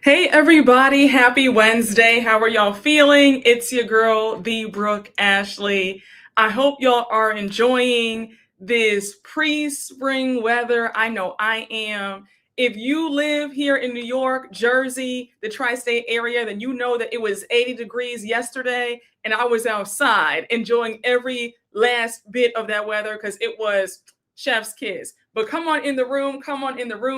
Hey everybody, happy Wednesday. How are y'all feeling? It's your girl, the Brooke Ashley. I hope y'all are enjoying this pre-spring weather. I know I am. If you live here in New York, Jersey, the tri-state area, then you know that it was 80 degrees yesterday and I was outside enjoying every last bit of that weather because it was chef's kiss. But come on in the room,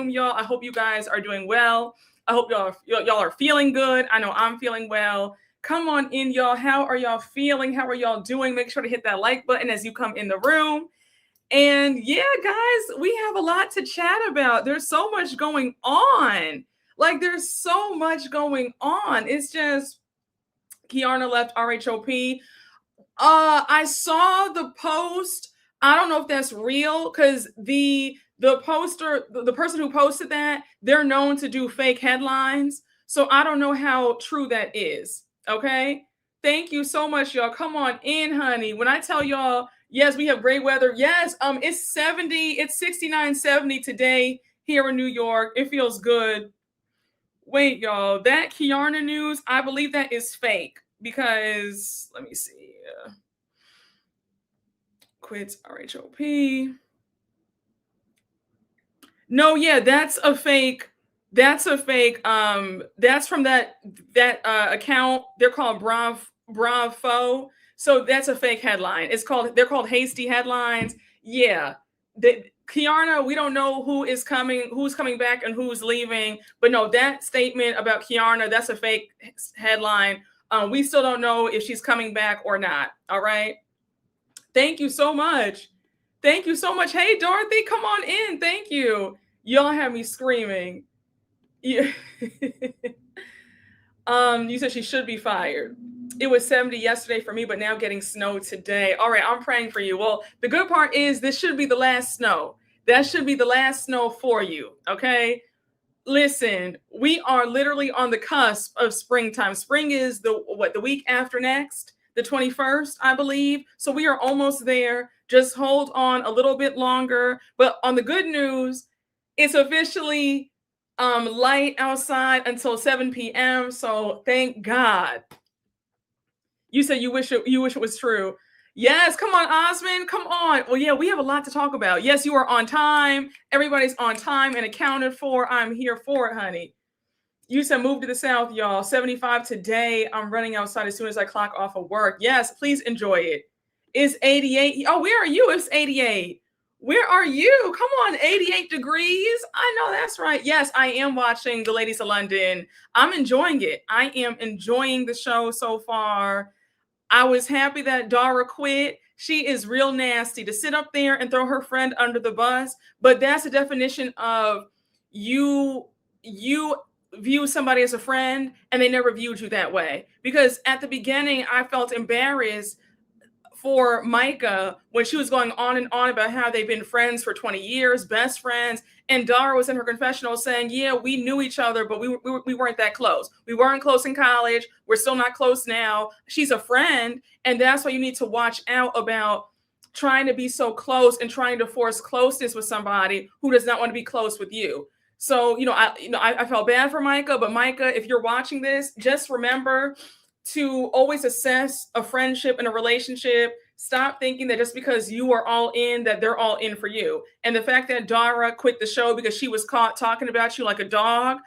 y'all. I hope you guys are doing well. I hope y'all are feeling good. I know I'm feeling well. Come on in, y'all. How are y'all feeling? How are y'all doing? Make sure to hit that like button as you come in the room. And yeah, guys, we have a lot to chat about. There's so much going on. There's so much going on. It's just Kiana left RHOP. I saw the post. I don't know if that's real because the poster, the person who posted that, they're known to do fake headlines. So I don't know how true that is. Okay. Thank you so much, y'all. Come on in, honey. When I tell y'all, yes, we have great weather. Yes, it's 70, it's 69, 70 today here in New York. It feels good. Wait, y'all, that Kiana news, I believe that is fake because let me see. Quits RHOP. No, yeah, that's a fake. That's a fake. That's from that account. They're called Bravo. So that's a fake headline. They're called hasty headlines. Yeah. Kiana, we don't know who's coming back and who's leaving. But no, that statement about Kiana, that's a fake headline. We still don't know if she's coming back or not. All right. Thank you so much. Thank you so much. Hey, Dorothy, come on in. Thank you. Y'all have me screaming. Yeah. You said she should be fired. It was 70 yesterday for me, but now getting snow today. All right, I'm praying for you. Well, the good part is this should be the last snow. That should be the last snow for you. Okay. Listen, we are literally on the cusp of springtime. Spring is the week after next, the 21st, I believe. So we are almost there. Just hold on a little bit longer. But on the good news, it's officially light outside until 7 p.m. So thank God. You said you wish it was true. Yes, come on, Osmond. Come on. Well, yeah, we have a lot to talk about. Yes, you are on time. Everybody's on time and accounted for. I'm here for it, honey. You said move to the south, y'all. 75 today. I'm running outside as soon as I clock off of work. Yes, please enjoy it. It's 88. Oh, where are you? It's 88. Where are you? Come on, 88 degrees. I know that's right. Yes, I am watching The Ladies of London. I'm enjoying it. I am enjoying the show so far. I was happy that Dara quit. She is real nasty to sit up there and throw her friend under the bus. But that's the definition of you view somebody as a friend and they never viewed you that way. Because at the beginning, I felt embarrassed for Micah when she was going on and on about how they've been friends for 20 years, best friends. And Dara was in her confessional saying, yeah, we knew each other, but we weren't that close. We weren't close in college. We're still not close now. She's a friend. And that's why you need to watch out about trying to be so close and trying to force closeness with somebody who does not want to be close with you. So, I felt bad for Micah, but Micah, if you're watching this, just remember to always assess a friendship and a relationship. Stop thinking that just because you are all in, that they're all in for you. And the fact that Dara quit the show because she was caught talking about you like a dog,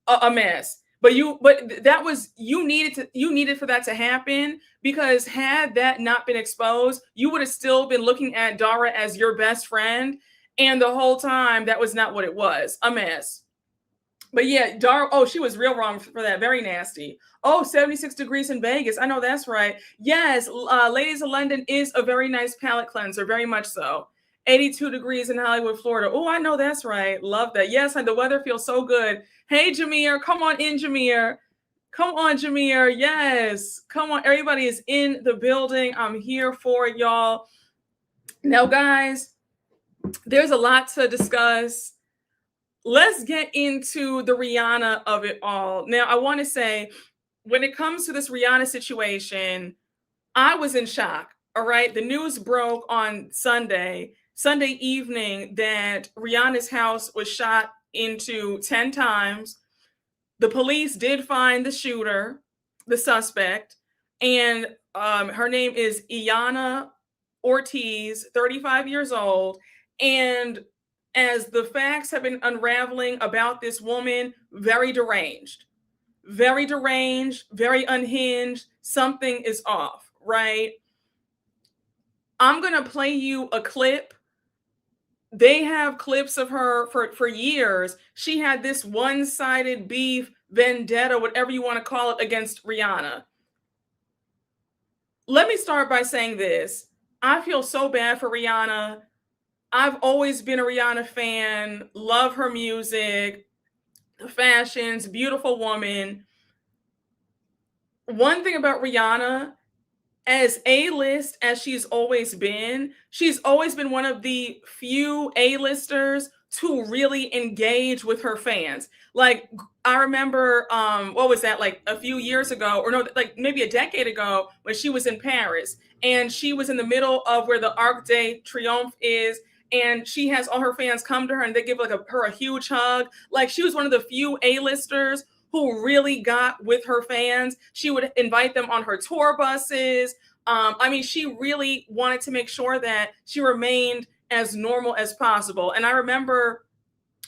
a mess. But that was, you needed for that to happen, because had that not been exposed, you would have still been looking at Dara as your best friend. And the whole time that was not what it was, a mess. But yeah, Dara, she was real wrong for that. Very nasty. 76 degrees in Vegas. I know that's right. Yes, Ladies of London is a very nice palate cleanser, very much so. 82 degrees in Hollywood, Florida. Oh, I know that's right. Love that. Yes, and the weather feels so good. Hey, Jameer, come on in, Jameer. Come on, Jameer. Yes, come on. Everybody is in the building. I'm here for y'all. Now, guys, there's a lot to discuss. Let's get into the Rihanna of it all. Now, I want to say, when it comes to this Rihanna situation, I was in shock. All right. The news broke on Sunday evening, that Rihanna's house was shot into 10 times. The police did find the shooter, the suspect, and her name is Iyanna Ortiz, 35 years old. And as the facts have been unraveling about this woman, very deranged, very unhinged. Something is off, right? I'm going to play you a clip. They have clips of her for years. She had this one-sided beef, vendetta, whatever you want to call it, against Rihanna. Let me start by saying this. I feel so bad for Rihanna. I've always been a Rihanna fan, love her music, the fashions, beautiful woman. One thing about Rihanna, as A-list as she's always been one of the few A-listers to really engage with her fans. Like, I remember, what was that, like a few years ago, or no, like maybe a decade ago, when she was in Paris, and she was in the middle of where the Arc de Triomphe is, and she has all her fans come to her and they give her a huge hug. Like, she was one of the few A-listers who really got with her fans. She would invite them on her tour buses. I mean, she really wanted to make sure that she remained as normal as possible. And I remember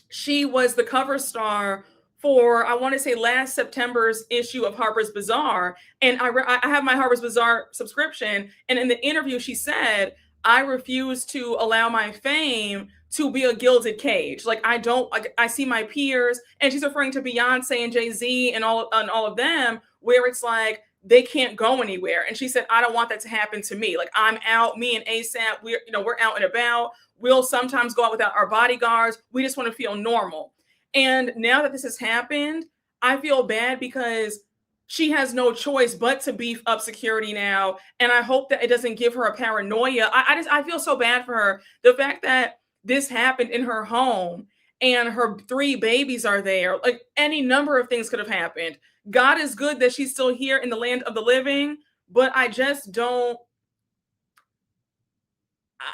she was the cover star for, I want to say, last September's issue of Harper's Bazaar. And I have my Harper's Bazaar subscription. And in the interview, she said, I refuse to allow my fame to be a gilded cage. Like, I see my peers, and she's referring to Beyonce and Jay-Z and all of them, where it's like, they can't go anywhere. And she said, I don't want that to happen to me. Like, I'm out, me and ASAP, we're out and about. We'll sometimes go out without our bodyguards. We just want to feel normal. And now that this has happened, I feel bad because she has no choice but to beef up security now. And I hope that it doesn't give her a paranoia. I feel so bad for her. The fact that this happened in her home and her 3 babies are there, like, any number of things could have happened. God is good that she's still here in the land of the living, but I just don't.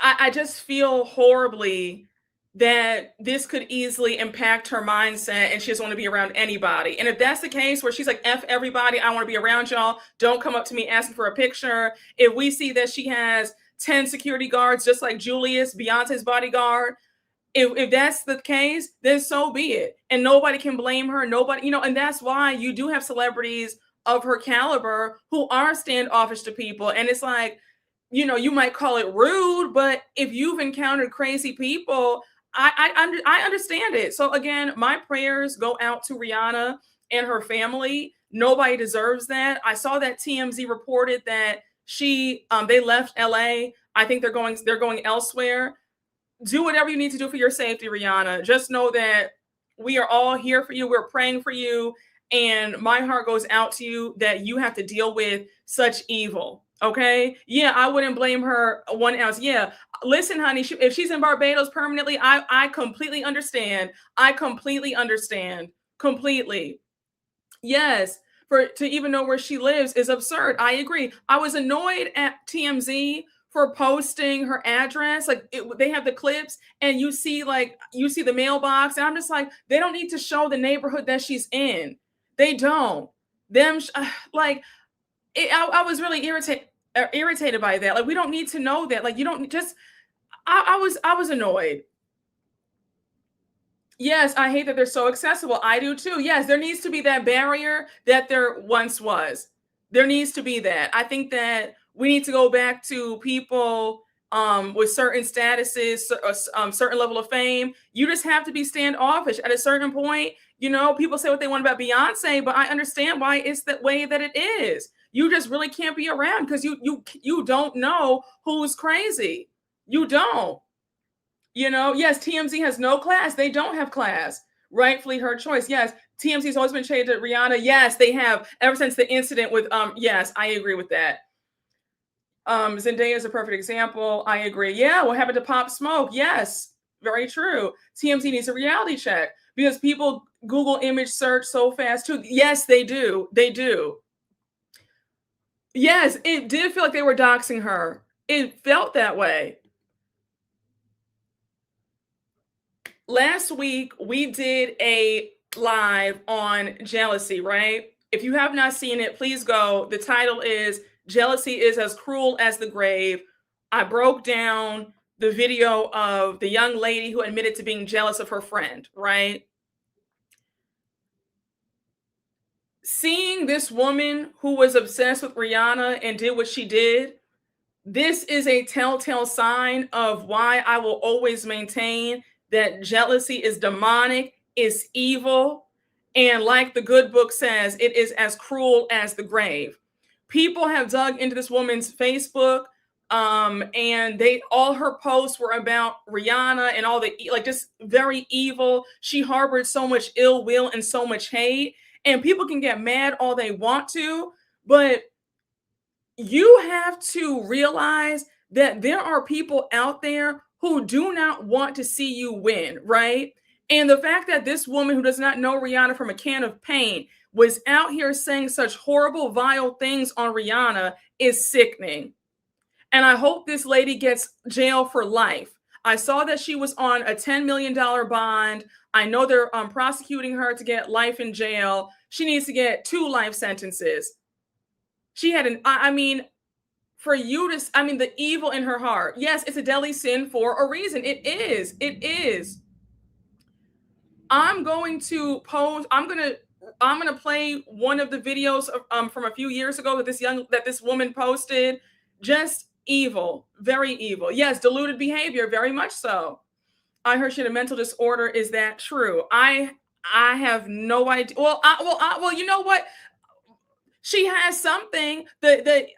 I just feel horribly that this could easily impact her mindset and she doesn't want to be around anybody. And if that's the case, where she's like, F everybody, I want to be around y'all, don't come up to me asking for a picture. If we see that she has 10 security guards, just like Julius, Beyonce's bodyguard, if that's the case, then so be it. And nobody can blame her. Nobody, and that's why you do have celebrities of her caliber who are standoffish to people. And it's like, you might call it rude, but if you've encountered crazy people, I understand it. So again, my prayers go out to Rihanna and her family. Nobody deserves that. I saw that TMZ reported that they left LA. I think they're going elsewhere. Do whatever you need to do for your safety, Rihanna. Just know that we are all here for you. We're praying for you. And my heart goes out to you that you have to deal with such evil. Okay. Yeah, I wouldn't blame her 1 ounce. Yeah. Listen, honey, if she's in Barbados permanently, I completely understand. I completely understand. Completely. Yes. To even know where she lives is absurd. I agree. I was annoyed at TMZ for posting her address. Like, they have the clips and you see the mailbox. And I'm just like, they don't need to show the neighborhood that she's in. They don't. I was really irritated by that. Like, we don't need to know that. Like, you don't just, I was annoyed. Yes, I hate that they're so accessible. I do too. Yes, there needs to be that barrier that there once was. There needs to be that. I think that we need to go back to people with certain statuses, certain level of fame. You just have to be standoffish at a certain point. People say what they want about Beyonce, but I understand why it's that way that it is. You just really can't be around because you don't know who's crazy. You don't. Yes, TMZ has no class. They don't have class. Rightfully her choice. Yes, TMZ's always been shaded at Rihanna. Yes, they have ever since the incident with yes, I agree with that. Zendaya is a perfect example. I agree. Yeah, what happened to Pop Smoke? Yes, very true. TMZ needs a reality check because people Google image search so fast too. Yes, they do. They do. Yes, it did feel like they were doxing her. It felt that way. Last week, we did a live on jealousy, right? If you have not seen it, please go. The title is Jealousy is as Cruel as the Grave. I broke down the video of the young lady who admitted to being jealous of her friend, right? Seeing this woman who was obsessed with Rihanna and did what she did, this is a telltale sign of why I will always maintain that jealousy is demonic, is evil, and like the good book says, it is as cruel as the grave. People have dug into this woman's Facebook, and all her posts were about Rihanna and all the like, just very evil. She harbored so much ill will and so much hate, and people can get mad all they want to, but you have to realize that there are people out there who do not want to see you win, right? And the fact that this woman who does not know Rihanna from a can of paint was out here saying such horrible, vile things on Rihanna is sickening. And I hope this lady gets jail for life. I saw that she was on a $10 million bond. I know they're prosecuting her to get life in jail. She needs to get 2 life sentences. She had for you to, the evil in her heart. Yes, it's a deadly sin for a reason. It is. It is. I'm going to play one of the videos from a few years ago that this woman posted. Just evil, very evil. Yes, deluded behavior, very much so. I heard she had a mental disorder. Is that true? I have no idea. Well, you know what? She has something that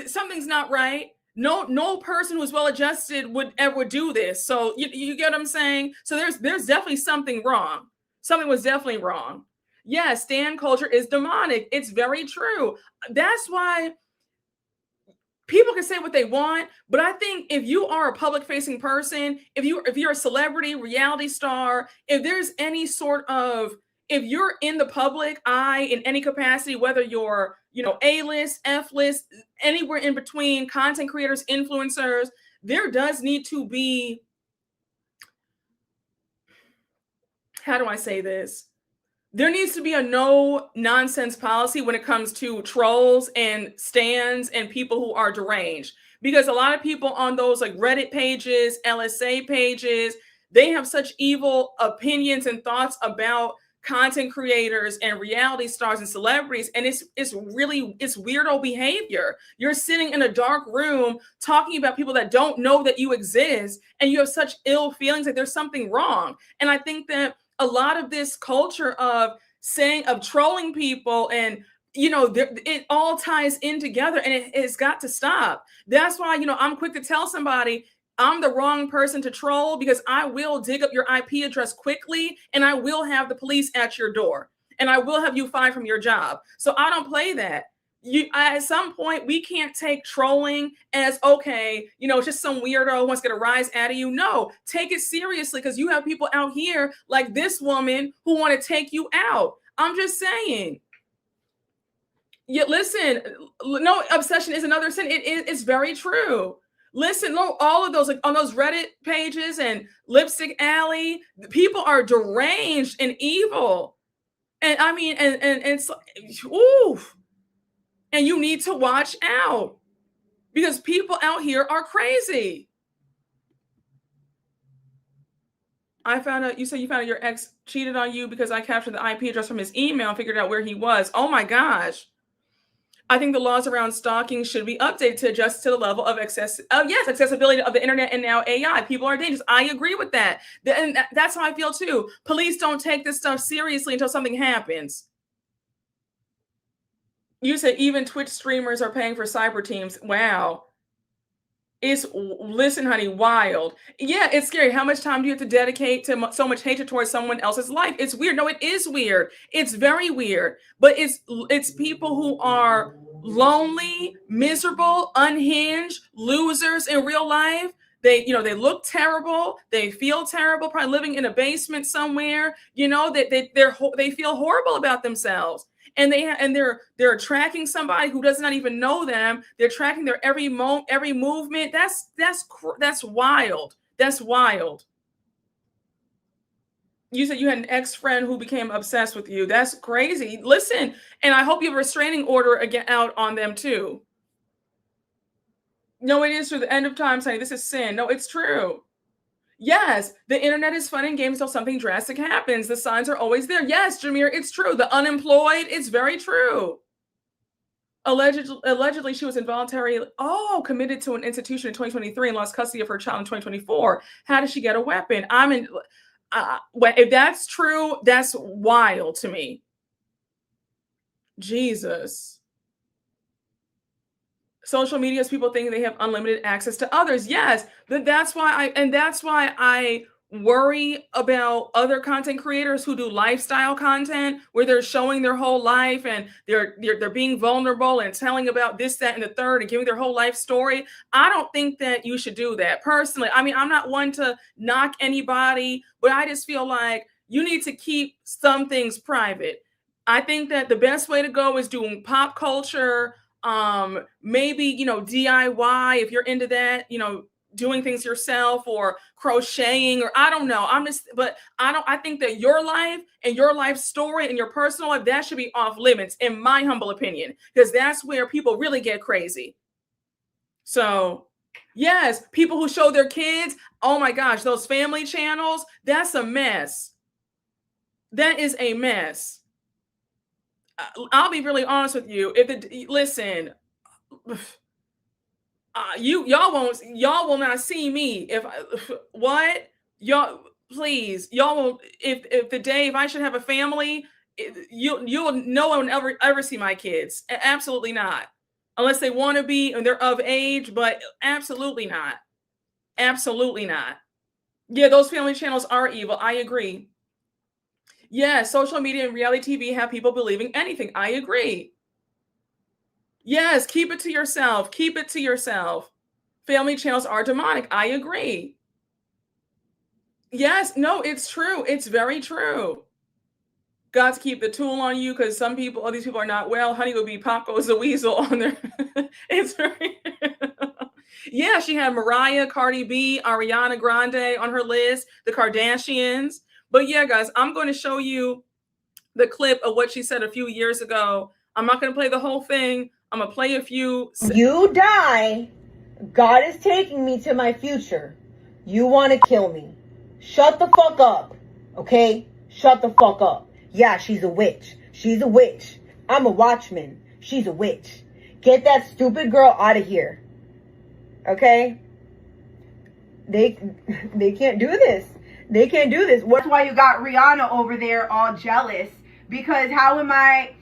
something's not right. No person who's well-adjusted would ever do this. So you get what I'm saying? So there's definitely something wrong. Something was definitely wrong. Yes, stan culture is demonic. It's very true. That's why people can say what they want, but I think if you are a public-facing person, if you're a celebrity, reality star, if there's any sort of, if you're in the public eye in any capacity, whether you're, A-list, F-list, anywhere in between, content creators, influencers, there does need to be, how do I say this? There needs to be a no nonsense policy when it comes to trolls and stans and people who are deranged. Because a lot of people on those like Reddit pages, LSA pages, they have such evil opinions and thoughts about content creators and reality stars and celebrities, and it's weirdo behavior. You're sitting in a dark room talking about people that don't know that you exist, and you have such ill feelings that there's something wrong. And I think that a lot of this culture of trolling people and it all ties in together, and it's got to stop. That's why I'm quick to tell somebody I'm the wrong person to troll, because I will dig up your IP address quickly, and I will have the police at your door, and I will have you fired from your job. So I don't play that. At some point, we can't take trolling as, okay, just some weirdo who wants to get a rise out of you. No, take it seriously, because you have people out here like this woman who want to take you out. I'm just saying. Yeah, listen, no, obsession is another sin. It's very true. Listen, all of those, like on those Reddit pages and Lipstick Alley, people are deranged and evil. And I mean, and it's, ooh. And you need to watch out, because people out here are crazy. You said you found out your ex cheated on you because I captured the IP address from his email and figured out where he was. Oh my gosh. I think the laws around stalking should be updated to adjust to the level of accessibility of the internet and now AI. People are dangerous. I agree with that. And that's how I feel too. Police don't take this stuff seriously until something happens. You said even Twitch streamers are paying for cyber teams. Wow. Listen, honey, wild. Yeah, it's scary. How much time do you have to dedicate to so much hatred towards someone else's life? It's weird. No, it is weird. It's very weird. But it's people who are lonely, miserable, unhinged, losers in real life. They look terrible. They feel terrible, probably living in a basement somewhere. They feel horrible about themselves. And they're tracking somebody who does not even know them. They're tracking their every movement. That's wild. That's wild. You said you had an ex-friend who became obsessed with you. That's crazy. Listen, and I hope you have a restraining order again out on them too. No, it is true. The end of time, honey. This is sin. No, it's true. Yes, the internet is fun and games until something drastic happens. The signs are always there. Yes, Jameer, it's true. The unemployed, it's very true. Allegedly, she was involuntarily committed to an institution in 2023 and lost custody of her child in 2024. How did she get a weapon? If that's true, that's wild to me. Jesus. Social media is people thinking they have unlimited access to others. Yes, that's why I worry about other content creators who do lifestyle content where they're showing their whole life and they're being vulnerable and telling about this, that, and the third and giving their whole life story. I don't think that you should do that personally. I mean, I'm not one to knock anybody, but I just feel like you need to keep some things private. I think that the best way to go is doing pop culture, maybe, DIY if you're into that, doing things yourself or crocheting or I don't know. I think that your life and your life story and your personal life, that should be off limits in my humble opinion, because that's where people really get crazy. So yes, people who show their kids, oh my gosh, those family channels, that's a mess. That is a mess. I'll be really honest with you. Listen, y'all will not see me y'all won't if the day if I should have a family, no one will ever see my kids. Absolutely not, unless they want to be and they're of age, but absolutely not. Yeah, those family channels are evil. I agree. Yeah, social media and reality TV have people believing anything. I agree. Yes, keep it to yourself. Family channels are demonic. I agree. Yes, no, it's true. It's very true. Got to keep the tool on you because these people are not well. Honey will be Pop Goes the Weasel on there. It's very. Yeah, she had Mariah, Cardi B, Ariana Grande on her list, the Kardashians. But yeah, guys, I'm going to show you the clip of what she said a few years ago. I'm not going to play the whole thing. I'm going to play a few. You die. God is taking me to my future. You want to kill me. Shut the fuck up. Okay? Shut the fuck up. Yeah, she's a witch. I'm a watchman. She's a witch. Get that stupid girl out of here. Okay? They can't do this. That's why you got Rihanna over there all jealous. Because how am I?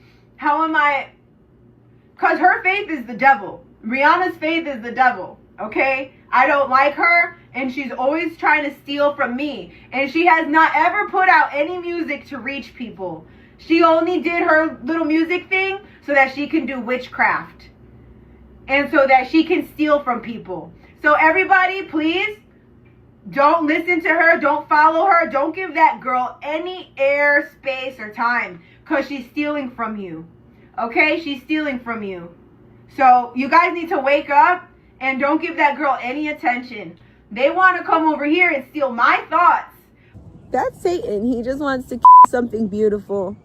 Because her faith is the devil. Rihanna's faith is the devil. Okay? I don't like her. And she's always trying to steal from me. And she has not ever put out any music to reach people. She only did her little music thing so that she can do witchcraft. And so that she can steal from people. So everybody, please, don't listen to her. Don't follow her. Don't give that girl any air, space, or time. Because she's stealing from you. Okay? She's stealing from you. So you guys need to wake up and don't give that girl any attention. They want to come over here and steal my thoughts. That's Satan. He just wants to kill something beautiful.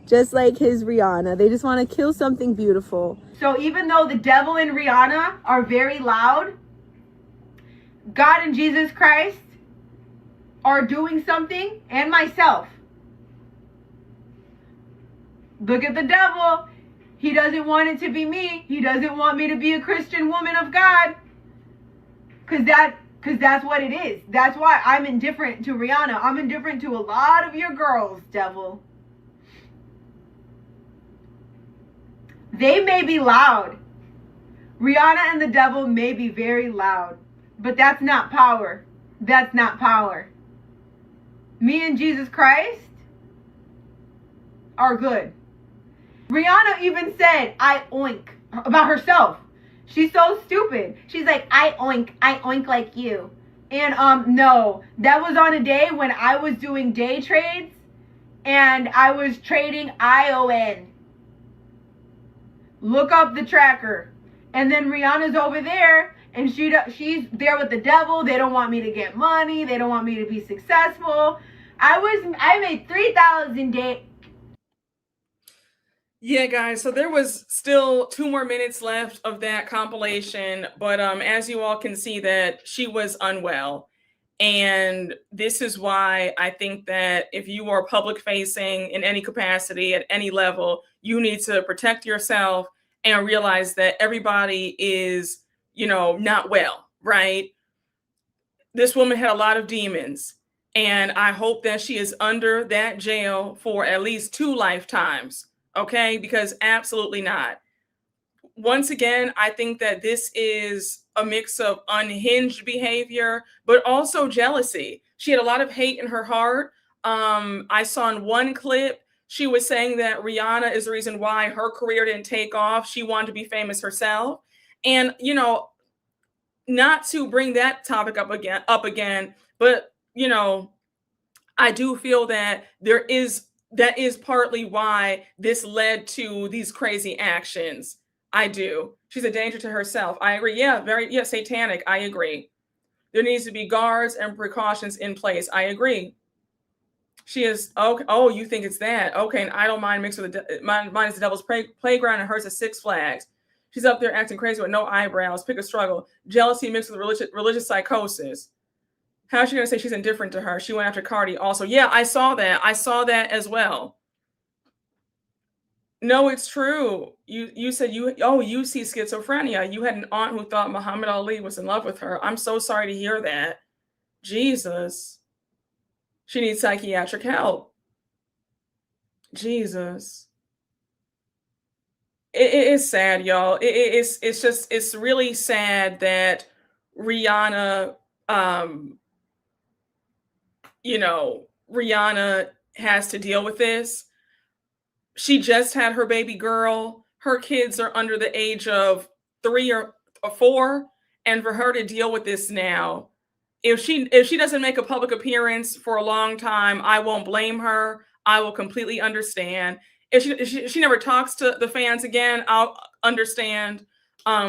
Just like his Rihanna. They just want to kill something beautiful. So even though the devil and Rihanna are very loud, God and Jesus Christ are doing something, and myself. Look at the devil. He doesn't want it to be me. He doesn't want me to be a Christian woman of God. Because that's what it is. That's why I'm indifferent to Rihanna. I'm indifferent to a lot of your girls, devil. They may be loud. Rihanna and the devil may be very loud. But that's not power. That's not power. Me and Jesus Christ are good. Rihanna even said, I oink, about herself. She's so stupid. She's like, I oink like you. And no, that was on a day when I was doing day trades and I was trading ION. Look up the tracker. And then Rihanna's over there and she's there with the devil. They don't want me to get money. They don't want me to be successful. I made 3,000 days. Yeah, guys, so there was still 2 more minutes left of that compilation, but as you all can see that she was unwell. And this is why I think that if you are public facing in any capacity at any level, you need to protect yourself and realize that everybody is, not well, right? This woman had a lot of demons, and I hope that she is under that jail for at least 2 lifetimes. Okay, because absolutely not. Once again, I think that this is a mix of unhinged behavior, but also jealousy. She had a lot of hate in her heart. I saw in one clip, she was saying that Rihanna is the reason why her career didn't take off. She wanted to be famous herself. And, not to bring that topic up again, but, I do feel that that is partly why this led to these crazy actions. I do. She's a danger to herself. I agree. Yeah, satanic. I agree. There needs to be guards and precautions in place. I agree. She is, oh, you think it's that? Okay, an idle mind mixed with mine is the devil's playground and hers is Six Flags. She's up there acting crazy with no eyebrows. Pick a struggle. Jealousy mixed with religious psychosis. How's she going to say she's indifferent to her? She went after Cardi also. Yeah, I saw that. I saw that as well. No, it's true. You said you see schizophrenia. You had an aunt who thought Muhammad Ali was in love with her. I'm so sorry to hear that. Jesus. She needs psychiatric help. Jesus. It is sad, y'all. It's really sad that Rihanna, Rihanna has to deal with this. She just had her baby girl. Her kids are under the age of 3 or 4. And for her to deal with this now, if she doesn't make a public appearance for a long time, I won't blame her. I will completely understand. If she never talks to the fans again, I'll understand.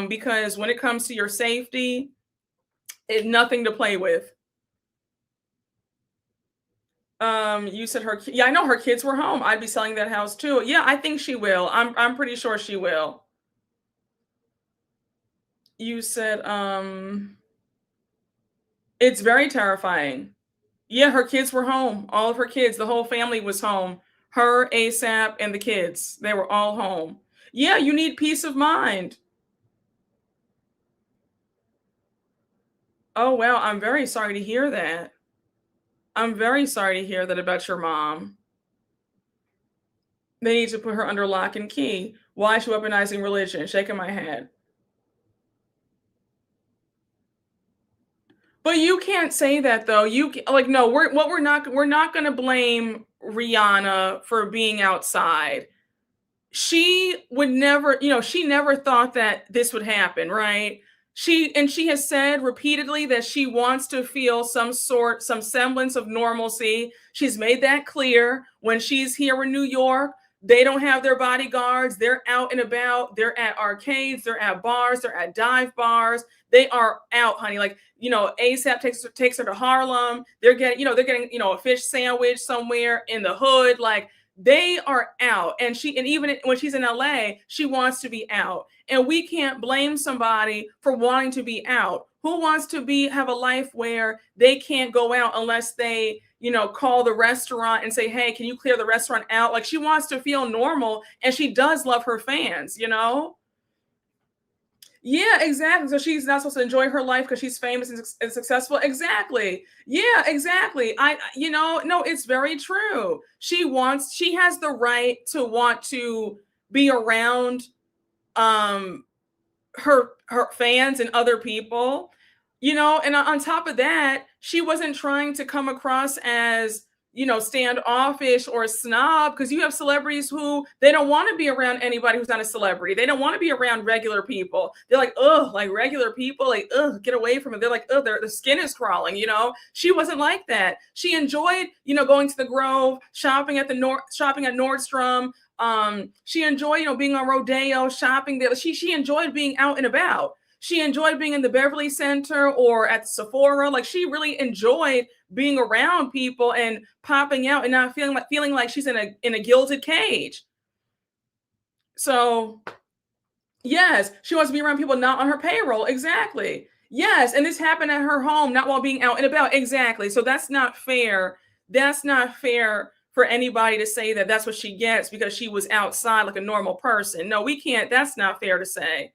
Because when it comes to your safety, it's nothing to play with. You said I know her kids were home. I'd be selling that house too. Yeah, I think she will. I'm pretty sure she will. You said, it's very terrifying. Yeah, her kids were home. All of her kids, the whole family was home. Her, ASAP, and the kids, they were all home. Yeah, you need peace of mind. Oh, wow. I'm very sorry to hear that. I'm very sorry to hear that about your mom. They need to put her under lock and key. Why is she weaponizing religion? Shaking my head. But you can't say that though. No, we're not going to blame Rihanna for being outside. She would never, she never thought that this would happen, right? She has said repeatedly that she wants to feel some semblance of normalcy. She's made that clear. When she's here in New York, they don't have their bodyguards. They're out and about. They're at arcades. They're at bars. They're at dive bars. They are out, honey. Like, ASAP takes her to Harlem. They're getting a fish sandwich somewhere in the hood. Like, they are out. And even when she's in LA, she wants to be out. And we can't blame somebody for wanting to be out. Who wants to have a life where they can't go out unless they, call the restaurant and say, hey, can you clear the restaurant out? Like, she wants to feel normal, and she does love her fans, Yeah, exactly. So she's not supposed to enjoy her life because she's famous and successful. Exactly. Yeah, exactly. No, it's very true. She has the right to want to be around her fans and other people, and on top of that, she wasn't trying to come across as, standoffish or a snob, because you have celebrities who they don't want to be around anybody who's not a celebrity. They don't want to be around regular people. They're like, ugh, like regular people, like, ugh, get away from it. They're like, ugh, their skin is crawling, She wasn't like that. She enjoyed, going to the Grove, shopping at Nordstrom. She enjoyed, being on Rodeo, shopping there. She enjoyed being out and about. She enjoyed being in the Beverly Center or at Sephora. Like, she really enjoyed being around people and popping out and not feeling like she's in a gilded cage. So yes, she wants to be around people not on her payroll. Exactly. Yes, and this happened at her home, not while being out and about. Exactly. So that's not fair. That's not fair for anybody to say that that's what she gets because she was outside like a normal person. No, we can't. That's not fair to say.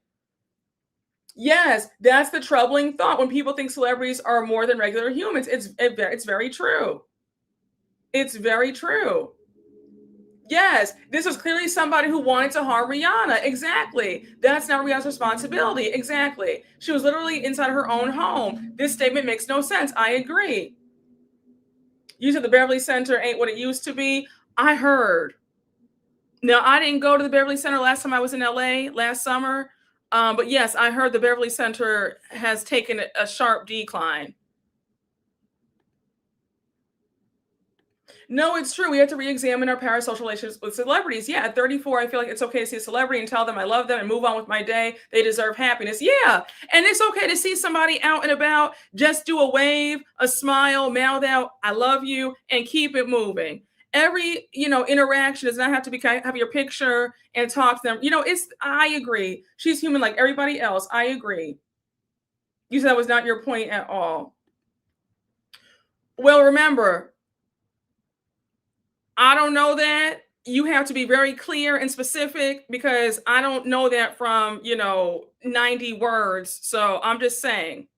Yes, that's the troubling thought when people think celebrities are more than regular humans. It's very true. It's very true. Yes, this was clearly somebody who wanted to harm Rihanna. Exactly. That's not Rihanna's responsibility. Exactly. She was literally inside her own home. This statement makes no sense. I agree. You said the Beverly Center ain't what it used to be. I heard. Now, I didn't go to the Beverly Center last time I was in LA last summer. But yes, I heard the Beverly Center has taken a sharp decline. No, it's true. We have to re-examine our parasocial relationships with celebrities. Yeah, at 34, I feel like it's okay to see a celebrity and tell them I love them and move on with my day. They deserve happiness. Yeah, and it's okay to see somebody out and about, just do a wave, a smile, mouth out, I love you, and keep it moving. Every, interaction does not have to be have your picture and talk to them. I agree. She's human like everybody else. I agree. You said that was not your point at all. Well, remember, I don't know that. You have to be very clear and specific because I don't know that from, 90 words. So I'm just saying.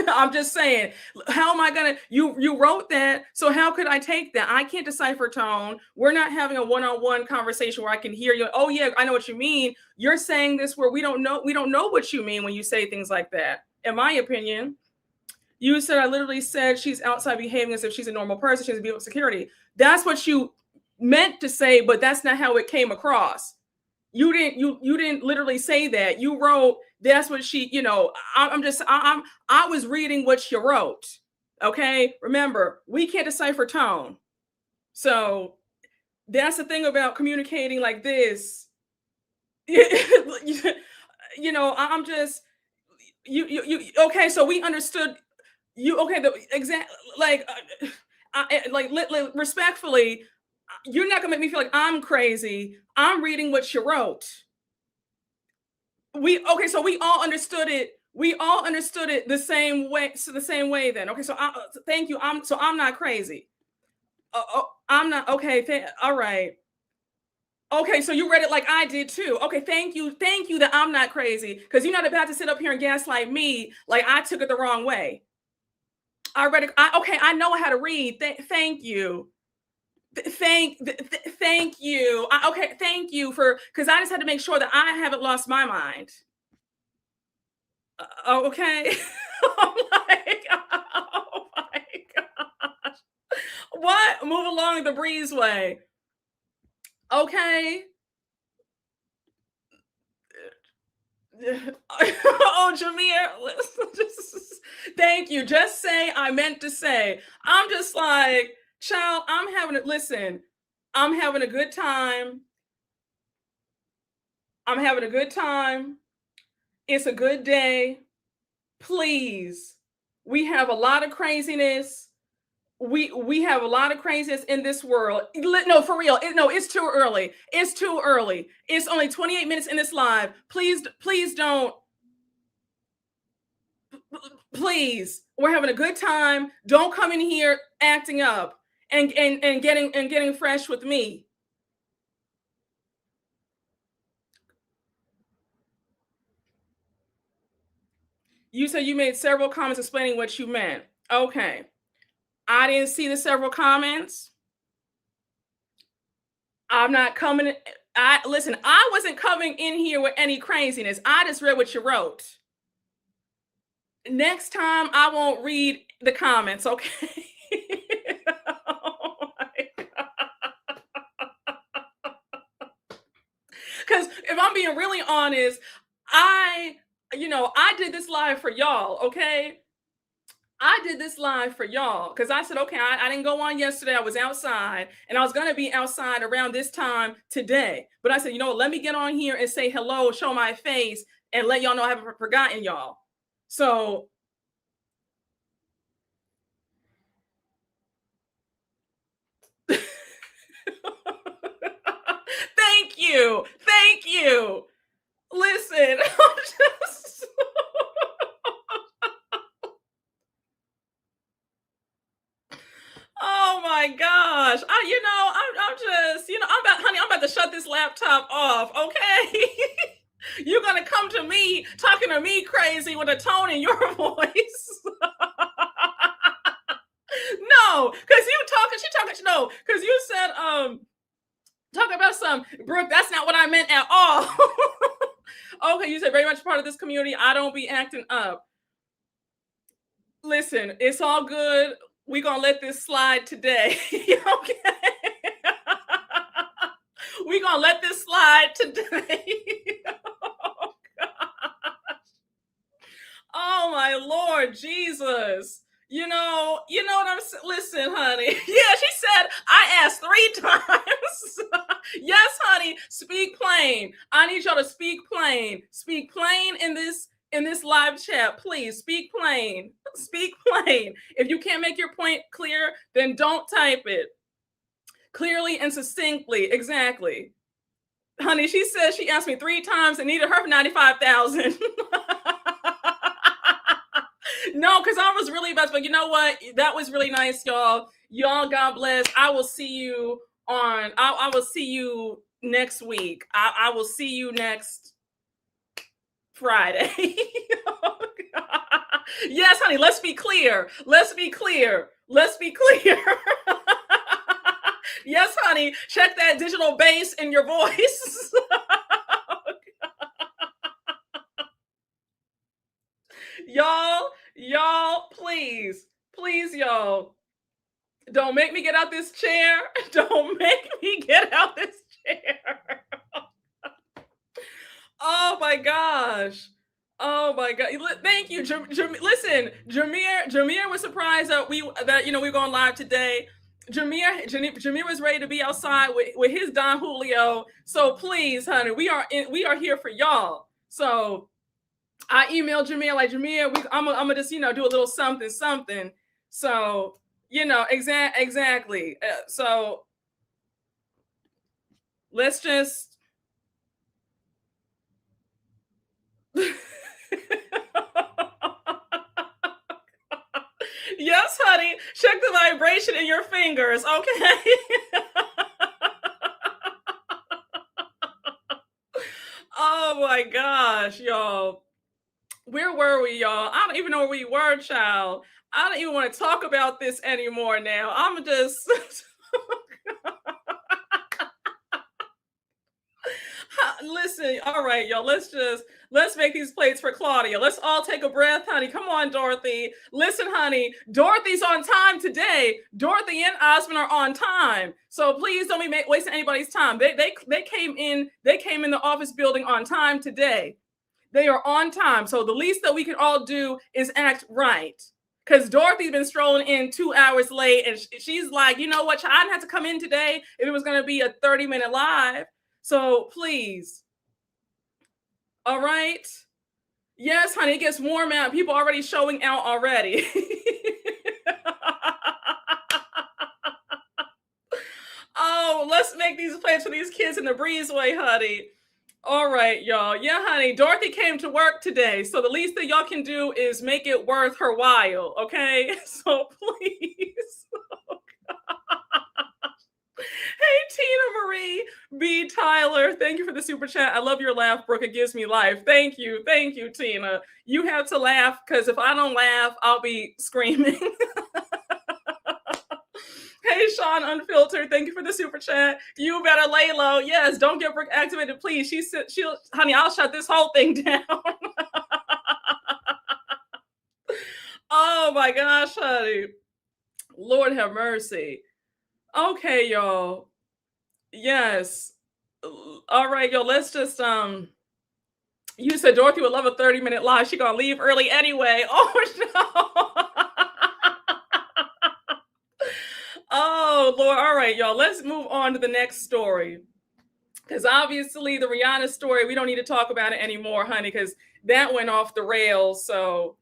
I'm just saying, how am I gonna, you wrote that, so how could I take that? I can't decipher tone. We're not having a one-on-one conversation where I can hear you. Oh yeah, I know what you mean. You're saying this where we don't know what you mean when you say things like that. In my opinion, you said, I literally said she's outside behaving as if she's a normal person. She has to be with security. That's what you meant to say, but that's not how it came across. You didn't literally say that. You wrote, that's what she, I was reading what you wrote. Okay. Remember, we can't decipher tone. So that's the thing about communicating like this. I'm just, okay. So we understood you. Okay. The exact, respectfully, you're not gonna make me feel like I'm crazy. I'm reading what you wrote. So we all understood it. We all understood it the same way. So the same way then. Okay, so thank you. I'm not crazy. I'm not okay. All right. Okay, so you read it like I did too. Okay, thank you that I'm not crazy because you're not about to sit up here and gaslight me like I took it the wrong way. I read it. I know how to read. Thank you. Thank you. Thank you because I just had to make sure that I haven't lost my mind. Okay. I'm like, oh my gosh. What? Move along the breezeway. Okay. Oh, Jameer, thank you. Just say I meant to say. I'm just like, child, I'm having a good time. I'm having a good time. It's a good day. Please. We have a lot of craziness. We have a lot of craziness in this world. No, for real. It's too early. It's too early. It's only 28 minutes in this live. Please don't. Please. We're having a good time. Don't come in here acting up and getting fresh with me. You said you made several comments explaining what you meant. Okay. I didn't see the several comments. I'm not coming. Listen, I wasn't coming in here with any craziness. I just read what you wrote. Next time, I won't read the comments, okay? Oh my God. Because if I'm being really honest, I did this live for y'all, okay? I did this live for y'all because I said, okay, I didn't go on yesterday. I was outside and I was going to be outside around this time today. But I said, let me get on here and say hello, show my face and let y'all know I haven't forgotten y'all. So thank you. Thank you. Listen, I'm just oh my gosh. I'm just, I'm about to shut this laptop off, okay? You're gonna come to me talking to me crazy with a tone in your voice. No, because you said, talk about some, Brooke, that's not what I meant at all. Okay, you said very much part of this community. I don't be acting up. Listen, it's all good. We're going to let this slide today. Okay? We're going to let this slide today. Oh, gosh. Oh, my Lord Jesus. You know what I'm saying? Listen, honey. Yeah, she said, I asked 3 times. Yes, honey, speak plain. I need y'all to speak plain. Speak plain in this live chat. Please speak plain. Speak plain. If you can't make your point clear, then don't type it. Clearly and succinctly. Exactly. Honey, she said she asked me 3 times and needed her for 95,000. No, because I was really about to, but you know what? That was really nice, y'all. Y'all, God bless. I will see you I will see you next week. I will see you next Friday. Oh, yes, honey, let's be clear. Let's be clear. Let's be clear. Yes, honey, check that digital bass in your voice. Y'all, please, y'all, don't make me get out this chair. Don't make me get out this chair. Oh my gosh. Oh my God. Thank you. Listen, Jameer was surprised that we're going live today. Jameer was ready to be outside with his Don Julio. So please, honey, we are here for y'all. So I emailed Jameer, like, Jameer, I'm gonna just, do a little something. So, exactly. So let's just. Yes, honey. Check the vibration in your fingers, okay? Oh my gosh, y'all. Where were we, y'all? I don't even know where we were, child. I don't even want to talk about this anymore now. I'm just... Listen, all right, y'all, let's make these plates for Claudia. Let's all take a breath, honey. Come on, Dorothy. Listen, honey, Dorothy's on time today. Dorothy and Osmond are on time. So please don't be wasting anybody's time. They came in the office building on time today. They are on time. So the least that we can all do is act right. Because Dorothy's been strolling in 2 hours late, and she's like, you know what? I didn't have to come in today if it was going to be a 30-minute live. So please. All right. Yes, honey, it gets warm out. People are already showing out already. Oh, let's make these plates for these kids in the breezeway, honey. All right, y'all. Yeah, honey, Dorothy came to work today. So the least that y'all can do is make it worth her while, okay? So please. Oh, hey, Tina Marie B. Tyler, thank you for the super chat. I love your laugh, Brooke. It gives me life. Thank you, Tina. You have to laugh, because if I don't laugh, I'll be screaming. Hey, Sean Unfiltered, thank you for the super chat. You better lay low. Yes, don't get Brooke activated, please. Honey, I'll shut this whole thing down. Oh my gosh, honey. Lord have mercy. Okay, y'all. Yes. All right, y'all. Let's just you said Dorothy would love a 30-minute live. She gonna leave early anyway. Oh no. Oh Lord. All right, y'all. Let's move on to the next story. Because obviously the Rihanna story, we don't need to talk about it anymore, honey, because that went off the rails. So,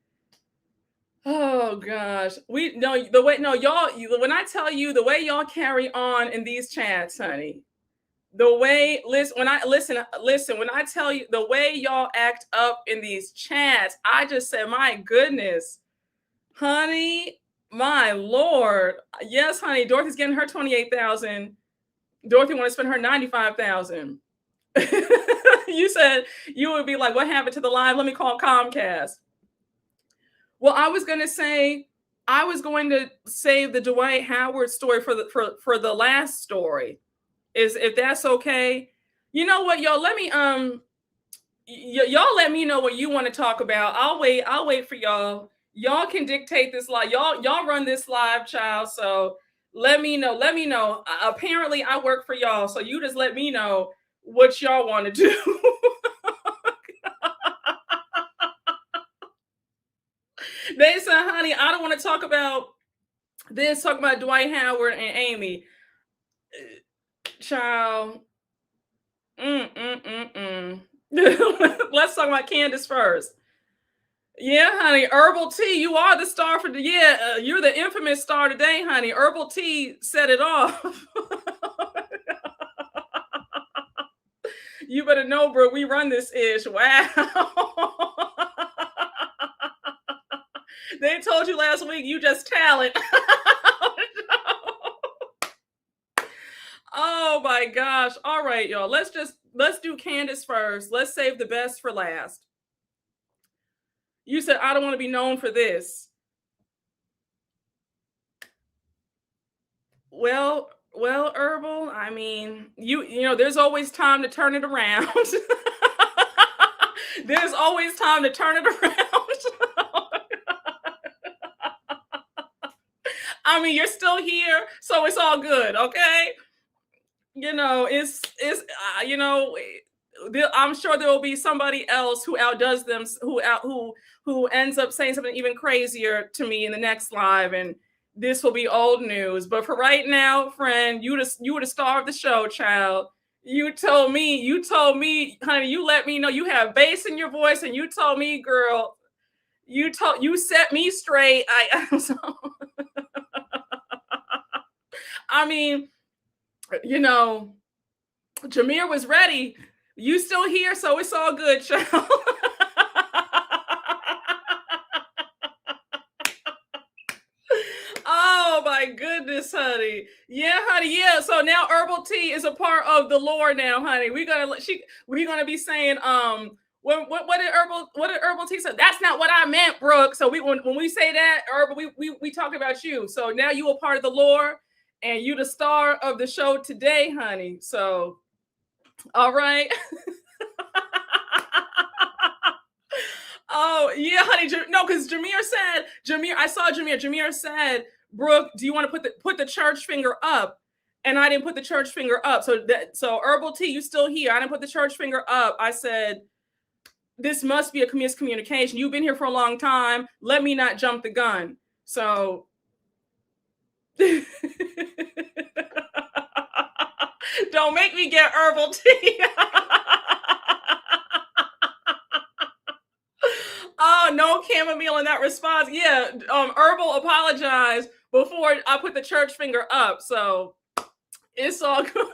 oh gosh, we no the way no y'all. When I tell you the way y'all carry on in these chats, honey, the way when I tell you the way y'all act up in these chats, I just said, my goodness, honey, my Lord, yes, honey, Dorothy's getting her 28,000. Dorothy want to spend her 95,000. You said you would be like, what happened to the live? Let me call Comcast. Well, I was going to save the Dwight Howard story for the last story. Is if that's okay. You know what, y'all? Let me y'all let me know what you want to talk about. I'll wait for y'all. Y'all can dictate this live. Y'all run this live, child. So let me know. Apparently I work for y'all, so you just let me know what y'all want to do. They said, honey, I don't want to talk about this, talk about Dwight Howard and Amy. Child. Let's talk about Candiace first. Yeah, honey, Herbal Tea, you are the star for you're the infamous star today, honey. Herbal Tea set it off. You better know, Brooke, we run this ish. Wow. They told you last week you just talent. Oh my gosh. All right, y'all. Let's do Candiace first. Let's save the best for last. You said, I don't want to be known for this. Well, Herbal, I mean, you know, there's always time to turn it around. There's always time to turn it around. I mean, you're still here, so it's all good, okay? You know, it's you know, I'm sure there will be somebody else who outdoes them, who ends up saying something even crazier to me in the next live, and this will be old news. But for right now, friend, you were the star of the show, child. You told me, honey, you let me know you have bass in your voice, and you told me, girl, you set me straight. I mean, you know, Jameer was ready. You still here, so it's all good, child. Oh my goodness, honey. Yeah, honey. Yeah. So now Herbal Tea is a part of the lore now, honey. We're gonna be saying, what did Herbal Tea say? That's not what I meant, Brooke. So when we say that, Herbal, we talk about you. So now you are part of the lore, and you the star of the show today, honey. So, all right. Oh yeah, honey. No, because I saw Jameer. Jameer said, Brooke, do you want to put the church finger up? And I didn't put the church finger up. So Herbal Tea, you still here? I didn't put the church finger up. I said, this must be a miscommunication. You've been here for a long time. Let me not jump the gun. So don't make me get Herbal Tea. Oh, no chamomile in that response. Yeah, Herbal apologized before I put the church finger up. So it's all good.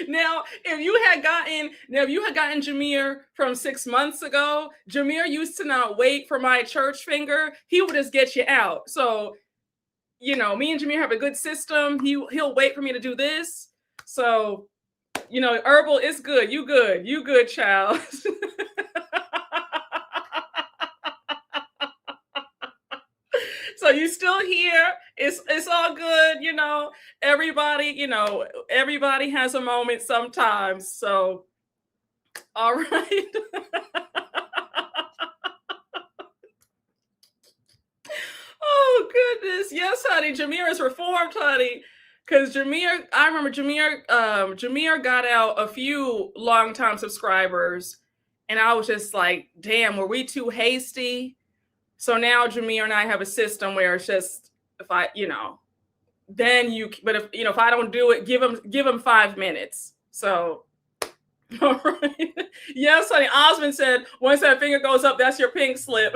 Now, if you had gotten Jameer from 6 months ago, Jameer used to not wait for my church finger. He would just get you out. So, you know, me and Jameer have a good system. He'll wait for me to do this. So, you know, Herbal, it's good. You good, child. So you still here. It's all good, you know. Everybody has a moment sometimes. So all right. Oh goodness. Yes, honey. Jameer is reformed, honey. Because I remember Jameer got out a few longtime subscribers, and I was just like, damn, were we too hasty? So now Jameer and I have a system where it's just, then but if I don't do it, give him 5 minutes. So, all right. Yes, honey. Osmond said, once that finger goes up, that's your pink slip.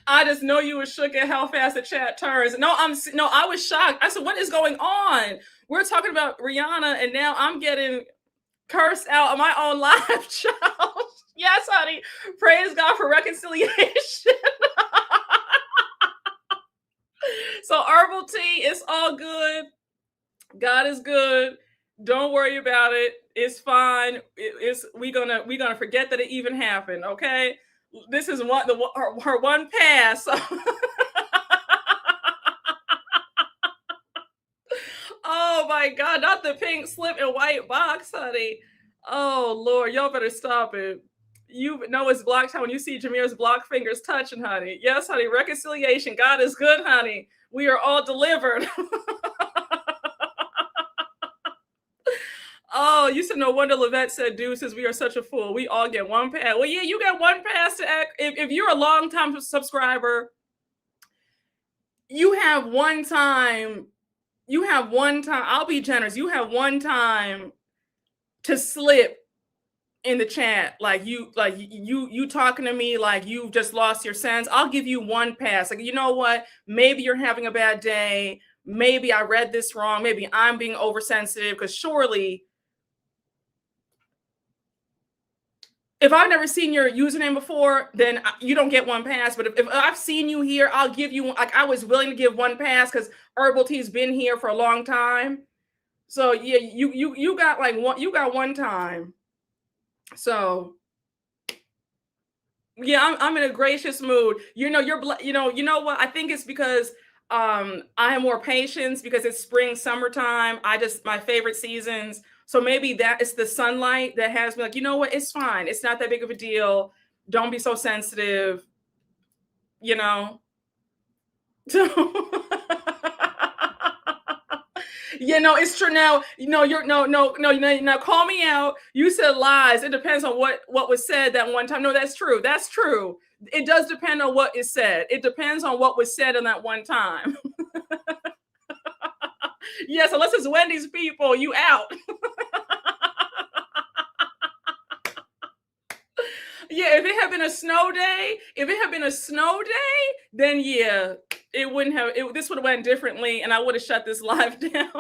I just know you were shook at how fast the chat turns. No, I was shocked. I said, what is going on? We're talking about Rihanna, and now I'm getting cursed out on my own live show. Yes, honey. Praise God for reconciliation. So herbal tea, it's all good. God is good. Don't worry about it. It's fine. We're gonna forget that it even happened. Okay. This is her one pass. Oh my God, not the pink slip and white box, honey. Oh Lord, y'all better stop it. You know it's block time when you see Jameer's block fingers touching, honey. Yes, honey, reconciliation. God is good, honey. We are all delivered. Oh, you said no wonder Levette said deuces. We are such a fool. We all get one pass. Well, yeah, you get one pass to act. If you're a long time subscriber, you have one time. I'll be generous. You have one time to slip in the chat, like you talking to me like you just lost your sense. I'll give you one pass. Like, you know what? Maybe you're having a bad day. Maybe I read this wrong. Maybe I'm being oversensitive, because surely, if I've never seen your username before, then you don't get one pass. But if I've seen you here, I'll give you, like, I was willing to give one pass because Herbal Tea's been here for a long time. So yeah, you got like one, you got one time. So yeah, I'm in a gracious mood. You know what? I think it's because I have more patience because it's spring, summertime. My favorite seasons. So maybe that is the sunlight that has me like, you know what? It's fine. It's not that big of a deal. Don't be so sensitive. You know. Yeah, no, it's true. Now, now call me out. You said lies. It depends on what was said that one time. No, that's true. That's true. It does depend on what is said. It depends on what was said in that one time. Yes, unless it's Wendy's people, you out. Yeah, if it had been a snow day, then yeah, it wouldn't have. This would have went differently, and I would have shut this live down.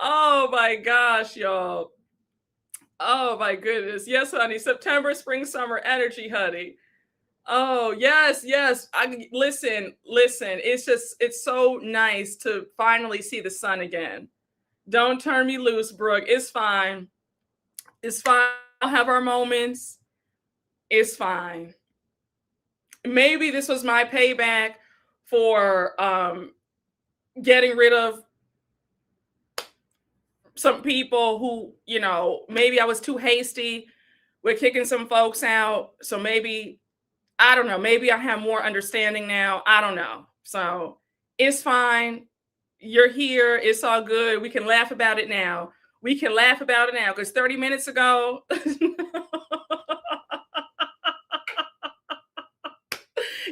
Oh my gosh, y'all. Oh my goodness. Yes, honey. September, spring, summer energy, honey. Oh, yes. Listen. It's so nice to finally see the sun again. Don't turn me loose, Brooke. It's fine. I'll have our moments. It's fine. Maybe this was my payback for getting rid of some people who, maybe I was too hasty with kicking some folks out. So maybe, I don't know, maybe I have more understanding now. I don't know. So it's fine. You're here. It's all good. We can laugh about it now. Because 30 minutes ago.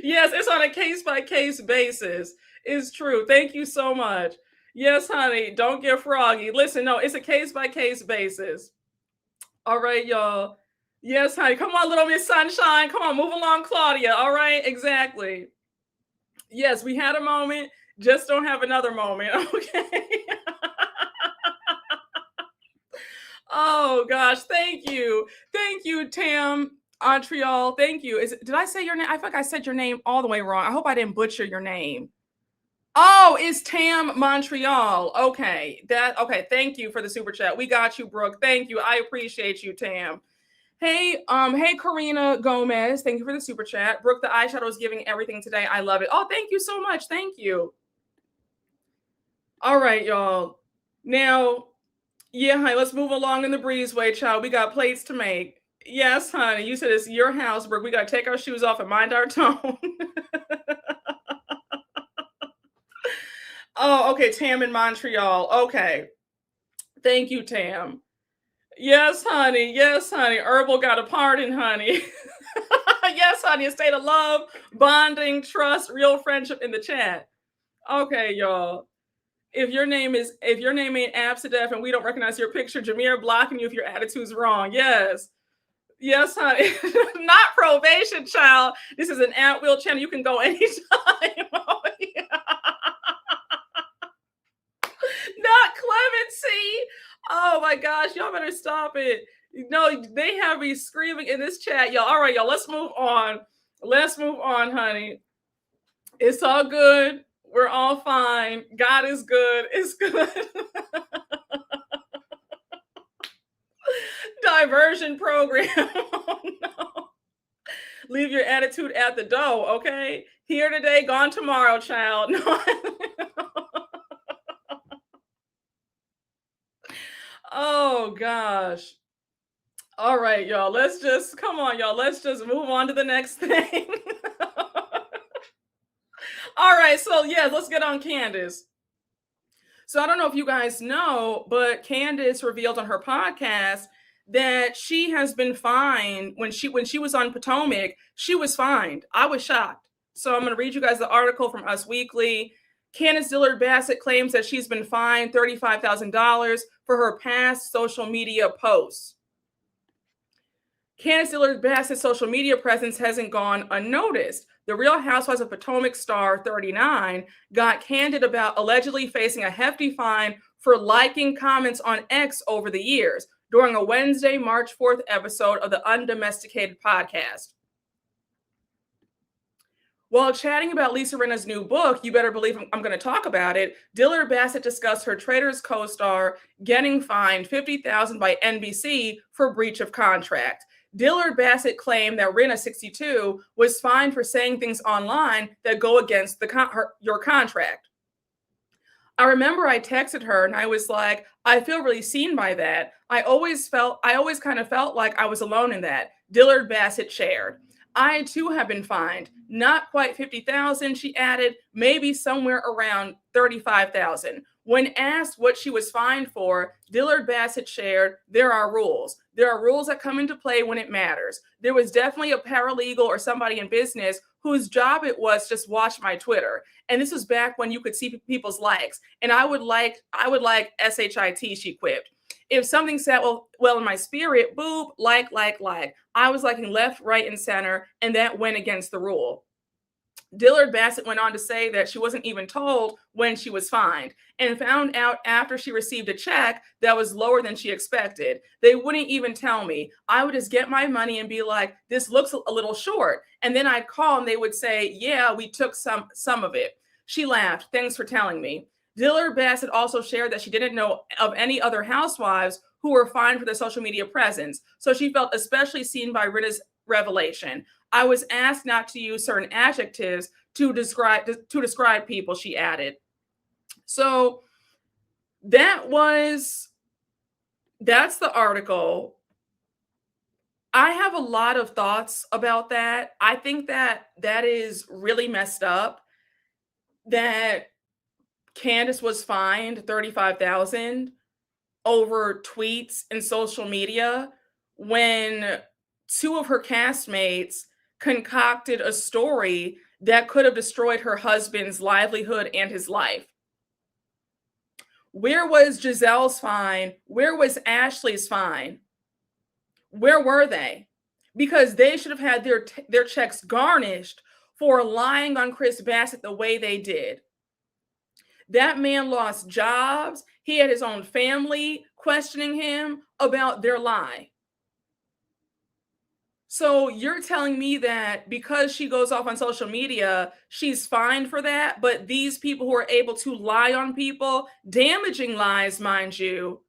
Yes, it's on a case-by-case basis. It's true. Thank you so much. Yes, honey. Don't get froggy. Listen, no, it's a case-by-case basis. All right, y'all. Yes, honey. Come on, little Miss Sunshine. Come on, move along, Claudia. All right, exactly. Yes, we had a moment. Just don't have another moment. Okay. Oh gosh, thank you, Tam Montreal. Thank you. Did I say your name? I feel like I said your name all the way wrong. I hope I didn't butcher your name. Oh, it's Tam Montreal. Okay, okay. Thank you for the super chat. We got you, Brooke. Thank you. I appreciate you, Tam. Hey, Karina Gomez. Thank you for the super chat. Brooke, the eyeshadow is giving everything today. I love it. Oh, thank you so much. Thank you. All right, y'all. Now, yeah, honey, let's move along in the breezeway, child. We got plates to make. Yes, honey. You said it's your house, Brooke. We got to take our shoes off and mind our tone. Oh, okay. Tam in Montreal. Okay. Thank you, Tam. Yes, honey. Yes, honey. Herbal got a pardon, honey. Yes, honey. A state of love, bonding, trust, real friendship in the chat. Okay, y'all. If your name ain't Absidef and we don't recognize your picture, Jameer blocking you if your attitude's wrong. Yes. Yes, honey. Not probation, child. This is an at-will channel. You can go anytime. Oh, yeah. Not clemency. Oh my gosh, y'all better stop it. No, they have me screaming in this chat, y'all. All right, y'all, let's move on. Let's move on, honey. It's all good. We're all fine. God is good. It's good. Diversion program. Oh, no. Leave your attitude at the door, okay? Here today, gone tomorrow, child. No. Oh gosh. All right, y'all. Let's just come on, y'all. Let's just move on to the next thing. All right, so yeah, let's get on Candace. So I don't know if you guys know, but Candace revealed on her podcast that she has been fined when she was on Potomac. She was fined. I was shocked. So I'm going to read you guys the article from Us Weekly. Candace Dillard Bassett claims that she's been fined $35,000 for her past social media posts. Candace Dillard Bassett's social media presence hasn't gone unnoticed. The Real Housewives of Potomac star 39 got candid about allegedly facing a hefty fine for liking comments on X over the years during a Wednesday, March 4th episode of the Undomesticated podcast. While chatting about Lisa Rinna's new book, you better believe I'm going to talk about it, Dillard Bassett discussed her Traitors co-star getting fined $50,000 by NBC for breach of contract. Dillard Bassett claimed that Rinna, 62, was fined for saying things online that go against your contract. I remember I texted her and I was like, I feel really seen by that. I always kind of felt like I was alone in that. Dillard Bassett shared. I too have been fined. Not quite 50,000, she added, maybe somewhere around 35,000. When asked what she was fined for, Dillard Bassett shared, there are rules. There are rules that come into play when it matters. There was definitely a paralegal or somebody in business whose job it was just watch my Twitter. And this was back when you could see people's likes. And I would like SHIT, she quipped. If something sat well in my spirit, boob, like. I was liking left, right, and center, and that went against the rule. Dillard Bassett went on to say that she wasn't even told when she was fined and found out after she received a check that was lower than she expected. They wouldn't even tell me. I would just get my money and be like, this looks a little short. And then I'd call and they would say, yeah, we took some of it. She laughed. Thanks for telling me. Dillard Bassett also shared that she didn't know of any other housewives who were fined for their social media presence. So she felt especially seen by Rinna's revelation. I was asked not to use certain adjectives to describe people, she added. So that's the article. I have a lot of thoughts about that. I think that is really messed up that Candace was fined $35,000 over tweets and social media when two of her castmates concocted a story that could have destroyed her husband's livelihood and his life. Where was Giselle's fine? Where was Ashley's fine? Where were they? Because they should have had their checks garnished for lying on Chris Bassett the way they did. That man lost jobs. He had his own family questioning him about their lie. So you're telling me that because she goes off on social media, she's fined for that, but these people who are able to lie on people, damaging lies, mind you,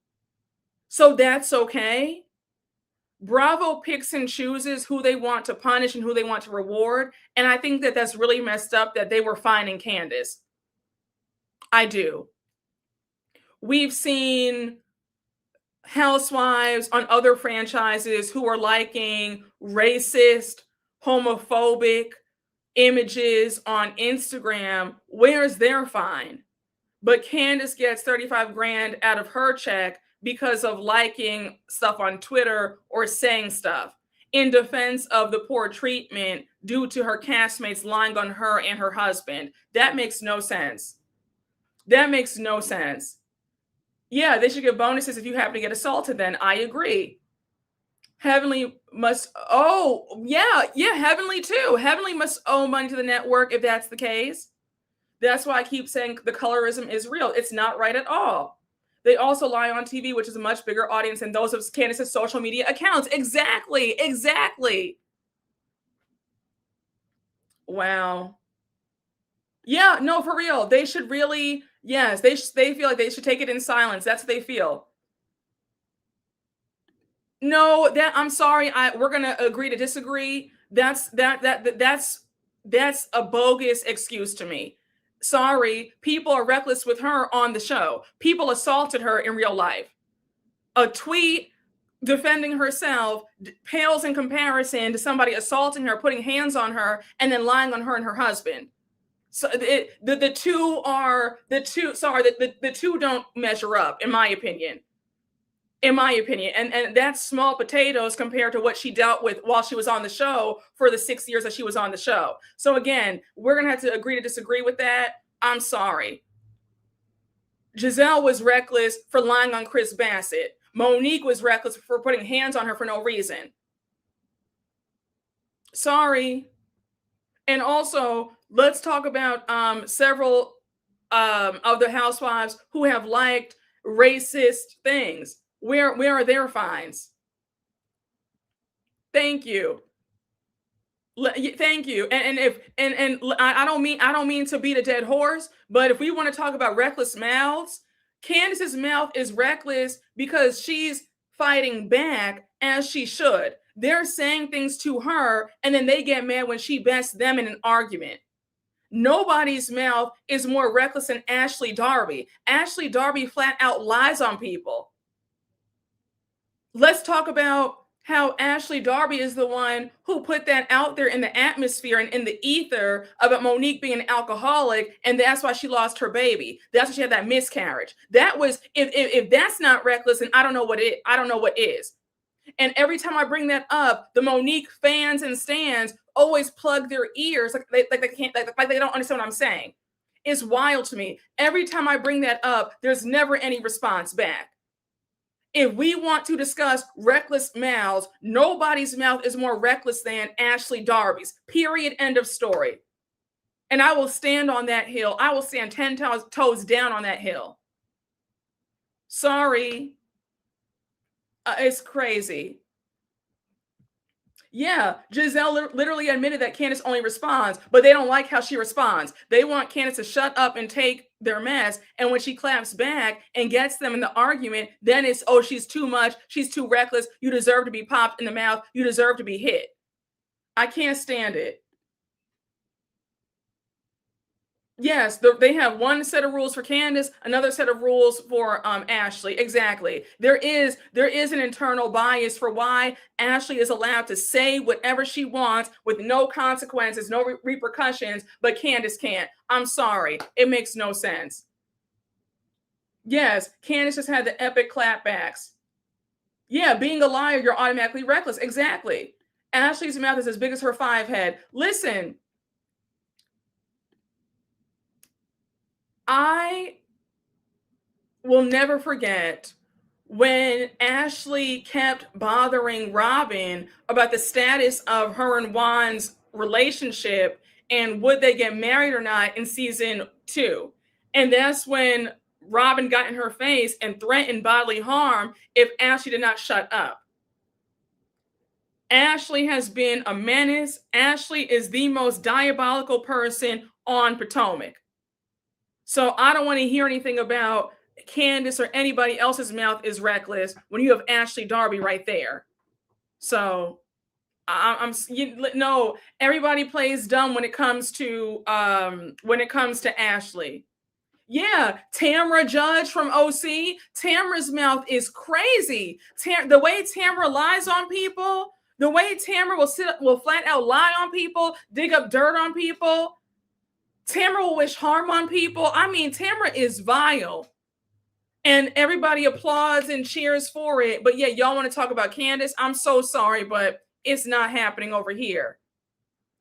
so that's okay? Bravo picks and chooses who they want to punish and who they want to reward, and I think that that's really messed up that they were fining Candace. I do. We've seen housewives on other franchises who are liking racist, homophobic images on Instagram. Where's their fine? But Candace gets $35,000 out of her check because of liking stuff on Twitter or saying stuff in defense of the poor treatment due to her castmates lying on her and her husband. That makes no sense. That makes no sense. Yeah, they should get bonuses if you happen to get assaulted then. I agree. Heavenly must, Heavenly too. Heavenly must owe money to the network if that's the case. That's why I keep saying the colorism is real. It's not right at all. They also lie on TV, which is a much bigger audience than those of Candace's social media accounts. Exactly. Wow. Yeah, no, for real. They should really, yes, they feel like they should take it in silence. That's what they feel. No, I'm sorry. We're gonna agree to disagree. That's a bogus excuse to me. Sorry, people are reckless with her on the show. People assaulted her in real life. A tweet defending herself pales in comparison to somebody assaulting her, putting hands on her, and then lying on her and her husband. So the two don't measure up, in my opinion. And that's small potatoes compared to what she dealt with while she was on the show for the 6 years that she was on the show. So again, we're going to have to agree to disagree with that. I'm sorry. Giselle was reckless for lying on Chris Bassett. Monique was reckless for putting hands on her for no reason. Sorry. And also, let's talk about several of the housewives who have liked racist things. Where are their fines? Thank you. Thank you. And I don't mean to beat a dead horse, but if we want to talk about reckless mouths, Candace's mouth is reckless because she's fighting back as she should. They're saying things to her, and then they get mad when she bests them in an argument. Nobody's mouth is more reckless than Ashley Darby. Ashley Darby flat out lies on people. Let's talk about how Ashley Darby is the one who put that out there in the atmosphere and in the ether about Monique being an alcoholic, and that's why she lost her baby. That's why she had that miscarriage. That was, if that's not reckless, then I don't know what is. And every time I bring that up, the Monique fans and stans always plug their ears like they don't understand what I'm saying. It's wild to me. Every time I bring that up, there's never any response back. If we want to discuss reckless mouths, nobody's mouth is more reckless than Ashley Darby's. Period. End of story. And I will stand on that hill. I will stand 10 toes down on that hill. Sorry. It's crazy. Yeah, Giselle literally admitted that Candace only responds, but they don't like how she responds. They want Candace to shut up and take their mess. And when she claps back and gets them in the argument, then it's, oh, she's too much. She's too reckless. You deserve to be popped in the mouth. You deserve to be hit. I can't stand it. Yes, they have one set of rules for Candace, another set of rules for Ashley. Exactly. There is an internal bias for why Ashley is allowed to say whatever she wants with no consequences, no repercussions, but Candace can't. I'm sorry. It makes no sense. Yes, Candace just had the epic clapbacks. Yeah, being a liar, you're automatically reckless. Exactly. Ashley's mouth is as big as her 5 head. Listen. I will never forget when Ashley kept bothering Robin about the status of her and Juan's relationship and would they get married or not in season 2. And that's when Robin got in her face and threatened bodily harm if Ashley did not shut up. Ashley has been a menace. Ashley is the most diabolical person on Potomac. So I don't want to hear anything about Candace or anybody else's mouth is reckless when you have Ashley Darby right there. So no, everybody plays dumb when it comes to Ashley. Yeah, Tamra Judge from OC. Tamra's mouth is crazy. The way Tamra lies on people, the way Tamra will flat out lie on people, dig up dirt on people. Tamra will wish harm on people. I mean, Tamra is vile. And everybody applauds and cheers for it. But yeah, y'all want to talk about Candace? I'm so sorry, but it's not happening over here.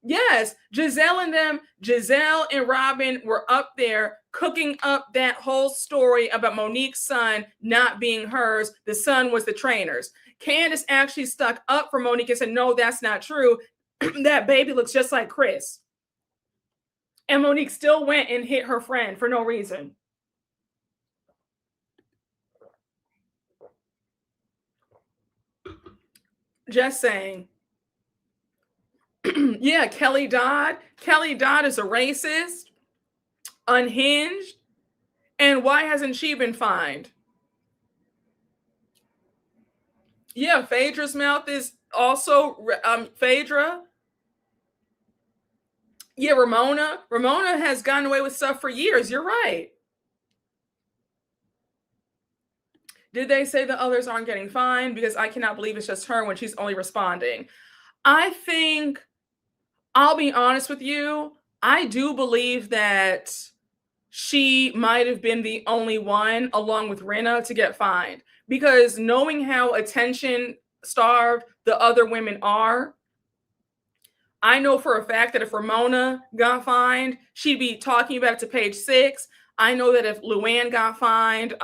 Yes, Giselle and Robin were up there cooking up that whole story about Monique's son not being hers. The son was the trainer's. Candace actually stuck up for Monique and said, no, that's not true. That baby looks just like Chris. And Monique still went and hit her friend for no reason. Just saying. Yeah, Kelly Dodd. Kelly Dodd is a racist, unhinged. And why hasn't she been fined? Yeah, Phaedra's mouth is also Phaedra. Yeah, Ramona. Ramona has gotten away with stuff for years. You're right. Did they say the others aren't getting fined? Because I cannot believe it's just her when she's only responding. I think, I'll be honest with you, I do believe that she might have been the only one, along with Rinna, to get fined. Because knowing how attention starved the other women are, I know for a fact that if Ramona got fined, she'd be talking about it to page 6. I know that if Luann got fined,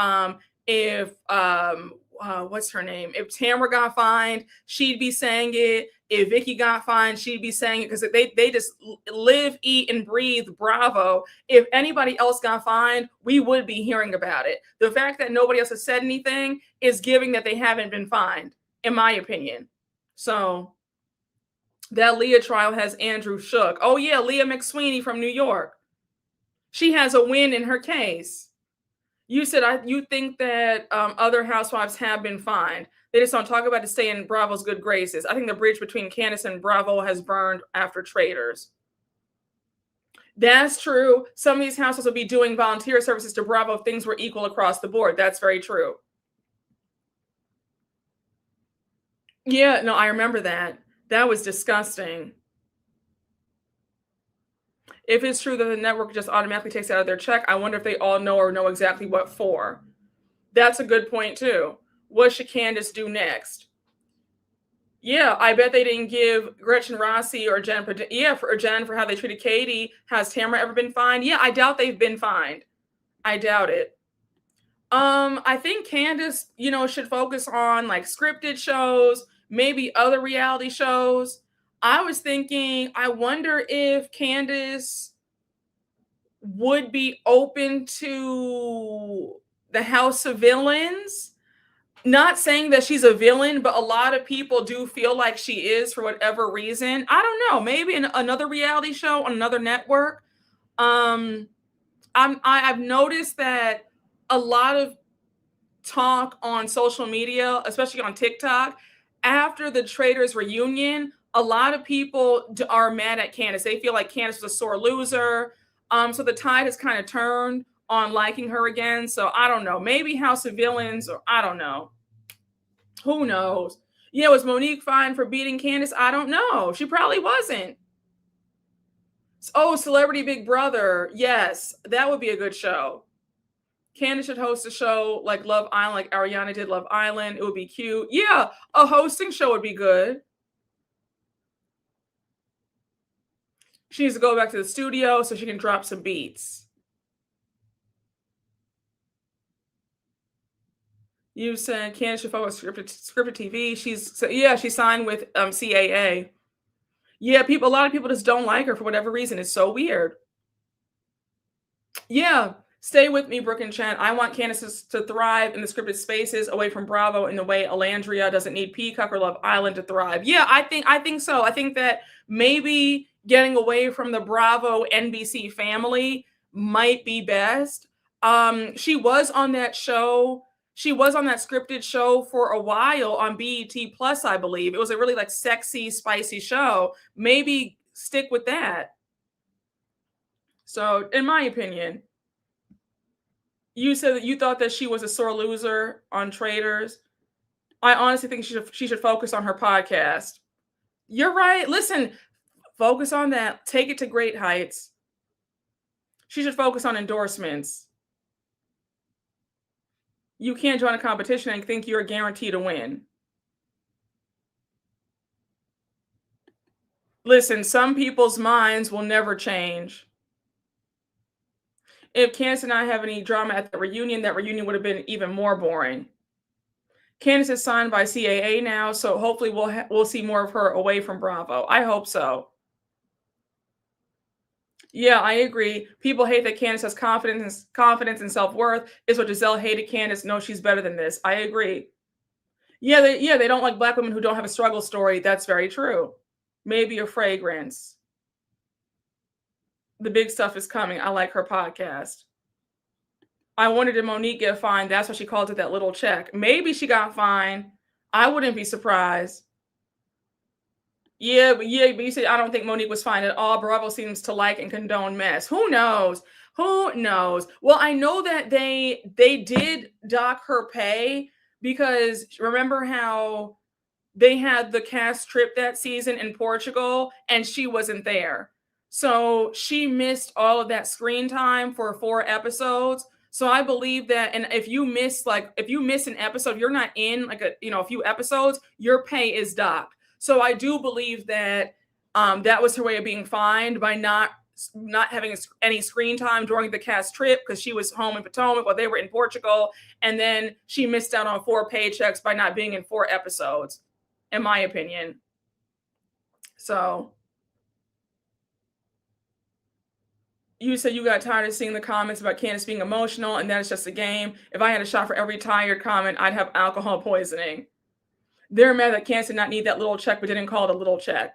what's her name? If Tamara got fined, she'd be saying it. If Vicky got fined, she'd be saying it, because they just live, eat, and breathe Bravo. If anybody else got fined, we would be hearing about it. The fact that nobody else has said anything is giving that they haven't been fined, in my opinion. So that Leah trial has Andrew shook. Oh yeah, Leah McSweeney from New York. She has a win in her case. You said you think that other housewives have been fined. They just don't talk about it to stay in Bravo's good graces. I think the bridge between Candiace and Bravo has burned after traitors. That's true. Some of these households will be doing volunteer services to Bravo if things were equal across the board. That's very true. Yeah, no, I remember that. That was disgusting. If it's true that the network just automatically takes it out of their check, I wonder if they all know or know exactly what for. That's a good point too. What should Candace do next? Yeah, I bet they didn't give Gretchen Rossi or Jen for how they treated Katie. Has Tamara ever been fined? Yeah, I doubt they've been fined. I doubt it. I think Candace, should focus on like scripted shows, maybe other reality shows. I was thinking, I wonder if Candace would be open to the House of Villains. Not saying that she's a villain, but a lot of people do feel like she is for whatever reason. I don't know. Maybe in another reality show on another network. I've noticed that a lot of talk on social media, especially on TikTok, after the Traitors reunion, a lot of people are mad at Candace. They feel like Candace was a sore loser. So the tide has kind of turned on liking her again. So I don't know. Maybe House of Villains, or I don't know. Who knows? Yeah, was Monique fined for beating Candace? I don't know. She probably wasn't. Oh, Celebrity Big Brother. Yes, that would be a good show. Candace should host a show like Love Island, like Ariana did Love Island. It would be cute. Yeah, a hosting show would be good. She needs to go back to the studio so she can drop some beats. You said Candace should focus on scripted TV. She signed with CAA. Yeah, a lot of people just don't like her for whatever reason. It's so weird. Yeah, stay with me, Brooke and Chen. I want Candace to thrive in the scripted spaces away from Bravo in the way Alandria doesn't need Peacock or Love Island to thrive. Yeah, I think so. I think that maybe getting away from the Bravo NBC family might be best. She was on that show. She was on that scripted show for a while on BET Plus, I believe. It was a really like sexy, spicy show. Maybe stick with that. So, in my opinion, you said that you thought that she was a sore loser on Traitors. I honestly think she should focus on her podcast. You're right. Listen, focus on that. Take it to great heights. She should focus on endorsements. You can't join a competition and think you're guaranteed to win. Listen, some people's minds will never change. If Candace and I have any drama at the reunion, that reunion would have been even more boring. Candace is signed by CAA now, so hopefully we'll see more of her away from Bravo. I hope so. Yeah, I agree. People hate that Candace has confidence and self-worth. Is what Giselle hated Candace. No, she's better than this. I agree. Yeah, they don't like Black women who don't have a struggle story. That's very true. Maybe a fragrance. The big stuff is coming. I like her podcast. I wondered, did Monique get fined? That's why she called it that little check. Maybe she got fined. I wouldn't be surprised. But you said I don't think Monique was fined at all. Bravo seems to like and condone mess. Who knows? Well, I know that they did dock her pay because remember how they had the cast trip that season in Portugal and she wasn't there. So she missed all of that screen time for 4 episodes. So I believe that, and if you miss an episode, you're not in a few episodes, your pay is docked. So I do believe that that was her way of being fined by not having any screen time during the cast trip because she was home in Potomac while they were in Portugal, and then she missed out on 4 paychecks by not being in 4 episodes, in my opinion. So. You said you got tired of seeing the comments about Candace being emotional and that it's just a game. If I had a shot for every tired comment, I'd have alcohol poisoning. They're mad that Candace did not need that little check, but didn't call it a little check.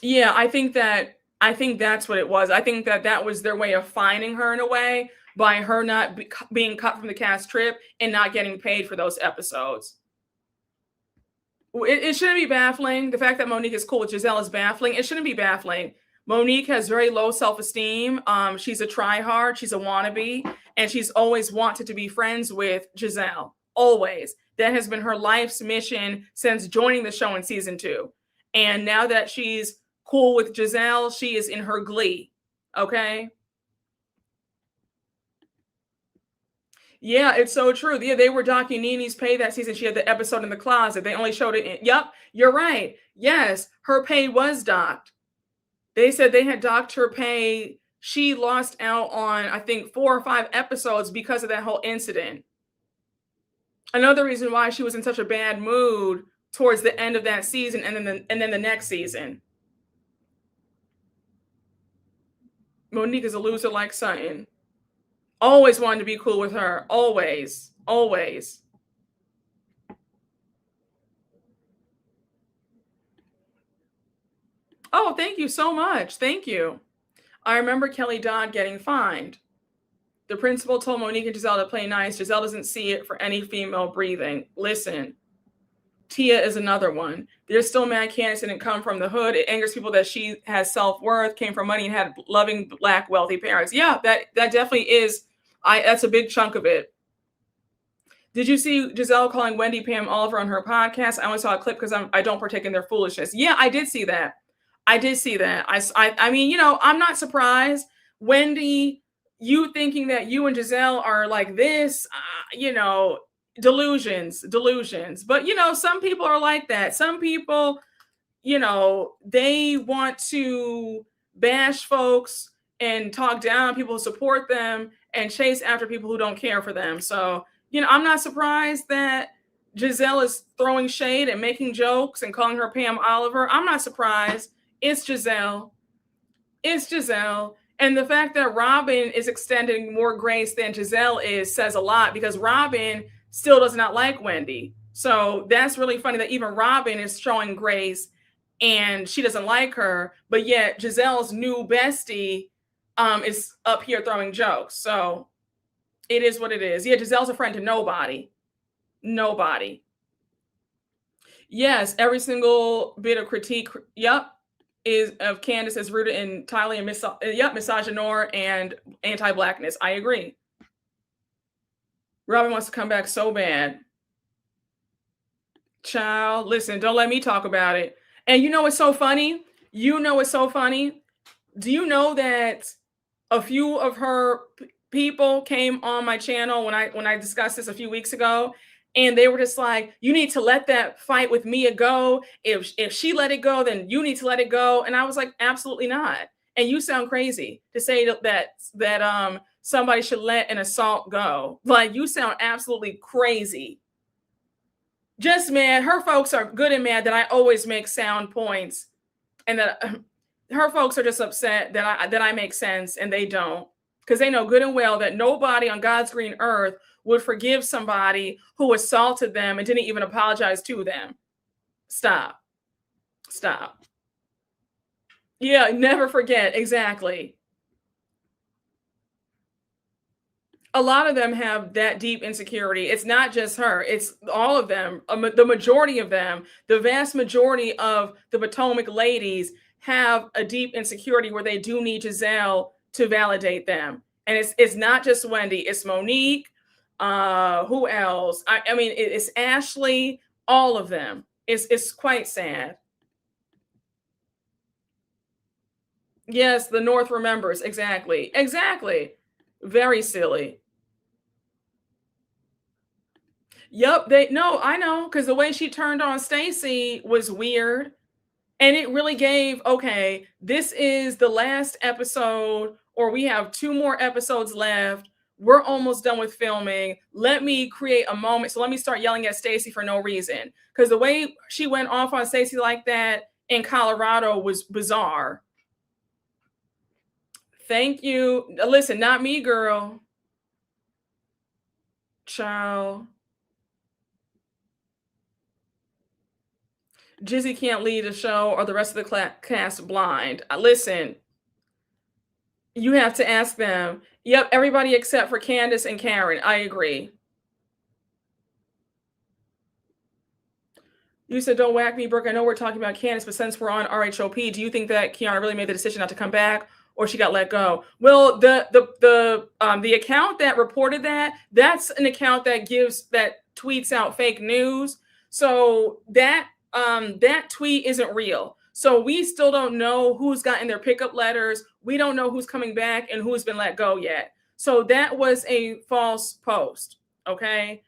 Yeah, I think that's what it was. I think that was their way of fining her in a way by her not being cut from the cast trip and not getting paid for those episodes. It shouldn't be baffling. The fact that Monique is cool with Giselle is baffling. It shouldn't be baffling. Monique has very low self-esteem. She's a try-hard. She's a wannabe. And she's always wanted to be friends with Giselle. Always. That has been her life's mission since joining the show in season 2. And now that she's cool with Giselle, she is in her glee. Okay? Yeah, it's so true. Yeah, they were docking Nene's pay that season. She had the episode in the closet. They only showed it. Yep, you're right. Yes, her pay was docked. They said they had docked her pay. She lost out on, I think, 4 or 5 episodes because of that whole incident. Another reason why she was in such a bad mood towards the end of that season and then the next season. Monique is a loser like Sutton. Always wanted to be cool with her. Always. Always. Oh, thank you so much. Thank you. I remember Kelly Dodd getting fined. The principal told Monique and Giselle to play nice. Giselle doesn't see it for any female breathing. Listen, Tia is another one. They're still mad Candace didn't come from the hood. It angers people that she has self-worth, came from money, and had loving Black wealthy parents. Yeah, that definitely is. That's a big chunk of it. Did you see Giselle calling Wendy Pam Oliver on her podcast? I only saw a clip because I don't partake in their foolishness. Yeah, I did see that. I mean, I'm not surprised. Wendy, you thinking that you and Giselle are like this, delusions. But, some people are like that. Some people, they want to bash folks and talk down on people who support them and chase after people who don't care for them. So, I'm not surprised that Giselle is throwing shade and making jokes and calling her Pam Oliver. I'm not surprised. It's Giselle. And the fact that Robin is extending more grace than Giselle is says a lot because Robin still does not like Wendy. So that's really funny that even Robin is showing grace and she doesn't like her, but yet Giselle's new bestie is up here throwing jokes. So it is what it is. Yeah, Giselle's a friend to nobody. Nobody. Yes, every single bit of critique. Yep. Is of Candace is rooted entirely in misogynoir and anti-Blackness. I agree. Robin wants to come back so bad. Child, listen, don't let me talk about it. And what's so funny? Do you know that a few of her people came on my channel when I discussed this a few weeks ago, and they were just like, you need to let that fight with Mia go. If she let it go, then you need to let it go. And I was like, absolutely not. And you sound crazy to say that somebody should let an assault go. Like, you sound absolutely crazy. Just mad. Her folks are good and mad that I always make sound points, and that her folks are just upset that I make sense and they don't, because they know good and well that nobody on God's green earth would forgive somebody who assaulted them and didn't even apologize to them. Stop. Yeah, never forget. Exactly. A lot of them have that deep insecurity. It's not just her. It's all of them. The majority of them, the vast majority of the Potomac ladies have a deep insecurity where they do need Giselle to validate them. And it's not just Wendy. It's Monique. Who else? I mean, it's Ashley. All of them. It's quite sad. Yes, the North remembers. Exactly. Very silly. Yep, I know, because the way she turned on Stacey was weird. And it really gave, okay, this is the last episode, or we have 2 more episodes left. We're almost done with filming. Let me create a moment. So let me start yelling at Stacey for no reason. Because the way she went off on Stacey like that in Colorado was bizarre. Thank you. Listen, not me, girl. Child. Jizzy can't lead a show or the rest of the cast blind. Listen, you have to ask them. Yep, everybody except for Candace and Karen. I agree. You said, don't whack me, Brooke. I know we're talking about Candace, but since we're on RHOP, do you think that Kiana really made the decision not to come back, or she got let go? Well, the account that reported that's an account that tweets out fake news. So that tweet isn't real. So we still don't know who's gotten their pickup letters. We don't know who's coming back and who's been let go yet. So that was a false post. Okay.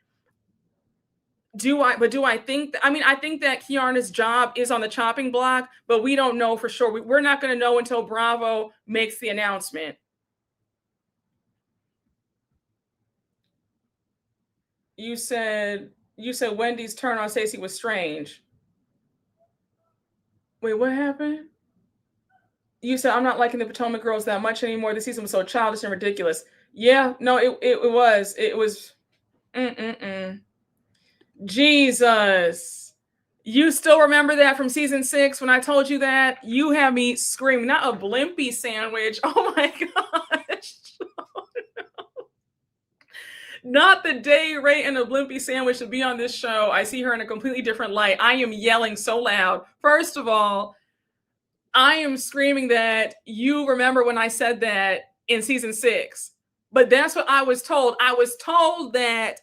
Do I think I think that Kiana's job is on the chopping block, but we don't know for sure. We're not going to know until Bravo makes the announcement. You said Wendy's turn on Stacey was strange. Wait, what happened? You said, I'm not liking the Potomac girls that much anymore. This season was so childish and ridiculous. Yeah, no, it was. It was. Jesus. You still remember that from season 6 when I told you that? You have me screaming. Not a blimpie sandwich. Oh my gosh. Oh, no. Not the day Ray and a blimpie sandwich to be on this show. I see her in a completely different light. I am yelling so loud. First of all, I am screaming that you remember when I said that in season 6. But that's what I was told. I was told that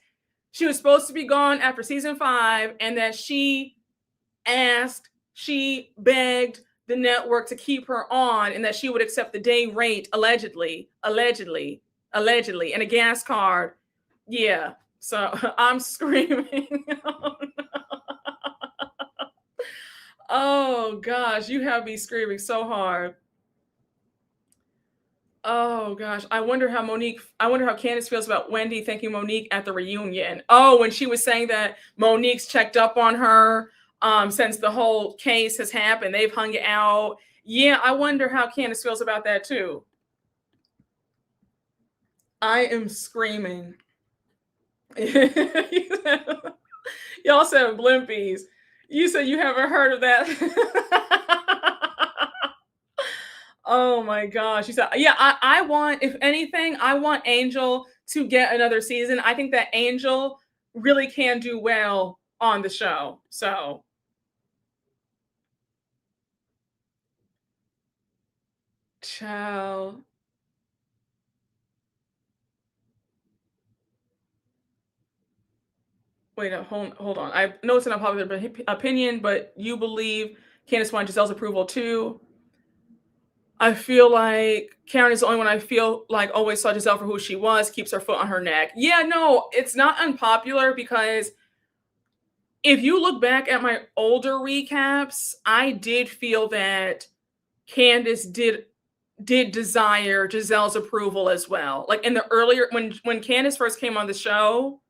she was supposed to be gone after season 5, and that she begged the network to keep her on, and that she would accept the day rate, allegedly, and a gas card. Yeah. So I'm screaming. Oh, no. Oh gosh, you have me screaming so hard. Oh gosh, I wonder how Candace feels about Wendy thanking Monique at the reunion. Oh, when she was saying that Monique's checked up on her since the whole case has happened, they've hung out. Yeah, I wonder how Candace feels about that too. I am screaming. Y'all said blimpies. You said you haven't heard of that. Oh my gosh. You said, yeah, I want, if anything, I want Angel to get another season. I think that Angel really can do well on the show. So. Child. Wait, hold on. I know it's an unpopular opinion, but you believe Candace won Giselle's approval too. I feel like Karen is the only one I feel like always saw Giselle for who she was, keeps her foot on her neck. Yeah, no, it's not unpopular because if you look back at my older recaps, I did feel that Candace did desire Giselle's approval as well. Like in the earlier, when Candace first came on the show,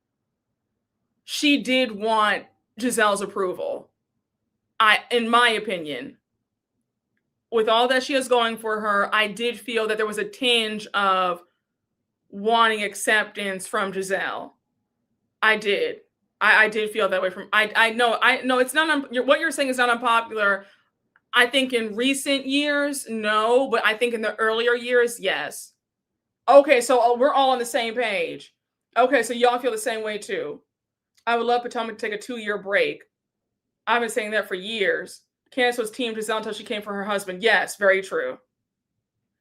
she did want Giselle's approval. In my opinion, with all that she is going for her, I did feel that there was a tinge of wanting acceptance from Giselle. I did. I did feel that way from, I know, it's not, what you're saying is not unpopular. I think in recent years, no, but I think in the earlier years, yes. Okay, so we're all on the same page. Okay, so y'all feel the same way too. I would love Potomac to take a 2-year break. I've been saying that for years. Candace was team Giselle until she came for her husband. Yes, very true.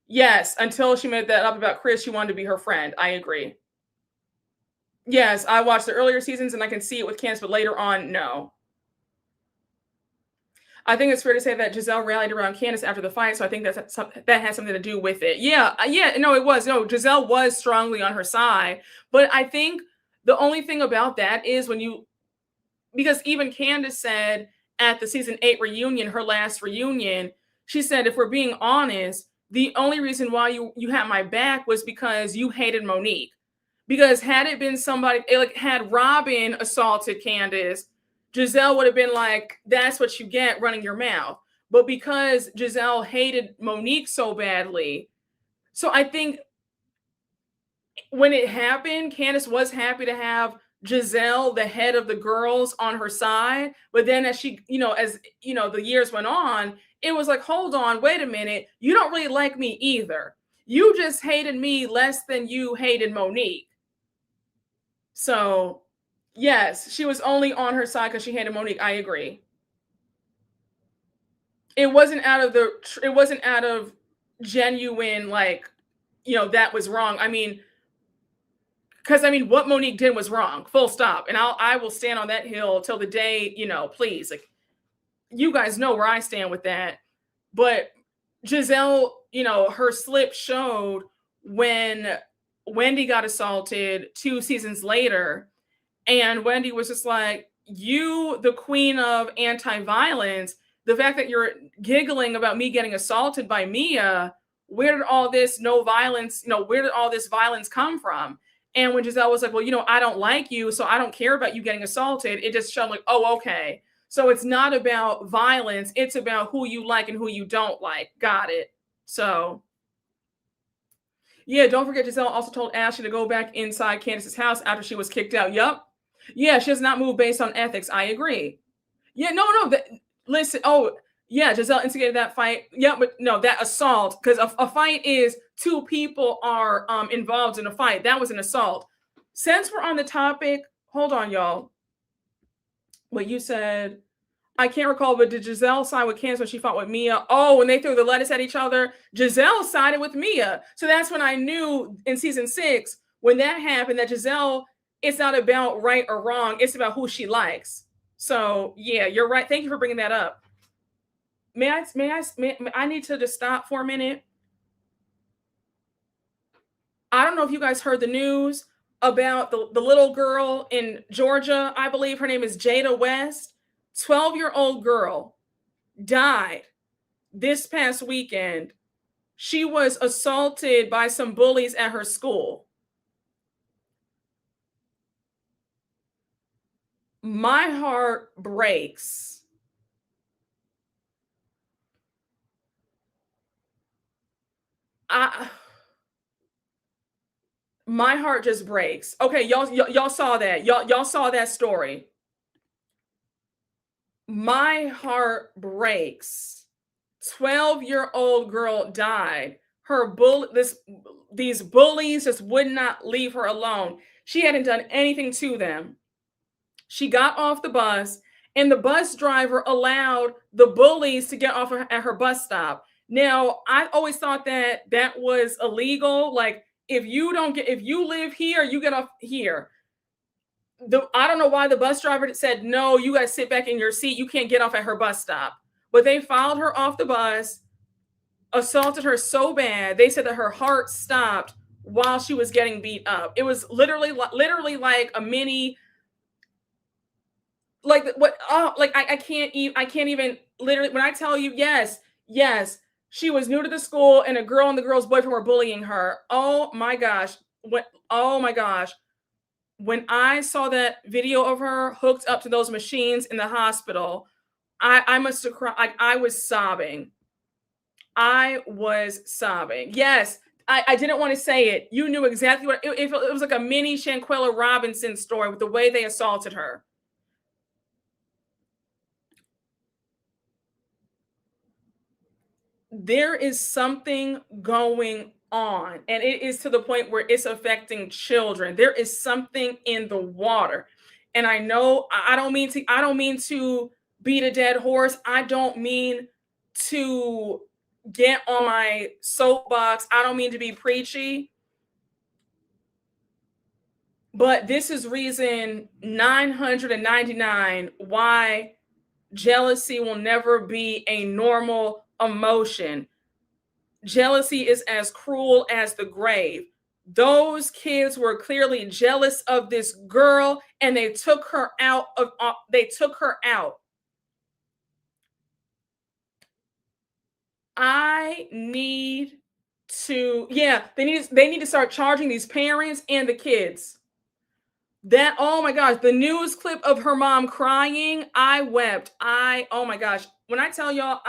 Yes, until she made that up about Chris, she wanted to be her friend. I agree. Yes, I watched the earlier seasons and I can see it with Candace, but later on, no. I think it's fair to say that Giselle rallied around Candace after the fight, so I think that has something to do with it. Yeah, no, it was. No, Giselle was strongly on her side, but I think the only thing about that is because even Candace said at the season 8 reunion, her last reunion, she said, if we're being honest, the only reason why you had my back was because you hated Monique. Because had it been somebody, like had Robin assaulted Candace, Giselle would have been like, that's what you get running your mouth. But because Giselle hated Monique so badly, so I think when it happened, Candace was happy to have Giselle, the head of the girls, on her side. But then as the years went on, it was like, hold on, wait a minute. You don't really like me either. You just hated me less than you hated Monique. So yes, she was only on her side because she hated Monique. I agree. It wasn't out of genuine, like, that was wrong. I mean, because what Monique did was wrong, full stop. And I will stand on that hill till the day, please, like, you guys know where I stand with that. But Giselle, her slip showed when Wendy got assaulted 2 seasons later. And Wendy was just like, you, the queen of anti-violence, the fact that you're giggling about me getting assaulted by Mia, where did all this where did all this violence come from? And when Giselle was like, well, I don't like you, so I don't care about you getting assaulted, it just showed like, oh, okay. So it's not about violence, it's about who you like and who you don't like. Got it. So yeah, don't forget Giselle also told Ashley to go back inside Candace's house after she was kicked out. Yup. Yeah, she does not move based on ethics. I agree. Yeah, no. Listen, oh, yeah, Giselle instigated that fight. Yeah, but no, that assault, because a fight is 2 people are involved in a fight. That was an assault. Since we're on the topic, hold on, y'all. What you said, I can't recall, but did Giselle side with Candace when she fought with Mia? Oh, when they threw the lettuce at each other, Giselle sided with Mia. So that's when I knew in season 6, when that happened, that Giselle, it's not about right or wrong. It's about who she likes. So yeah, you're right. Thank you for bringing that up. I need to just stop for a minute. I don't know if you guys heard the news about the little girl in Georgia. I believe her name is Jada West. 12-year-old girl died this past weekend. She was assaulted by some bullies at her school. My heart breaks. My heart just breaks. Okay, y'all saw that. Y'all saw that story. My heart breaks. 12-year-old girl died. These bullies just would not leave her alone. She hadn't done anything to them. She got off the bus, and the bus driver allowed the bullies to get off at her bus stop. Now, I always thought that was illegal. Like, if you live here, you get off here. I don't know why the bus driver said, no, you guys sit back in your seat. You can't get off at her bus stop. But they followed her off the bus. assaulted her so bad. They said that her heart stopped while she was getting beat up. It was literally like a mini, like what? Oh, like I can't even literally, when I tell you, yes, she was new to the school and a girl and the girl's boyfriend were bullying her. Oh my gosh. Oh my gosh. When I saw that video of her hooked up to those machines in the hospital, I must have cried. Like, I was sobbing. Yes, I didn't want to say it. You knew exactly what it was, like a mini Shanquella Robinson story with the way they assaulted her. There is something going on, and it is to the point where it's affecting children. There is something in the water. And I know I don't mean to beat a dead horse. I don't mean to get on my soapbox. I don't mean to be preachy. But this is reason 999 why jealousy will never be a normal emotion. Jealousy is as cruel as the grave. Those kids were clearly jealous of this girl, and they took her out. I need to, they need to start charging these parents and the kids. That, oh my gosh, the news clip of her mom crying, I wept. Oh my gosh. When I tell y'all,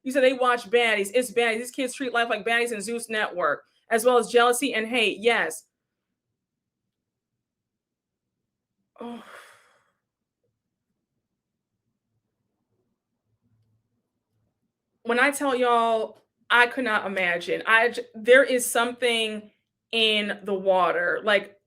you said they watch baddies. It's baddies. These kids treat life like baddies and Zeus Network, as well as jealousy and hate. Yes. Oh. When I tell y'all, I could not imagine. There is something in the water. Like,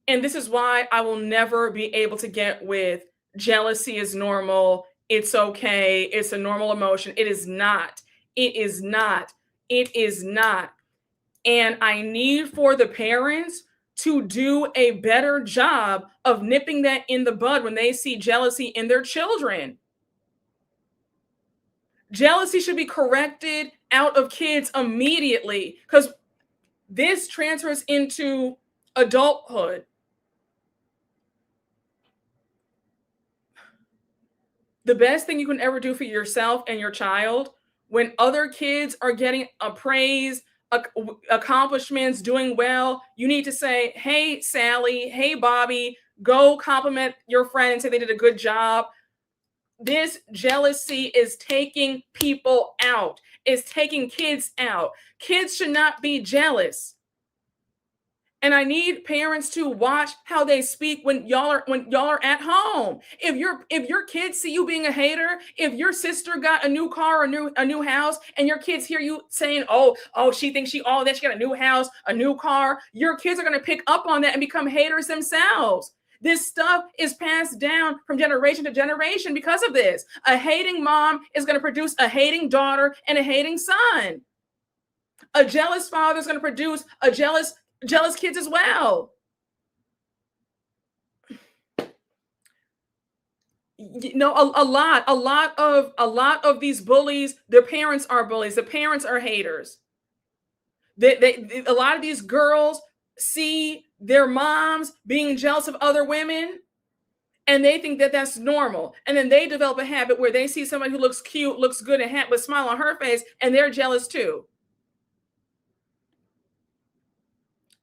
and this is why I will never be able to get with jealousy is normal. It's okay. It's a normal emotion. It is not. It is not. It is not. And I need for the parents to do a better job of nipping that in the bud when they see jealousy in their children. Jealousy should be corrected out of kids immediately, because this transfers into adulthood. The best thing you can ever do for yourself and your child, when other kids are getting praise, accomplishments, doing well, you need to say, hey, Sally, hey, Bobby, go compliment your friend and say they did a good job. This jealousy is taking people out. It's taking kids out. Kids should not be jealous. And I need parents to watch how they speak when y'all are at home. If your kids see you being a hater, if your sister got a new car, a new house, and your kids hear you saying, oh, she thinks she got a new house, a new car, your kids are going to pick up on that and become haters themselves. This stuff is passed down from generation to generation because of this. A hating mom is going to produce a hating daughter and a hating son. A jealous father is going to produce a jealous kids as well. You know, a lot of these bullies, their parents are bullies. The parents are haters. A lot of these girls see their moms being jealous of other women, and they think that that's normal. And then they develop a habit where they see somebody who looks cute, looks good, and with a smile on her face, and they're jealous too.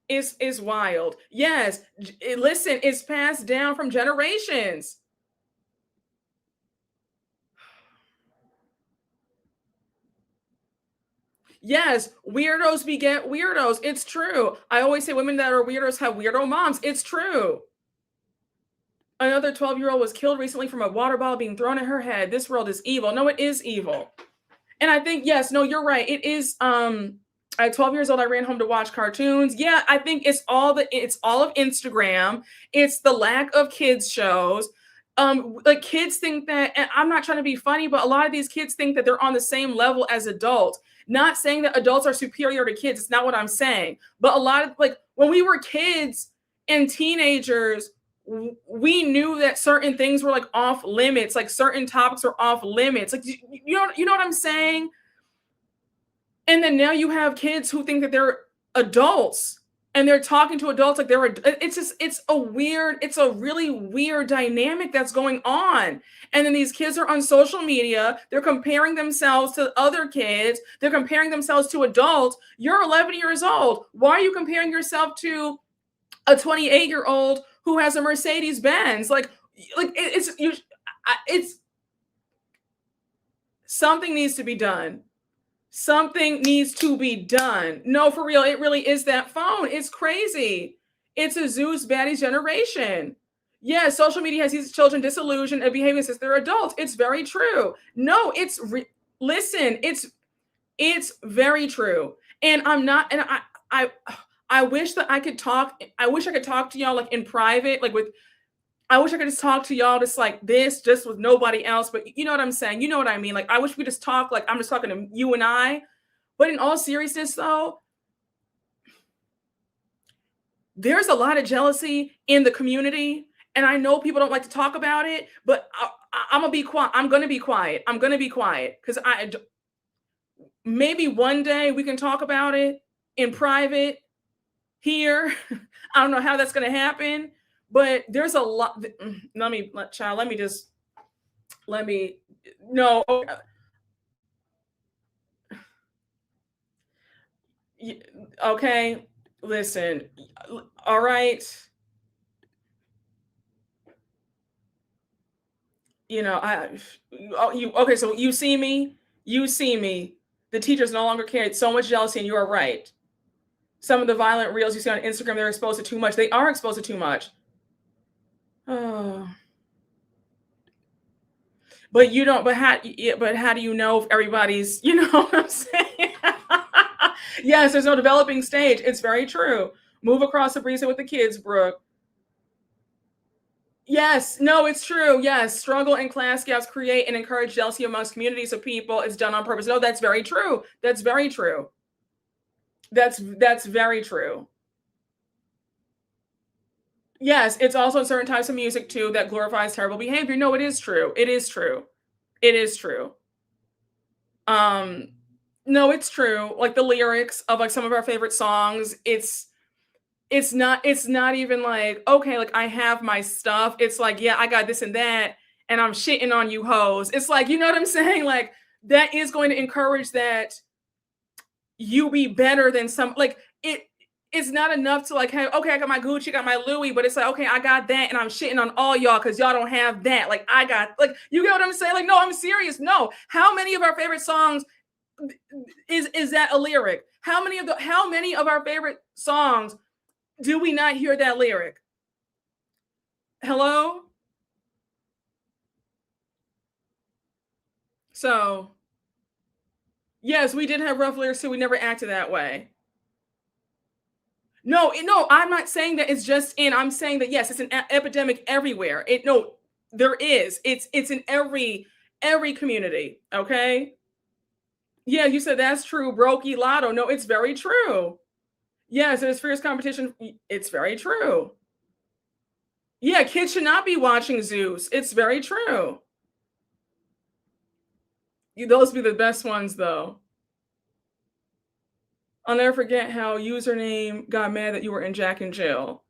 Is wild. Yes, listen, it's passed down from generations. Yes, weirdos beget weirdos. It's true. I always say women that are weirdos have weirdo moms. It's true. Another 12-year-old was killed recently from a water bottle being thrown at her head. This world is evil. No, it is evil. And I think, yes, no, you're right. It is, at 12 years old, I ran home to watch cartoons. Yeah, I think it's all of Instagram. It's the lack of kids shows. Like, kids think that, and I'm not trying to be funny, but a lot of these kids think that they're on the same level as adults. Not saying that adults are superior to kids. It's not what I'm saying. But a lot of, like, when we were kids and teenagers, we knew that certain things were like off limits, like certain topics were off limits. Like, you know what I'm saying? And then now you have kids who think that they're adults and they're talking to adults like it's a really weird dynamic that's going on. And then these kids are on social media, they're comparing themselves to other kids, they're comparing themselves to adults. You're 11 years old. Why are you comparing yourself to a 28-year-old who has a Mercedes Benz? It's something needs to be done. Something needs to be done. No, for real, it really is that phone. It's crazy. It's a Zeus baddies generation. Yeah, social media has these children disillusioned and behaving as if they're adults. It's very true. No, listen, it's very true. And I'm not, and I wish that I could talk. I wish I could talk to y'all like in private, I wish I could just talk to y'all just like this, just with nobody else. But you know what I'm saying? You know what I mean? Like, I wish we just talk like I'm just talking to you and I. But in all seriousness, though, there's a lot of jealousy in the community. And I know people don't like to talk about it, but I'm going to be quiet. I'm going to be quiet. I'm going to be quiet because maybe one day we can talk about it in private here. I don't know how that's going to happen. But there's a lot. No. Okay. Listen. All right. Okay. So you see me. The teachers no longer carry so much jealousy, and you are right. Some of the violent reels you see on Instagram, they're exposed to too much. They are exposed to too much. Oh. But you don't, but how do you know if everybody's, you know what I'm saying? Yes, there's no developing stage. It's very true. Move across the breeze with the kids, Brooke. Yes, no, it's true. Yes, struggle and class gaps create and encourage jealousy amongst communities of people. It's done on purpose. No, that's very true. That's very true. That's very true. Yes, it's also certain types of music too that glorifies terrible behavior. No, it is true. It is true. It is true. No, it's true. Like the lyrics of like some of our favorite songs, it's not even like, okay, like I have my stuff. It's like, yeah, I got this and that, and I'm shitting on you hoes. It's like, you know what I'm saying? Like that is going to encourage that you be better than some, like it's not enough to like, hey, okay, I got my Gucci, got my Louis, but it's like, okay, I got that and I'm shitting on all y'all because y'all don't have that. Like I got, like, you get what I'm saying? Like, no, I'm serious. No. How many of our favorite songs is that a lyric? How many of our favorite songs do we not hear that lyric? Hello? So, yes, we did have rough lyrics too. We never acted that way. No, I'm not saying that it's just I'm saying that, yes, it's an epidemic everywhere. There is. It's in every community, okay? Yeah, you said that's true. Brokey Lotto. No, it's very true. Yes, there's fierce competition. It's very true. Yeah, kids should not be watching Zeus. It's very true. Those be the best ones, though. I'll never forget how username got mad that you were in Jack and Jill.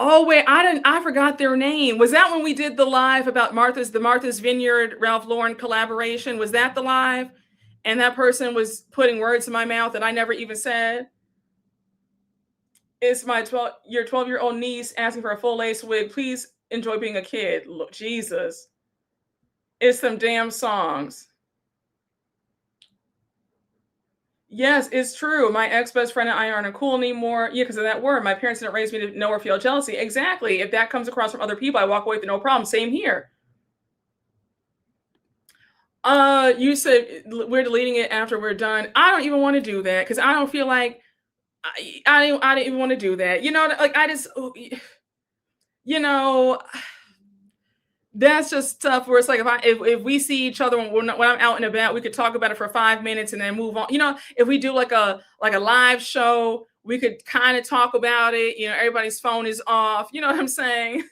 Oh wait, I forgot their name. Was that when we did the live about the Martha's Vineyard Ralph Lauren collaboration? Was that the live? And that person was putting words in my mouth that I never even said. It's your 12-year-old niece asking for a full lace wig. Please enjoy being a kid. Look, Jesus. It's some damn songs. Yes, it's true. My ex-best friend and I aren't cool anymore. Yeah, because of that word. My parents didn't raise me to know or feel jealousy. Exactly. If that comes across from other people, I walk away with no problem. Same here. You said we're deleting it after we're done. I don't even want to do that because I don't feel like I didn't even want to do that. You know, like I just, you know, that's just stuff where it's like if we see each other when I'm out and about, we could talk about it for 5 minutes and then move on. You know, if we do like a live show, we could kind of talk about it. You know, everybody's phone is off. You know what I'm saying?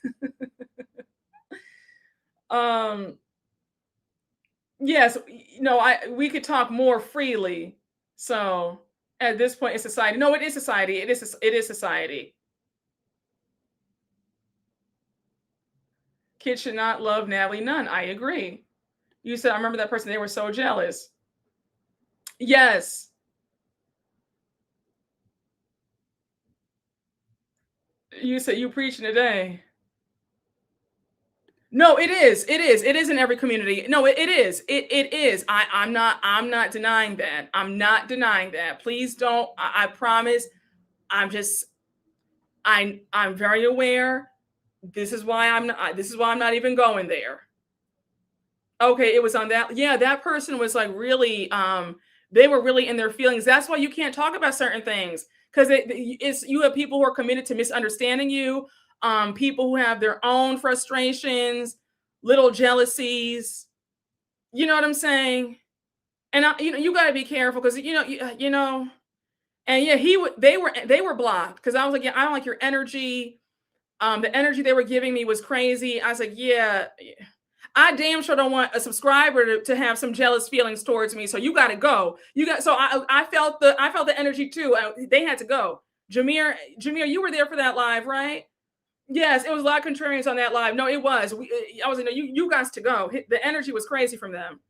Yes, we could talk more freely. So at this point, it's society. No, it is society. It is society. Kids should not love Natalie Nunn. I agree. You said, I remember that person. They were so jealous. Yes. You said you preaching today. No, it is. It is. It is in every community. No, it is. It is. I'm not denying that. I'm not denying that. Please don't. I promise. I'm very aware. This is why I'm not even going there. Okay, it was on that. Yeah, that person was like really, they were really in their feelings. That's why you can't talk about certain things, because you have people who are committed to misunderstanding you, people who have their own frustrations, little jealousies. You know what I'm saying? And you got to be careful, because and yeah, they were blocked, because I was like, yeah, I don't like your energy. The energy they were giving me was crazy. I was like, yeah. I damn sure don't want a subscriber to have some jealous feelings towards me. So you got to go. So I felt the energy too. They had to go. Jameer, you were there for that live, right? Yes, it was a lot of contrarians on that live. No, it was. I was in. You guys to go. The energy was crazy from them.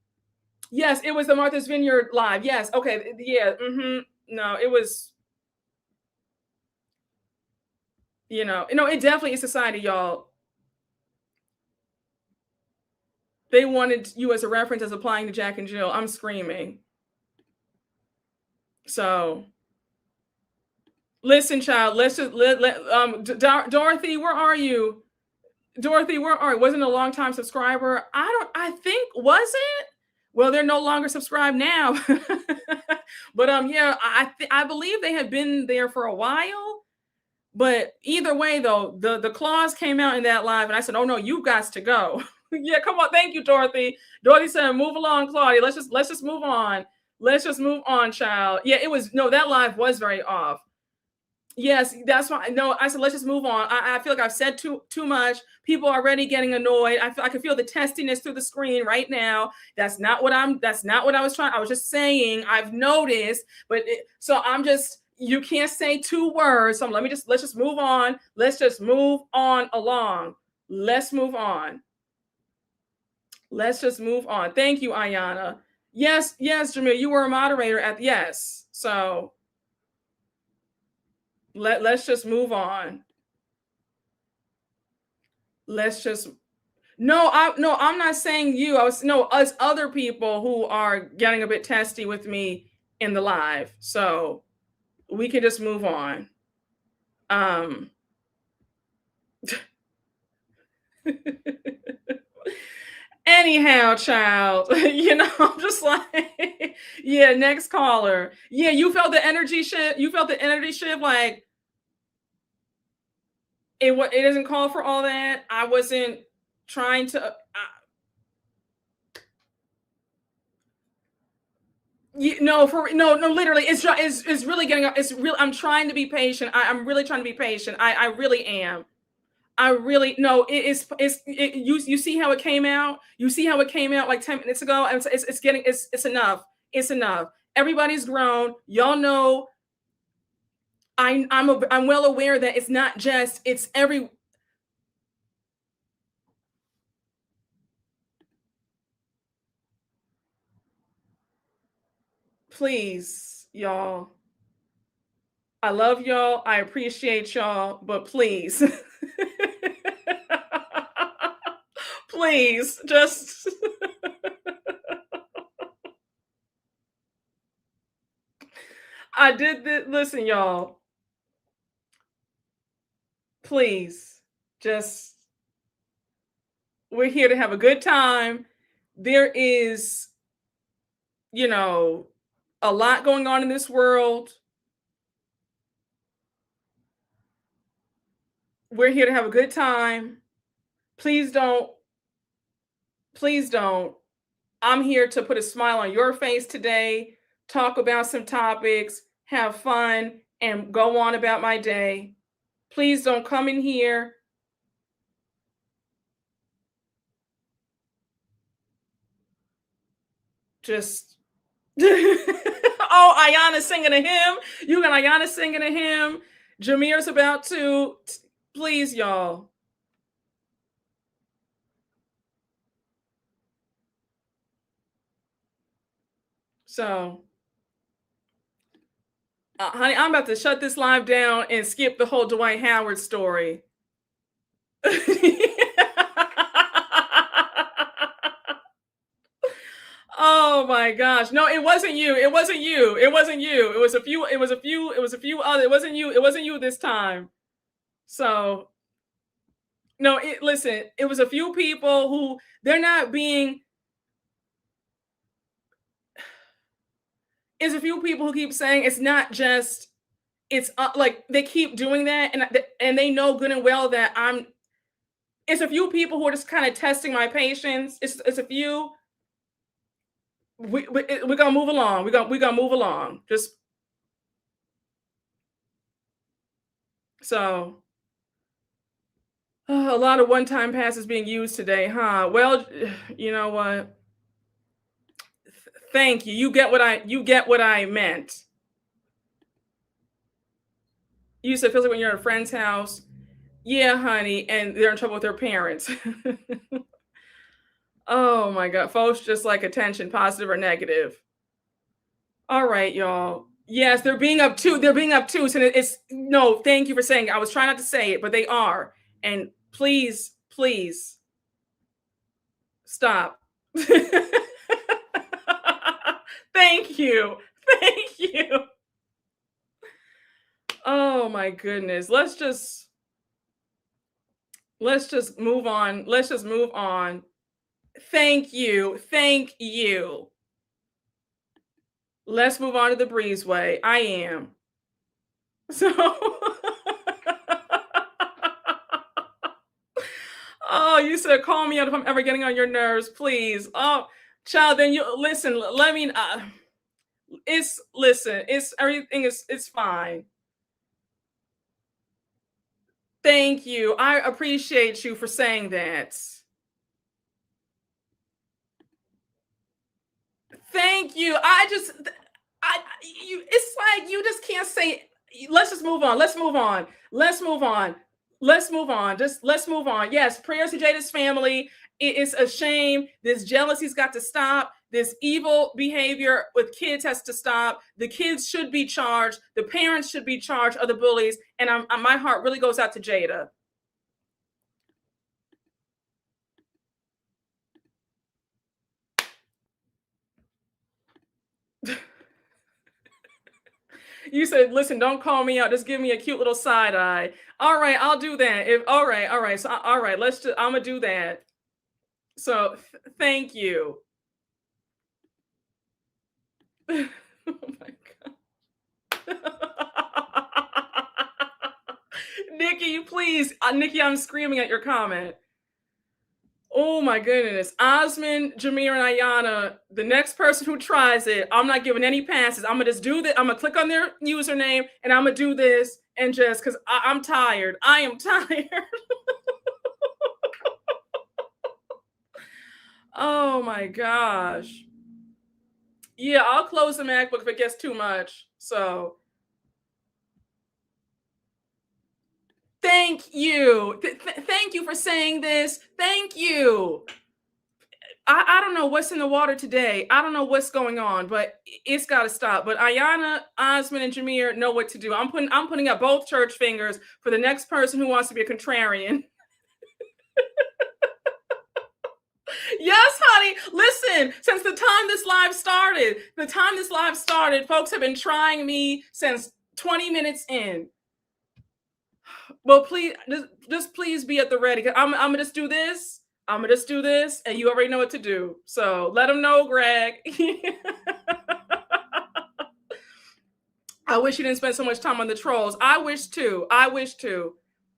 Yes, it was the Martha's Vineyard live. Yes. Okay. Yeah. No, it was. It definitely is society, y'all. They wanted you as a reference as applying to Jack and Jill. I'm screaming. So, listen, child. Let's just Dorothy, where are you? Dorothy, where are you? Wasn't a long time subscriber. I think, was it? Well, they're no longer subscribed now. But yeah, I believe they had been there for a while. But either way, though, the clause came out in that live, and I said, "Oh no, you guys to go." Yeah, come on. Thank you, Dorothy. Dorothy said, "Move along, Claudia. Let's just move on. Let's just move on, child." Yeah, that live was very off. Yes, that's why. No, I said, let's just move on. I feel like I've said too much. People are already getting annoyed. I can feel the testiness through the screen right now. That's not what I was trying. I was just saying, I've noticed, so I'm just, you can't say 2 words. So let's just move on. Let's just move on along. Let's move on. Let's just move on. Thank you, Ayana. Yes, Jamil, you were a moderator yes. So let's just move on. Let's just I'm not saying you. Us other people who are getting a bit testy with me in the live. So we can just move on. Anyhow, child, I'm just like, yeah, next caller. Yeah, you felt the energy shift. Like it doesn't call for all that. I wasn't trying to. Literally, it's really getting up. It's real. I'm trying to be patient. I'm really trying to be patient. I really am. I really no. You see how it came out. You see how it came out like 10 minutes ago. And it's enough. It's enough. Everybody's grown. Y'all know. I'm well aware that it's not just. It's every. Please, y'all. I love y'all. I appreciate y'all, but please. Please, just I did this. Listen, y'all. Please, just we're here to have a good time. There is, a lot going on in this world. We're here to have a good time. Please don't. I'm here to put a smile on your face today, talk about some topics, have fun, and go on about my day. Please don't come in here. just oh, Ayana's singing a hymn. You got Ayana singing a hymn. Jameer's about to. Please, y'all. So, honey, I'm about to shut this live down and skip the whole Dwight Howard story. Oh my gosh. No, it wasn't you. It wasn't you. It wasn't you. It was a few other. It wasn't you. It wasn't you this time. So no, listen, it was a few people who they're not being. It's a few people who keep saying it's not just. It's like they keep doing that, and they know good and well that I'm. It's a few people who are just kind of testing my patience. It's a few. We're gonna move along. We're gonna move along. Just so. A lot of one-time passes being used today, huh? Well, you know what? Thank you. You get what I meant. You said feels like when you're at a friend's house. Yeah, honey, and they're in trouble with their parents. Oh my God. Folks just like attention, positive or negative. All right, y'all. Yes, they're being obtuse. They're being obtuse. And it's no, thank you for saying it. I was trying not to say it, but they are. And please, please stop. Thank you. Thank you. Oh my goodness. Let's just move on. Let's just move on. Thank you. Thank you. Let's move on to the breezeway. I am. So oh, you said call me out if I'm ever getting on your nerves, please. Oh, child, then you listen. Let me. It's everything is it's fine. Thank you. I appreciate you for saying that. Thank you. It's like you just can't say. Let's just move on. Let's move on. Let's move on. Let's move on. Just let's move on. Yes, prayers to Jada's family. It is a shame. This jealousy's got to stop. This evil behavior with kids has to stop. The kids should be charged. The parents should be charged of the bullies. And my heart really goes out to Jada. You said, listen, don't call me out. Just give me a cute little side eye. All right, I'll do that. All right. So, all right, I'm going to do that. So thank you. Oh my God. Nikki, please. Nikki, I'm screaming at your comment. Oh my goodness. Osmond, Jameer, and Ayana, the next person who tries it, I'm not giving any passes. I'm going to just do this. I'm going to click on their username and I'm going to do this and just because I'm tired. I am tired. Oh my gosh. Yeah, I'll close the MacBook if it gets too much. So thank you. Thank you for saying this. Thank you. I don't know what's in the water today. I don't know what's going on, but it's got to stop. But Ayana, Osmond, and Jameer know what to do. I'm putting up both church fingers for the next person who wants to be a contrarian. Yes, honey. Listen, since the time this live started, folks have been trying me since 20 minutes in. Well, please, just please be at the ready. I'm gonna just do this. And you already know what to do. So let them know, Greg. I wish you didn't spend so much time on the trolls. I wish too.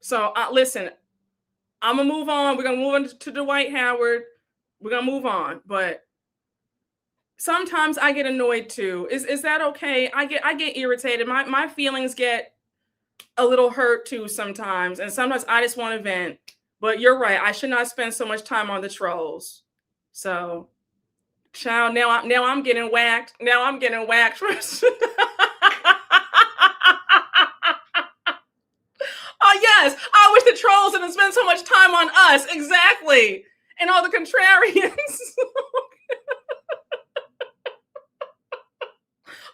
So listen, I'm gonna move on. We're gonna move on to Dwight Howard. We're gonna move on. But sometimes I get annoyed too. Is that okay? I get irritated. My feelings get a little hurt too sometimes, and sometimes I just want to vent. But you're right. I should not spend so much time on the trolls. So Child, now I'm getting whacked. Now I'm getting whacked. Oh yes, I wish the trolls didn't spend so much time on us. Exactly. And all the contrarians.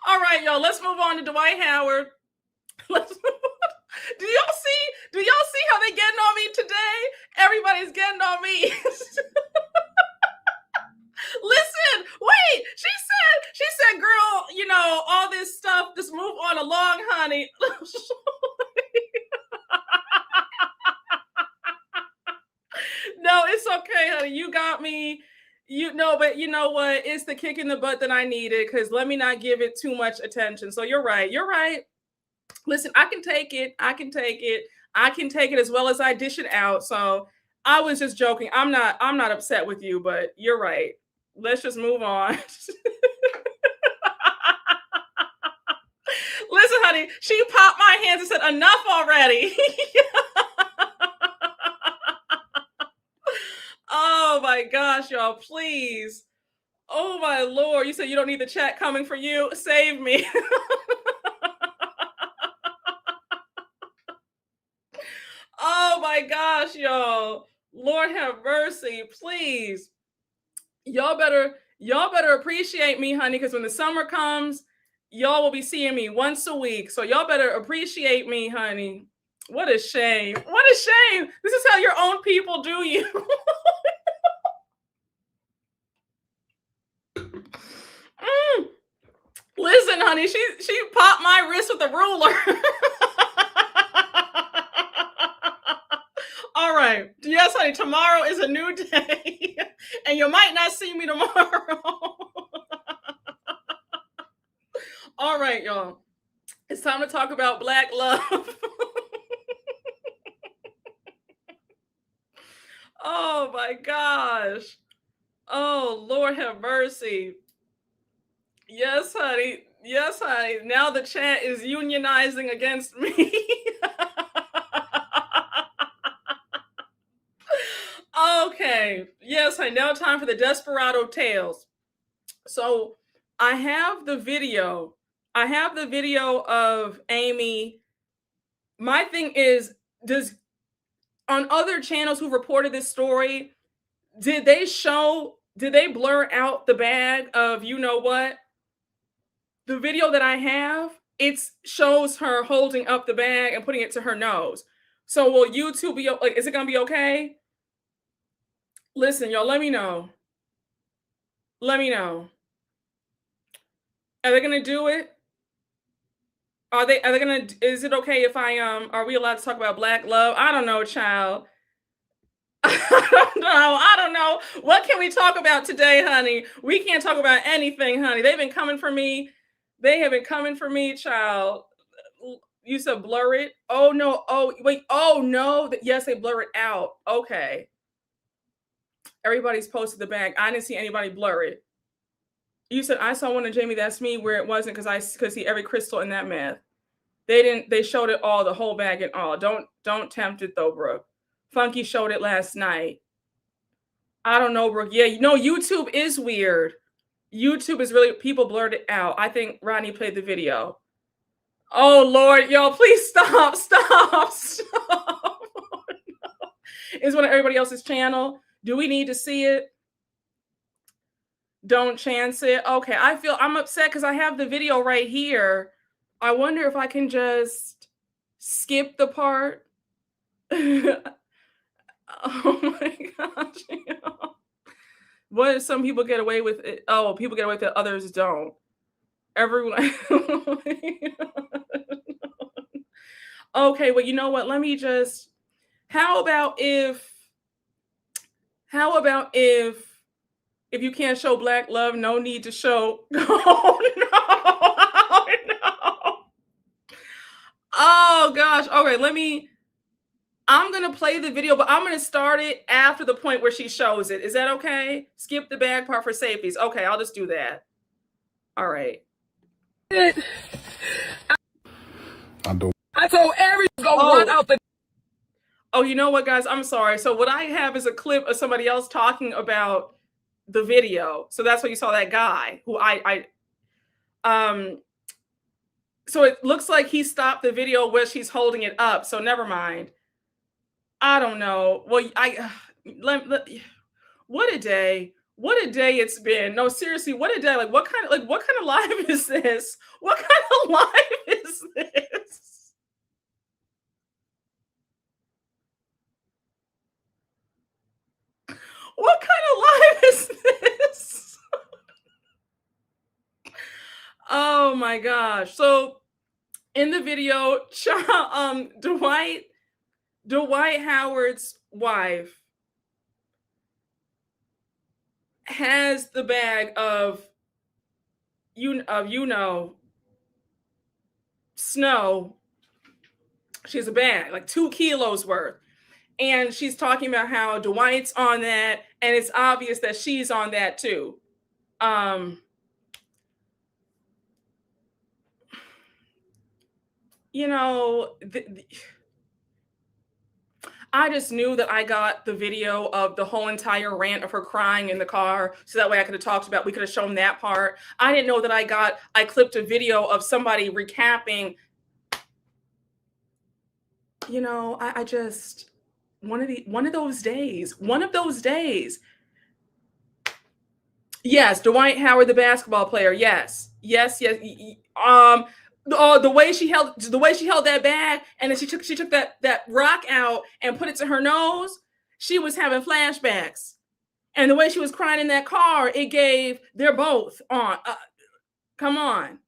All right, y'all, let's move on to Dwight Howard. Let's move on. Do y'all see how they getting on me today? Everybody's getting on me. Listen, wait, she said, girl, you know, all this stuff, just move on along, honey. No, it's okay, honey. You got me. You know, but you know what? It's the kick in the butt that I needed, because let me not give it too much attention. So you're right. You're right. Listen, I can take it. I can take it. I can take it as well as I dish it out. So I was just joking. I'm not upset with you, but you're right. Let's just move on. Listen, honey, she popped my hands and said, enough already. Oh my gosh, y'all, please. Oh my Lord. You said you don't need the chat coming for you. Save me. Oh my gosh, y'all. Lord have mercy, please. Y'all better appreciate me, honey, because when the summer comes, y'all will be seeing me once a week. So y'all better appreciate me, honey. What a shame. What a shame. This is how your own people do you. Listen, honey, she popped my wrist with a ruler. All right. Yes, honey, tomorrow is a new day. And you might not see me tomorrow. All right, y'all. It's time to talk about Black love. Oh my gosh. Oh, Lord have mercy. Yes, honey. Yes, honey. Now the chat is unionizing against me. Okay. Yes, honey. Now time for the Desperado tales. So I have the video. I have the video of Amy. My thing is, on other channels who reported this story, did they blur out the bag of you know what? The video that I have, it shows her holding up the bag and putting it to her nose. So will YouTube be like, is it gonna be okay? Listen, y'all, let me know. Let me know. Are they gonna do it? Are they gonna, is it okay if are we allowed to talk about Black love? I don't know, child. I don't know. What can we talk about today, honey? We can't talk about anything, honey. They've been coming for me. They have been coming for me, child. You said blur it? Oh, no. Oh, wait. Oh, no. Yes, they blur it out. Okay. Everybody's posted the bag. I didn't see anybody blur it. You said, I saw one of Jamie, that's me, where it wasn't, because I could see every crystal in that meth. They showed it all, the whole bag and all. Don't tempt it, though, Brooke. Funky showed it last night. I don't know, Brooke. Yeah, you know, YouTube is weird. YouTube is really, people blurred it out. I think Ronnie played the video. Oh, Lord, y'all, please stop. Oh, no. It's one of everybody else's channel. Do we need to see it? Don't chance it. Okay, I'm upset because I have the video right here. I wonder if I can just skip the part. Oh my gosh. What if some people get away with it? Oh, people get away with it, others don't. Everyone. Okay, well, you know what? Let me just, how about if you can't show Black love, no need to show. Oh no. Oh no. Oh gosh. Okay, I'm going to play the video, but I'm going to start it after the point where she shows it. Is that okay? Skip the bag part for safeties. Okay, I'll just do that. All right. I told every go run out the. Oh, you know what, guys? I'm sorry. So what I have is a clip of somebody else talking about the video. So that's why you saw that guy who so it looks like he stopped the video where she's holding it up. So never mind. I don't know. Well, what a day. What a day it's been. No, seriously, what a day. Like what kind of live is this? What kind of live is this? What kind of live is this? Oh my gosh. So in the video, Dwight Howard's wife has the bag of snow. She has a bag, like 2 kilos worth. And she's talking about how Dwight's on that, and it's obvious that she's on that too. I just knew that I got the video of the whole entire rant of her crying in the car, so that way I could have talked about, we could have shown that part. I didn't know that I clipped a video of somebody recapping. I just, one of those days. Yes, Dwight Howard, the basketball player. Yes. The way she held that bag, and then she took that rock out and put it to her nose. She was having flashbacks, and the way she was they're both on. Come on.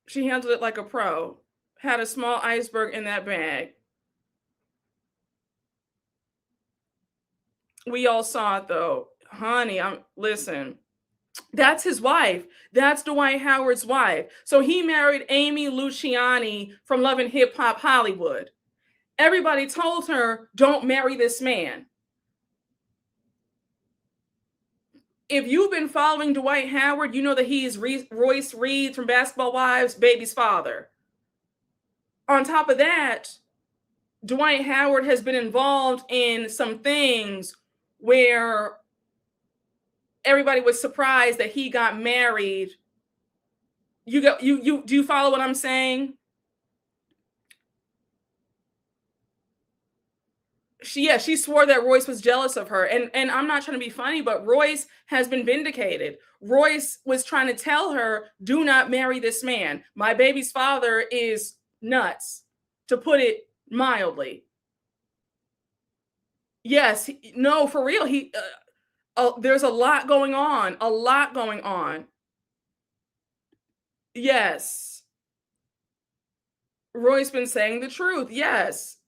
She handled it like a pro. Had a small iceberg in that bag. We all saw it though. Honey, listen. That's his wife. That's Dwight Howard's wife. So he married Amy Luciani from Love and Hip Hop Hollywood. Everybody told her, don't marry this man. If you've been following Dwight Howard, you know that he's Royce Reed from Basketball Wives' baby's father. On top of that, Dwight Howard has been involved in some things where everybody was surprised that he got married. Do you follow what I'm saying? She swore that Royce was jealous of her. And I'm not trying to be funny, but Royce has been vindicated. Royce was trying to tell her, do not marry this man. My baby's father is nuts, to put it mildly. Yes, no, for real. There's a lot going on. Yes. Roy's been saying the truth. Yes.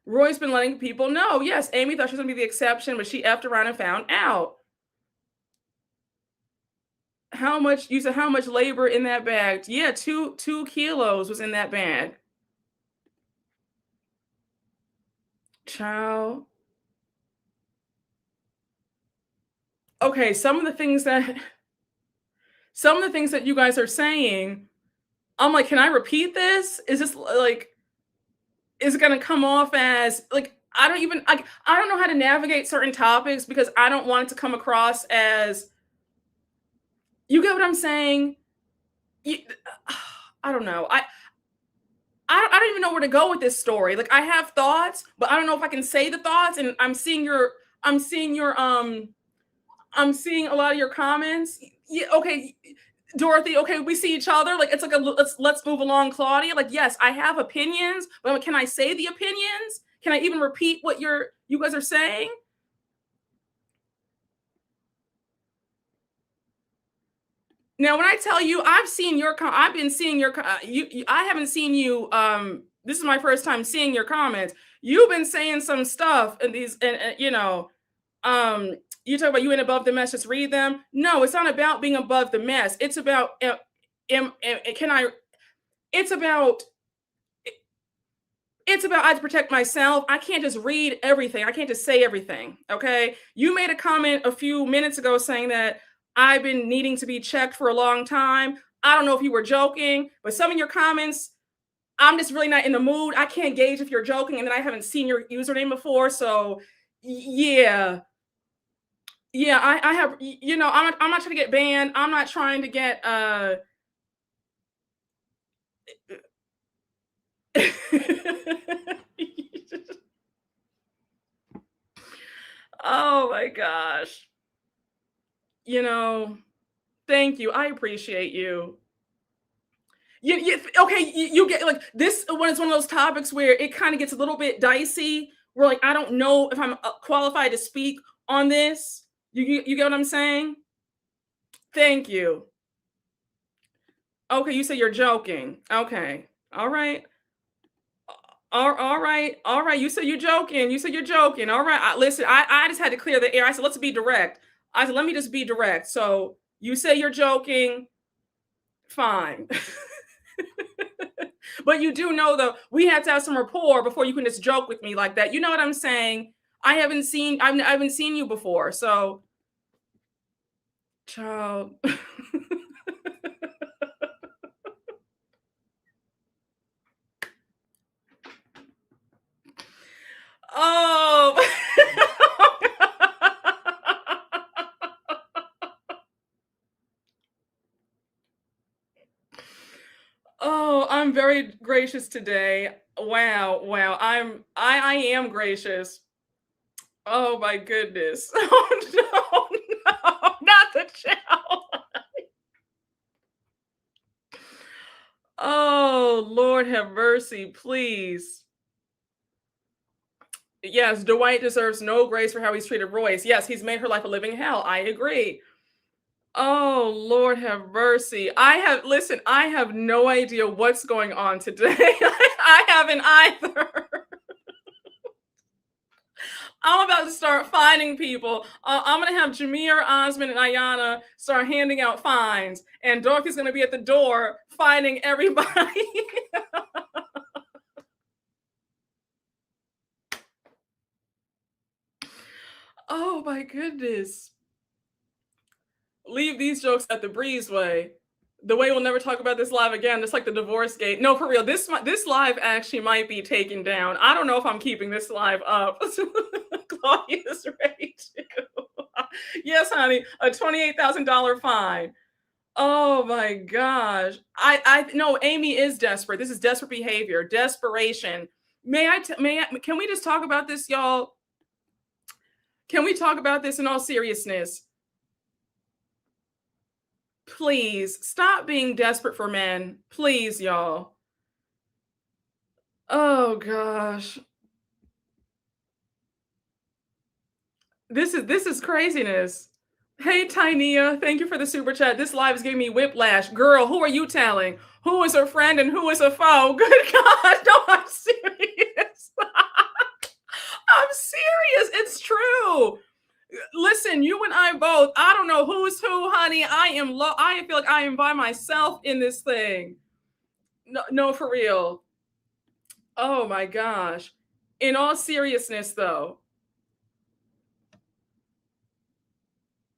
Roy's been letting people know. Yes, Amy thought she was going to be the exception, but she effed around and found out. How much labor in that bag? Yeah, 2 kilos was in that bag. Child. Okay, some of the things that you guys are saying, I'm like, can I repeat this? Is this like, is it going to come off as like, I don't know how to navigate certain topics because I don't want it to come across as, you get what I'm saying? I don't know. I don't even know where to go with this story. Like, I have thoughts, but I don't know if I can say the thoughts. And I'm seeing a lot of your comments. Yeah, okay, Dorothy. Okay, we see each other. Like, it's like let's move along, Claudia. Like, yes, I have opinions, but can I say the opinions? Can I even repeat what you guys are saying? Now, when I tell you, I've been seeing your, I haven't seen you. This is my first time seeing your comments. You've been saying some stuff in these, and you talk about you ain't above the mess, just read them. No, it's not about being above the mess. It's about, it's about I have to protect myself. I can't just read everything. I can't just say everything. Okay. You made a comment a few minutes ago saying that I've been needing to be checked for a long time. I don't know if you were joking, but some of your comments, I'm just really not in the mood. I can't gauge if you're joking, and then I haven't seen your username before. So yeah. Yeah, I have, I'm not trying to get banned. I'm not trying to get oh my gosh. Thank you. I appreciate you. Okay, you get like this one is one of those topics where it kind of gets a little bit dicey. Where like I don't know if I'm qualified to speak on this. You get what I'm saying? Thank you. Okay, you say you're joking. Okay. All right. All right. You said you're joking. All right. Listen, I just had to clear the air. I said, let's be direct. I said, let me just be direct. So you say you're joking. Fine. But you do know, though, we have to have some rapport before you can just joke with me like that. You know what I'm saying? I haven't seen you before. So, child. Oh. Oh, I'm very gracious today. Wow. I am gracious. Oh my goodness. Oh no, not the child. Oh, Lord have mercy, please. Yes, Dwight deserves no grace for how he's treated Royce. Yes, he's made her life a living hell. I agree. Oh, Lord have mercy. I have no idea what's going on today. I haven't either. I'm about to start fining people. I'm going to have Jameer, Osmond, and Ayana start handing out fines. And Dorothy's going to be at the door fining everybody. Oh, my goodness. Leave these jokes at the breezeway. The way we'll never talk about this live again, just like the divorce gate. No, for real, this live actually might be taken down. I don't know if I'm keeping this live up. Claudia's ready to. Yes, honey, a $28,000 fine. Oh my gosh. I no, Amy is desperate. This is desperate behavior, desperation. Can we just talk about this, y'all? Can we talk about this in all seriousness? Please stop being desperate for men. Please, y'all. Oh gosh. This is craziness. Hey Tynia, thank you for the super chat. This live is giving me whiplash. Girl, who are you telling? Who is a friend and who is a foe? Good God, no, I'm serious. I'm serious. It's true. Listen, you and I both. I don't know who's who, honey. I feel like I am by myself in this thing. No, for real. Oh my gosh. In all seriousness, though,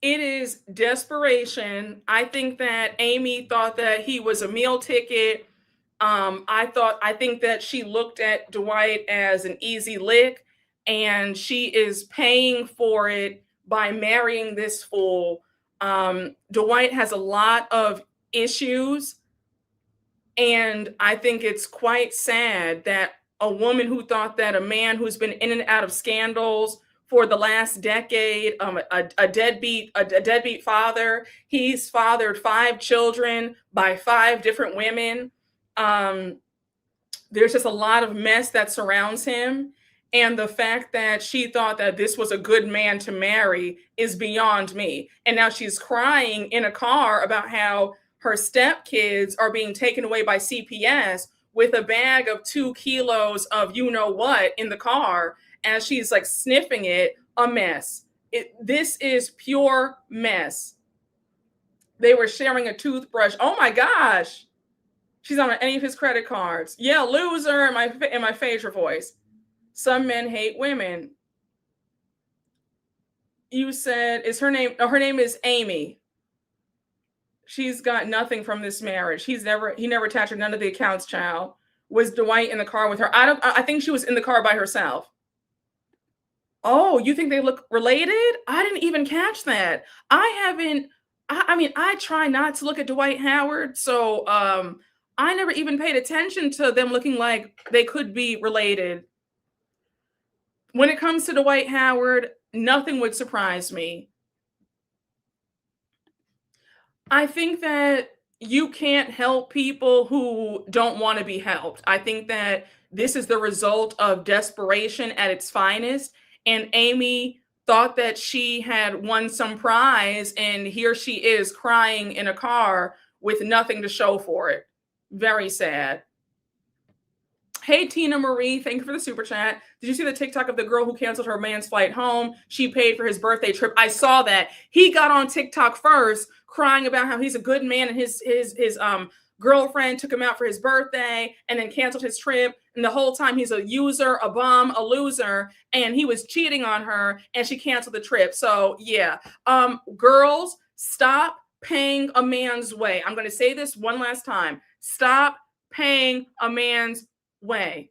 it is desperation. I think that Amy thought that he was a meal ticket. I think that she looked at Dwight as an easy lick, and she is paying for it by marrying this fool. Dwight has a lot of issues, and I think it's quite sad that a woman who thought that a man who's been in and out of scandals for the last decade, a deadbeat father, he's fathered 5 children by 5 different women. There's just a lot of mess that surrounds him. And the fact that she thought that this was a good man to marry is beyond me. And now she's crying in a car about how her stepkids are being taken away by CPS with a bag of 2 kilos of you know what in the car. And she's like sniffing it, a mess. This is pure mess. They were sharing a toothbrush. Oh my gosh. She's on any of his credit cards. Yeah, loser in my favorite voice. Some men hate women. You said, is her name? Oh, her name is Amy. She's got nothing from this marriage. He never attached her none of the accounts, child. Was Dwight in the car with her? I think she was in the car by herself. Oh, you think they look related? I didn't even catch that. I try not to look at Dwight Howard, so I never even paid attention to them looking like they could be related. When it comes to Dwight Howard, nothing would surprise me. I think that you can't help people who don't want to be helped. I think that this is the result of desperation at its finest. And Amy thought that she had won some prize, and here she is crying in a car with nothing to show for it. Very sad. Hey, Tina Marie, thank you for the super chat. Did you see the TikTok of the girl who canceled her man's flight home? She paid for his birthday trip. I saw that. He got on TikTok first, crying about how he's a good man and his girlfriend took him out for his birthday and then canceled his trip. And the whole time he's a user, a bum, a loser, and he was cheating on her and she canceled the trip. So yeah, girls, stop paying a man's way. I'm going to say this one last time. Stop paying a man's way.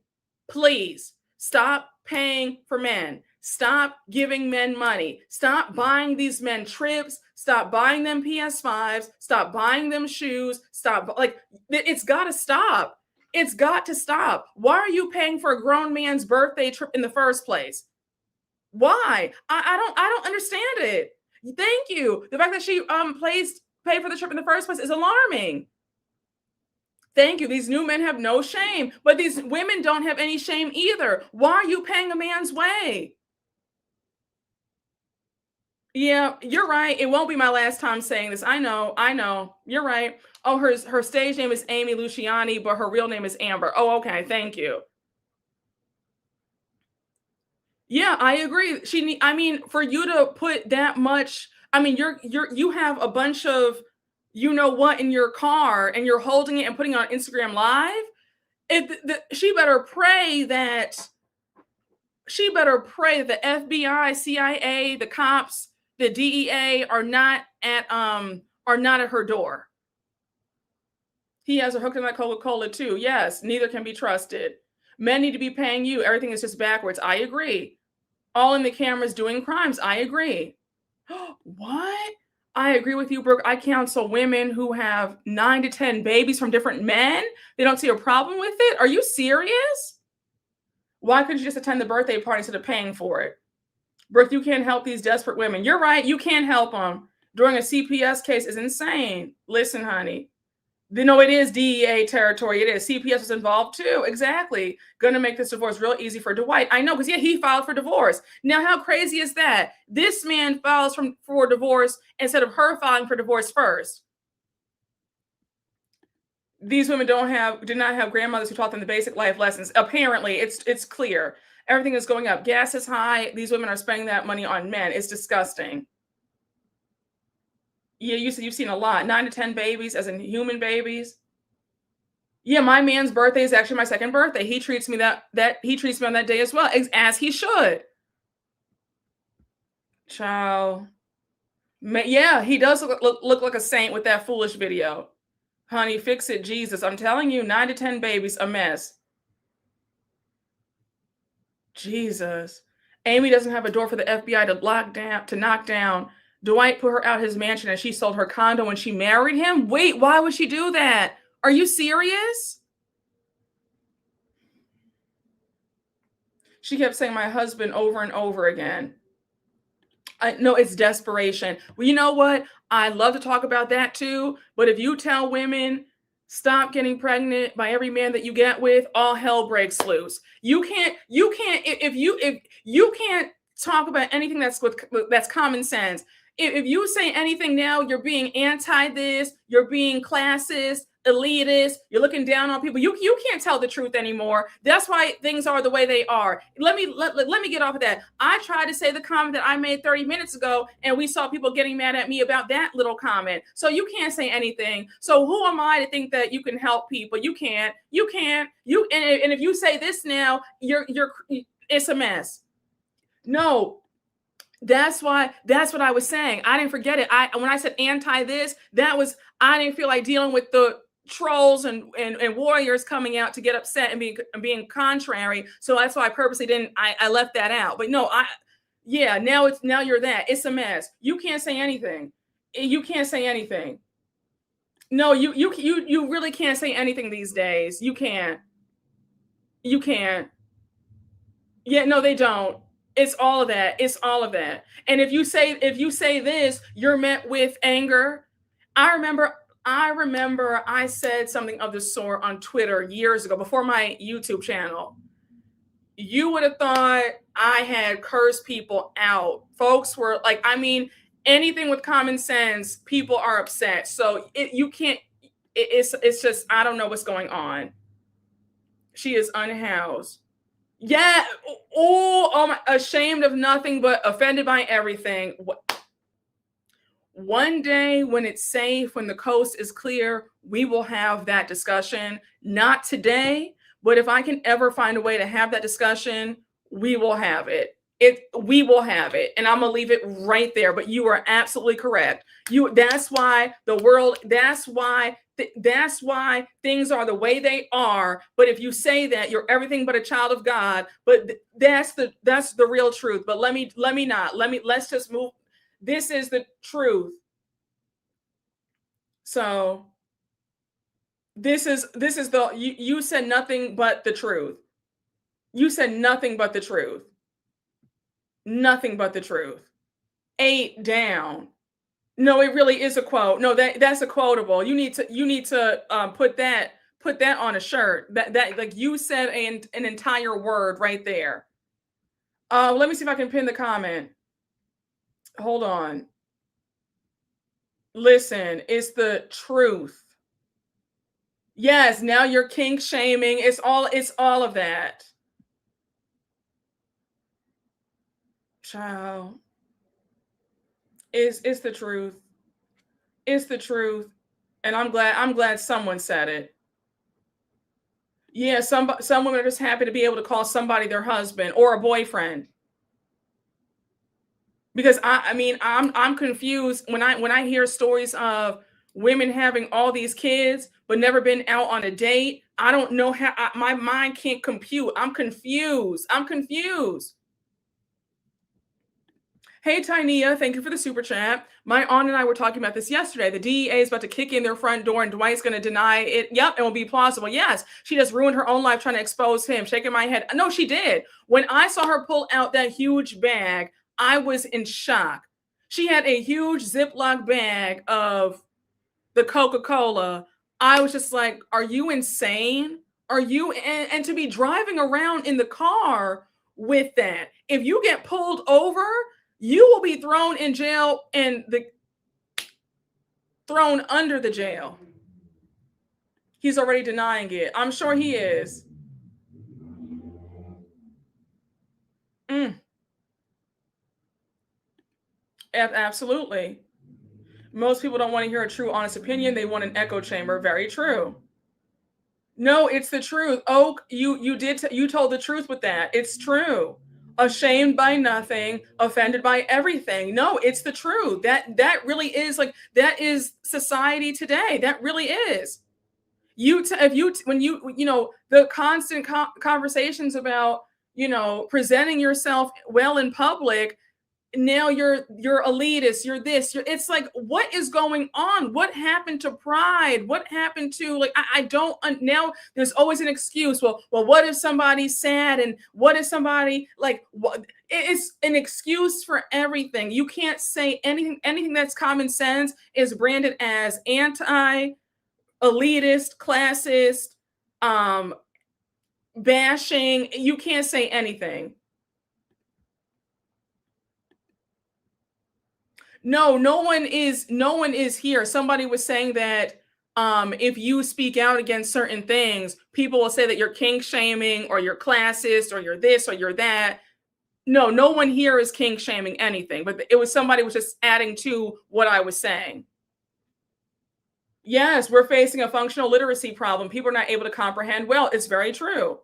Please stop paying for men. Stop giving men money. Stop buying these men trips. Stop buying them PS5s. Stop buying them shoes. Stop. Like, it's got to stop. It's got to stop. Why are you paying for a grown man's birthday trip in the first place? Why? I don't understand it. Thank you. The fact that she paid for the trip in the first place is alarming. Thank you. These new men have no shame, but these women don't have any shame either. Why are you paying a man's way? Yeah, you're right. It won't be my last time saying this. I know. You're right. Oh, her stage name is Amy Luciani, but her real name is Amber. Oh, okay. Thank you. Yeah, I agree. For you to put that much, you have a bunch of you know what in your car and you're holding it and putting it on Instagram Live. She better pray that the FBI, CIA, the cops, the DEA are not at her door. He has her hooked on that Coca-Cola too. Yes, neither can be trusted. Men need to be paying you. Everything is just backwards. I agree. All in the cameras doing crimes. I agree. What? I agree with you, Brooke. I counsel women who have 9 to 10 babies from different men. They don't see a problem with it. Are you serious? Why couldn't you just attend the birthday party instead of paying for it? Brooke, you can't help these desperate women. You're right. You can't help them. During a CPS case is insane. Listen, honey. No, it is DEA territory. It is. CPS was involved too. Exactly. Going to make this divorce real easy for Dwight. I know, because yeah, he filed for divorce. Now, how crazy is that? This man files for divorce instead of her filing for divorce first. These women did not have grandmothers who taught them the basic life lessons. Apparently, it's clear. Everything is going up. Gas is high. These women are spending that money on men. It's disgusting. Yeah, you said you've seen a lot. 9 to 10 babies, as in human babies. Yeah, my man's birthday is actually my second birthday. He treats me he treats me on that day as well, as he should. Child. Yeah, he does look like a saint with that foolish video. Honey, fix it, Jesus. I'm telling you, 9 to 10 babies, a mess. Jesus. Amy doesn't have a door for the FBI to knock down. Dwight put her out his mansion and she sold her condo when she married him. Wait, why would she do that? Are you serious? She kept saying my husband over and over again. No, it's desperation. Well, you know what? I love to talk about that too. But if you tell women, stop getting pregnant by every man that you get with, all hell breaks loose. You can't talk about anything that's common sense. If you say anything now, you're being anti this, you're being classist, elitist, you're looking down on people. You can't tell the truth anymore. That's why things are the way they are. Let me get off of that. I tried to say the comment that I made 30 minutes ago, and we saw people getting mad at me about that little comment. So you can't say anything. So who am I to think that you can help people? You can't. And if you say this now, it's a mess. No. That's what I was saying. I didn't forget it. When I said anti this, I didn't feel like dealing with the trolls and warriors coming out to get upset and being contrary. So that's why I purposely didn't, I left that out. But no, now you're that. It's a mess. You can't say anything. You can't say anything. No, you really can't say anything these days. You can't. You can't. Yeah, no, they don't. It's all of that. It's all of that. And if you say this, you're met with anger. I remember I said something of the sort on Twitter years ago before my YouTube channel. You would have thought I had cursed people out. Folks were like, I mean, anything with common sense, people are upset. So it's just, I don't know what's going on. She is unhoused. Yeah. Oh my, ashamed of nothing but offended by everything. One day when it's safe, when the coast is clear, we will have that discussion. Not today, but if I can ever find a way to have that discussion, we will have it. We will have it. And I'm going to leave it right there. But you are absolutely correct. That's why things are the way they are. But if you say that, you're everything but a child of God. But that's the real truth. But let's just move. This is the truth. So this is you said nothing but the truth. You said nothing but the truth. Nothing but the truth. 8 down. No, it really is a quote. No, that's a quotable. You need to put that on a shirt. That like you said an entire word right there. Let me see if I can pin the comment. Hold on. Listen, it's the truth. Yes, now you're kink shaming. It's all of that. Child. It's the truth. It's the truth. And I'm glad someone said it. Yeah, some women are just happy to be able to call somebody their husband or a boyfriend. Because I'm confused when I hear stories of women having all these kids but never been out on a date. I don't know how my mind can't compute. I'm confused. Hey, Tynia, thank you for the super chat. My aunt and I were talking about this yesterday. The DEA is about to kick in their front door and Dwight's going to deny it. Yep, it will be plausible. Yes, she just ruined her own life trying to expose him. Shaking my head. No, she did. When I saw her pull out that huge bag, I was in shock. She had a huge Ziploc bag of the Coca-Cola. I was just like, are you insane? Are you? And to be driving around in the car with that, if you get pulled over, you will be thrown in jail and thrown under the jail. He's already denying it. I'm sure he is. Absolutely. Most people don't want to hear a true, honest opinion. They want an echo chamber. Very true. No, it's the truth. Oak, you told the truth with that. It's true. Ashamed by nothing, offended by everything. No, it's the truth. That really is that is society today. That really is. The constant conversations about, presenting yourself well in public. Now you're elitist, you're this, it's like, what is going on? What happened to pride? What happened to I don't now there's always an excuse. Well, what if somebody's sad? And what if somebody what? It's an excuse for everything. You can't say anything that's common sense is branded as anti, elitist, classist, bashing. You can't say anything. No one is here. Somebody was saying that if you speak out against certain things, people will say that you're kink shaming or you're classist or you're this or you're that. No one here is kink shaming anything, but it was somebody was just adding to what I was saying. Yes, we're facing a functional literacy problem. People are not able to comprehend well. It's very true.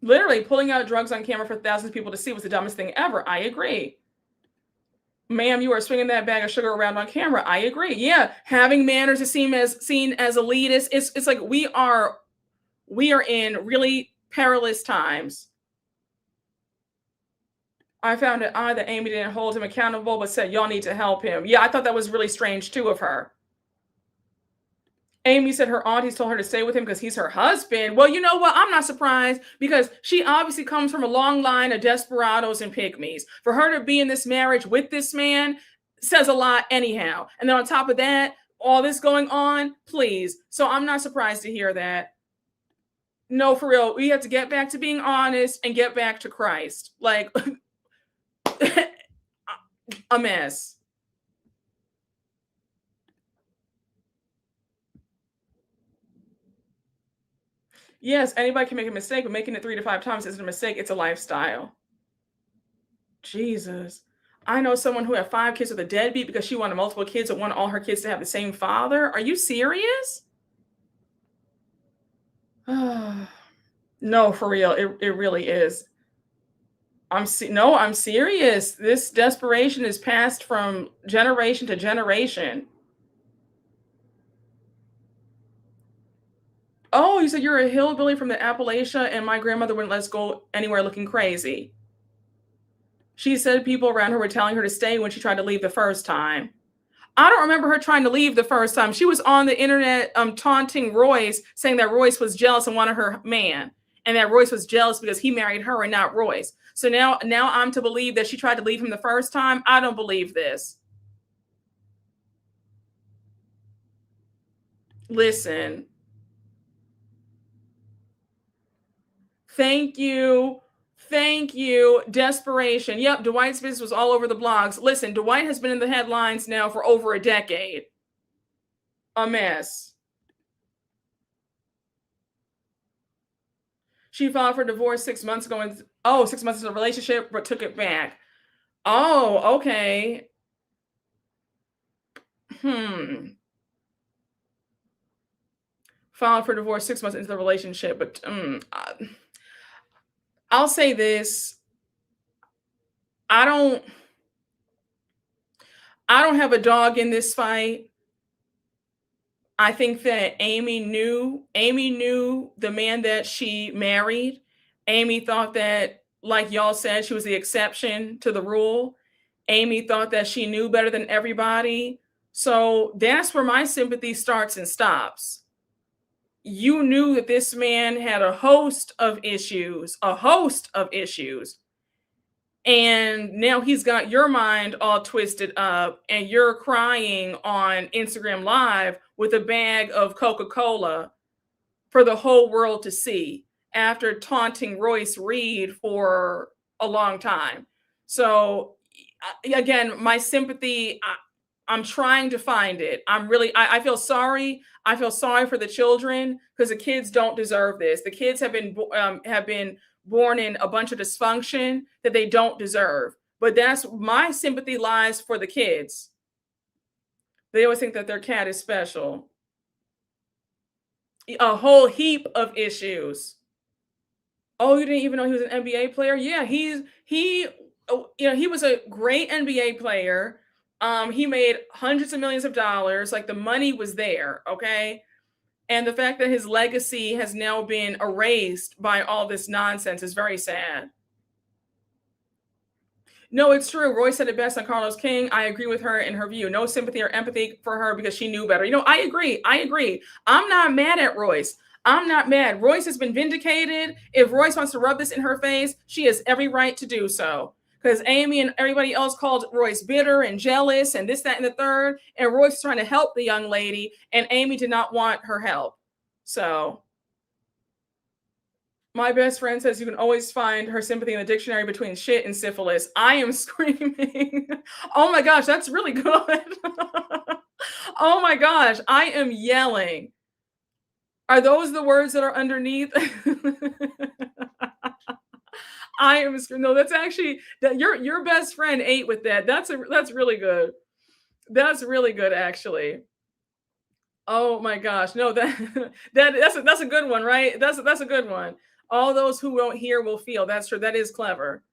Literally pulling out drugs on camera for thousands of people to see was the dumbest thing ever. I agree. Ma'am, you are swinging that bag of sugar around on camera. I agree. Yeah, having manners is seen as elitist. It's like we are in really perilous times. I found it odd that Amy didn't hold him accountable, but said y'all need to help him. Yeah, I thought that was really strange too of her. Amy said her aunties told her to stay with him because he's her husband. Well, you know what? I'm not surprised because she obviously comes from a long line of desperados and pygmies. For her to be in this marriage with this man says a lot anyhow. And then on top of that, all this going on, please. So I'm not surprised to hear that. No, for real. We have to get back to being honest and get back to Christ. Like, a mess. Yes, anybody can make a mistake, but making it 3 to 5 times isn't a mistake. It's a lifestyle. Jesus. I know someone who had 5 kids with a deadbeat because she wanted multiple kids and wanted all her kids to have the same father. Are you serious? No, for real. It really is. I'm serious. This desperation is passed from generation to generation. Oh, you said you're a hillbilly from the Appalachia and my grandmother wouldn't let us go anywhere looking crazy. She said people around her were telling her to stay when she tried to leave the first time. I don't remember her trying to leave the first time. She was on the internet taunting Royce, saying that Royce was jealous and wanted her man, and that Royce was jealous because he married her and not Royce. So now I'm to believe that she tried to leave him the first time. I don't believe this. Listen. Thank you. Thank you. Desperation. Yep, Dwight's business was all over the blogs. Listen, Dwight has been in the headlines now for over a decade. A mess. She filed for divorce 6 months ago. 6 months into a relationship, but took it back. Oh, okay. Filed for divorce 6 months into the relationship, but I'll say this. I don't have a dog in this fight. I think that Amy knew the man that she married. Amy thought that, like y'all said, she was the exception to the rule. Amy thought that she knew better than everybody. So that's where my sympathy starts and stops. You knew that this man had a host of issues. And now he's got your mind all twisted up and you're crying on Instagram Live with a bag of Coca-Cola for the whole world to see after taunting Royce Reed for a long time. So again, my sympathy, I'm trying to find it. I feel sorry. I feel sorry for the children because the kids don't deserve this. The kids have been born in a bunch of dysfunction that they don't deserve. But that's my sympathy lies for the kids. They always think that their cat is special. A whole heap of issues. Oh, you didn't even know he was an NBA player? Yeah, he was a great NBA player. He made hundreds of millions of dollars. Like the money was there, okay? And the fact that his legacy has now been erased by all this nonsense is very sad. No, it's true. Roy said it best on Carlos King. I agree with her in her view. No sympathy or empathy for her because she knew better. I agree. I'm not mad at Royce. I'm not mad. Royce has been vindicated. If Royce wants to rub this in her face, she has every right to do so. Because Amy and everybody else called Royce bitter and jealous and this, that, and the third. And Royce was trying to help the young lady, and Amy did not want her help. So my best friend says you can always find her sympathy in the dictionary between shit and syphilis. I am screaming. Oh my gosh, that's really good. Oh my gosh, I am yelling. Are those the words that are underneath? I am screaming. No, that's actually that your best friend ate with that. That's really good. That's really good, actually. Oh my gosh. No, that's a good one, right? That's a good one. All those who don't hear will feel. That's true. That is clever.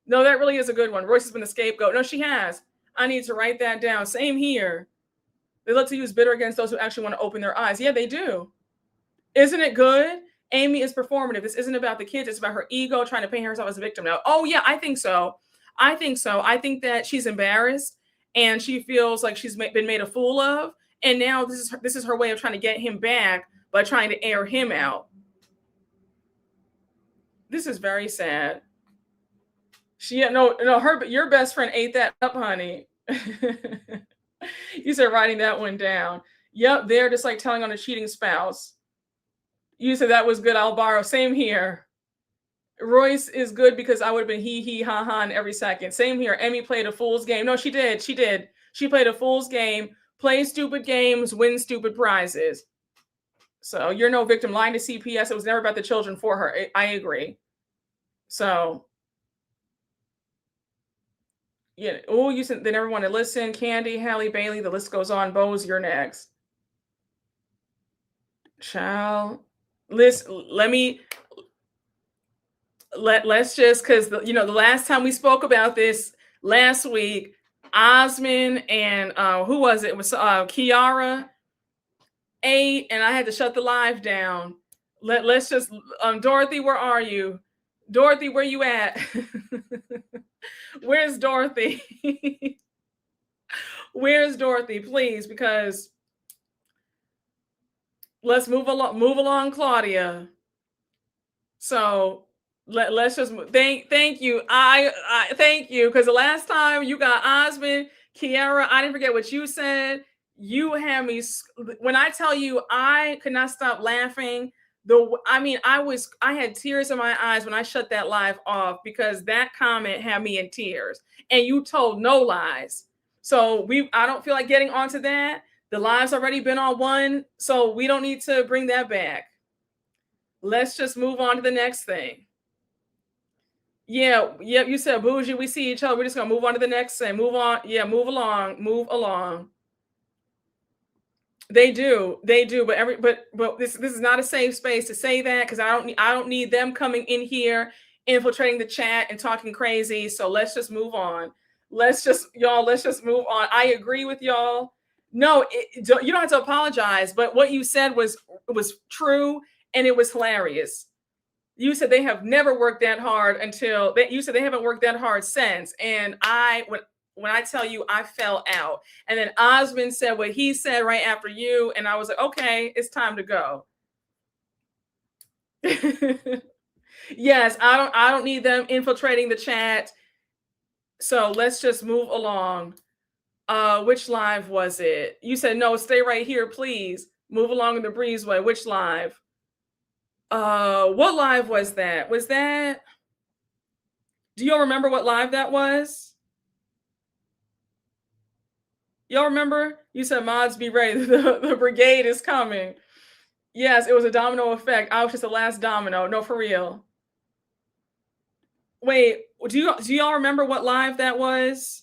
No, that really is a good one. Royce has been the scapegoat. No, she has. I need to write that down. Same here. They look to use bitter against those who actually want to open their eyes. Yeah, they do. Isn't it good? Amy is performative. This isn't about the kids. It's about her ego trying to paint herself as a victim now. Oh, yeah, I think so. I think that she's embarrassed and she feels like she's been made a fool of. And now this is her way of trying to get him back by trying to air him out. This is very sad. Your best friend ate that up, honey. You said writing that one down. Yep, they're just like telling on a cheating spouse. You said that was good, I'll borrow. Same here. Royce is good because I would have been he, ha, ha in every second. Same here. Emmy played a fool's game. No, she did. She played a fool's game, play stupid games, win stupid prizes. So you're no victim. Lying to CPS. It was never about the children for her. I agree. So, yeah. Oh, you said they never want to listen. Candy, Halle Bailey, the list goes on. Bose, you're next. Child. Let's just, because the last time we spoke about this last week, Osmond and who was it? It was Kiara ate, and I had to shut the live down. Let's just Dorothy, where are you? Dorothy, where you at? Where's Dorothy? Where's Dorothy, please? Because let's move along, Claudia. So let's just thank you. I thank you, because the last time you got Osmond, Kiara, I didn't forget what you said. You had me, when I tell you I could not stop laughing. I had tears in my eyes when I shut that live off, because that comment had me in tears, and you told no lies. So I don't feel like getting onto that. The live's already been on one, so we don't need to bring that back. Let's just move on to the next thing. Yeah, you said bougie. We see each other. We're just gonna move on to the next thing. Move on. Yeah, move along. They do, but this is not a safe space to say that, because I don't need them coming in here, infiltrating the chat and talking crazy. So let's just move on. Let's just move on. I agree with y'all. No, you don't have to apologize, but what you said was true, and it was hilarious. You said they have never worked that hard you said they haven't worked that hard since. And when I tell you, I fell out. And then Osmond said what he said right after you, and I was like, okay, it's time to go. Yes, I don't need them infiltrating the chat. So let's just move along. Which live was it? You said no, stay right here, please. Move along in the breezeway. Which live? What live was that? Do y'all remember what live that was? Y'all remember? You said mods be ready. The brigade is coming. Yes, it was a domino effect. I was just the last domino. No, for real. Wait, do y'all remember what live that was?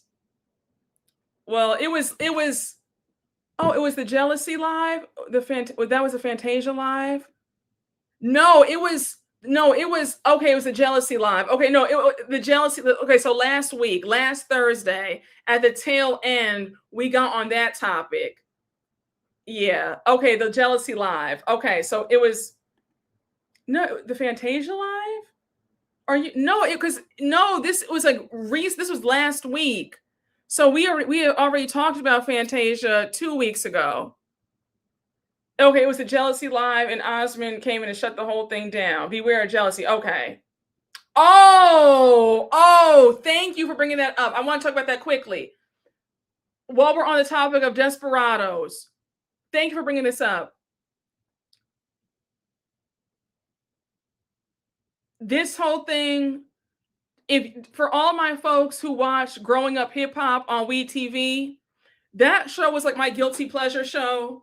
Well, it was the jealousy live. That was a Fantasia live. No, it was okay. It was a jealousy live. Okay, no, the jealousy. Okay, so last Thursday, at the tail end, we got on that topic. Yeah. Okay, the jealousy live. Okay, so it was the Fantasia live. Are you this was like this was last week. So we already talked about Fantasia 2 weeks ago. Okay, it was the jealousy live, and Osmond came in and shut the whole thing down. Beware of jealousy. Okay. Oh, thank you for bringing that up. I want to talk about that quickly. While we're on the topic of desperados, thank you for bringing this up. This whole thing, for all my folks who watched Growing Up Hip Hop on WeTV, that show was like my guilty pleasure show.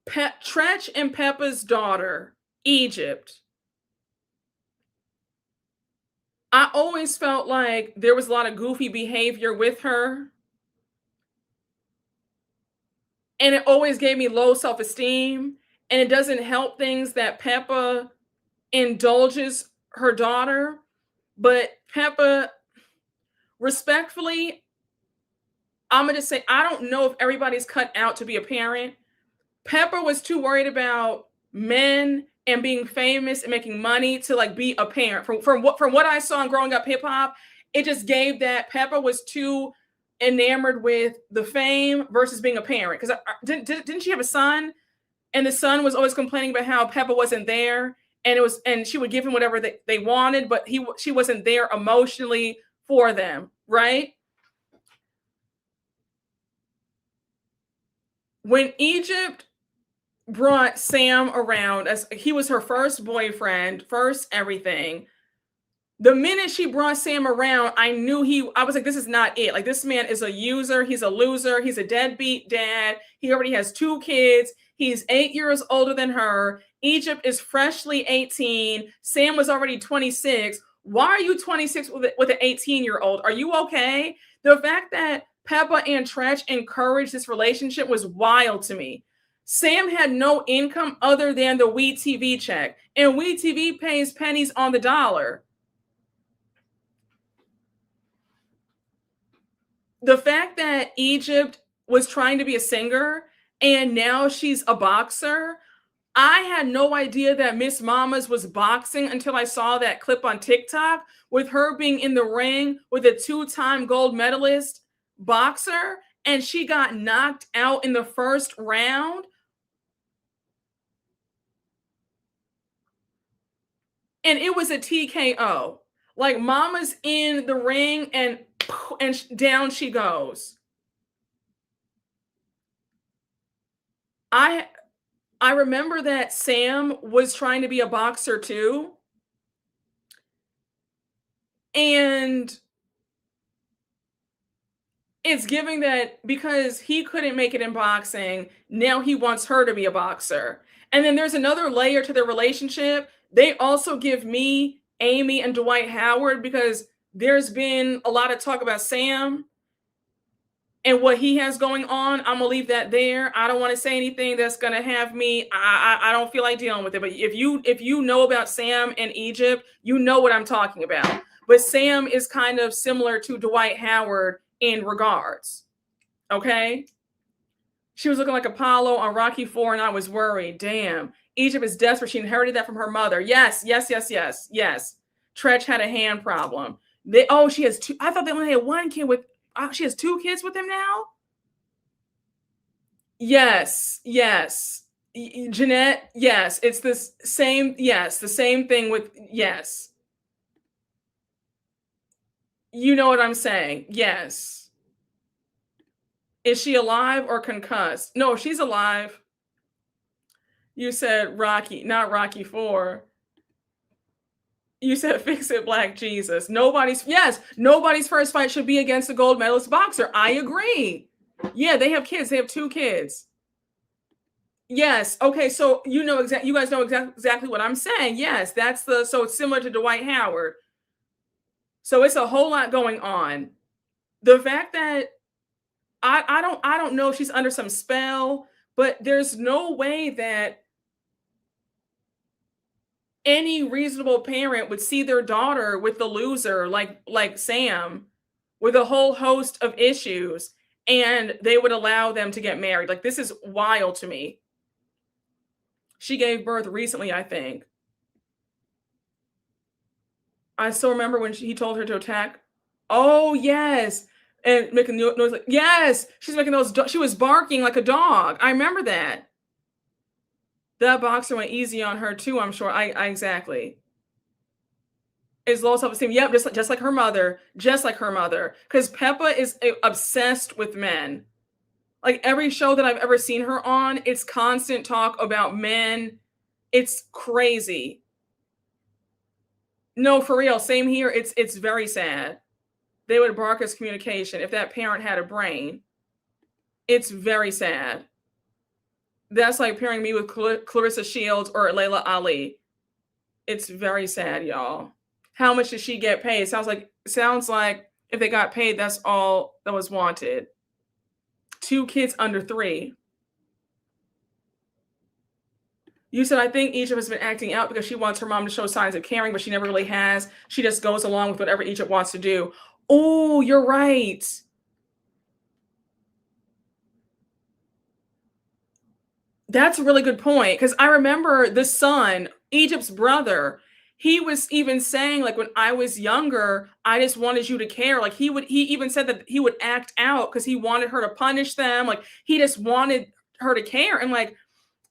Tretch and Peppa's daughter, Egypt. I always felt like there was a lot of goofy behavior with her. And it always gave me low self-esteem. And it doesn't help things that Peppa indulges her daughter. But Peppa, respectfully, I'm going to say, I don't know if everybody's cut out to be a parent. Peppa was too worried about men and being famous and making money to like be a parent. From what I saw in growing up hip hop, it just gave that Peppa was too enamored with the fame versus being a parent. Because didn't she have a son? And the son was always complaining about how Peppa wasn't there, and she would give him whatever they wanted, but she wasn't there emotionally for them, right? When Egypt brought Sam around, as he was her first boyfriend, first everything, the minute she brought Sam around, I was like, this is not it. Like, this man is a user. He's a loser. He's a deadbeat dad. He already has 2 kids. He's 8 years older than her. Egypt is freshly 18. Sam was already 26. Why are you 26 with an 18-year-old? Are you okay? The fact that Peppa and Tretch encouraged this relationship was wild to me. Sam had no income other than the WeTV check, and WeTV pays pennies on the dollar. The fact that Egypt was trying to be a singer and now she's a boxer, I had no idea that Miss Mamas was boxing until I saw that clip on TikTok with her being in the ring with a 2-time gold medalist boxer, and she got knocked out in the first round. And it was a TKO. Like, Mama's in the ring and down she goes. I remember that Sam was trying to be a boxer too. And it's giving that because he couldn't make it in boxing, now he wants her to be a boxer. And then there's another layer to their relationship. They also give me Amy and Dwight Howard, because there's been a lot of talk about Sam and what he has going on. I'm gonna leave that there. I don't want to say anything that's gonna have me. I don't feel like dealing with it. But if you know about Sam and Egypt, you know what I'm talking about. But Sam is kind of similar to Dwight Howard in regards. Okay. She was looking like Apollo on Rocky IV, and I was worried. Damn. Egypt is desperate. She inherited that from her mother. Yes. Tretch had a hand problem. She has 2. I thought they only had 1 kid with. She has 2 kids with him now. Yes. Jeanette. Yes, it's this same. Yes, the same thing with. Yes. You know what I'm saying? Yes. Is she alive or concussed? No, she's alive. You said Rocky, not Rocky IV. You said fix it, Black Jesus. Nobody's first fight should be against a gold medalist boxer. I agree. Yeah, they have kids. They have 2 kids. Yes. Okay. So you guys know exactly what I'm saying. Yes, so it's similar to Dwight Howard. So it's a whole lot going on. The fact that I don't know if she's under some spell, but there's no way that any reasonable parent would see their daughter with the loser like Sam, with a whole host of issues, and they would allow them to get married. Like, this is wild to me. She gave birth recently, I think. I still remember when he told her to attack. Oh, yes. And making noise like, yes, she's making those. She was barking like a dog. I remember that. That boxer went easy on her too, I'm sure. I exactly. Is low self-esteem. Yep, just like her mother. Just like her mother. Because Peppa is obsessed with men. Like, every show that I've ever seen her on, it's constant talk about men. It's crazy. No, for real. Same here. It's very sad. They would bark as communication if that parent had a brain. It's very sad. That's like pairing me with Clarissa Shields or Layla Ali. It's very sad, y'all. How much does she get paid? Sounds like if they got paid, that's all that was wanted. 2 kids under 3. You said, I think Egypt has been acting out because she wants her mom to show signs of caring, but she never really has. She just goes along with whatever Egypt wants to do. Oh, you're right. That's a really good point. Because I remember the son, Egypt's brother, he was even saying, like, when I was younger, I just wanted you to care. Like, he even said that he would act out because he wanted her to punish them. Like, he just wanted her to care. And like,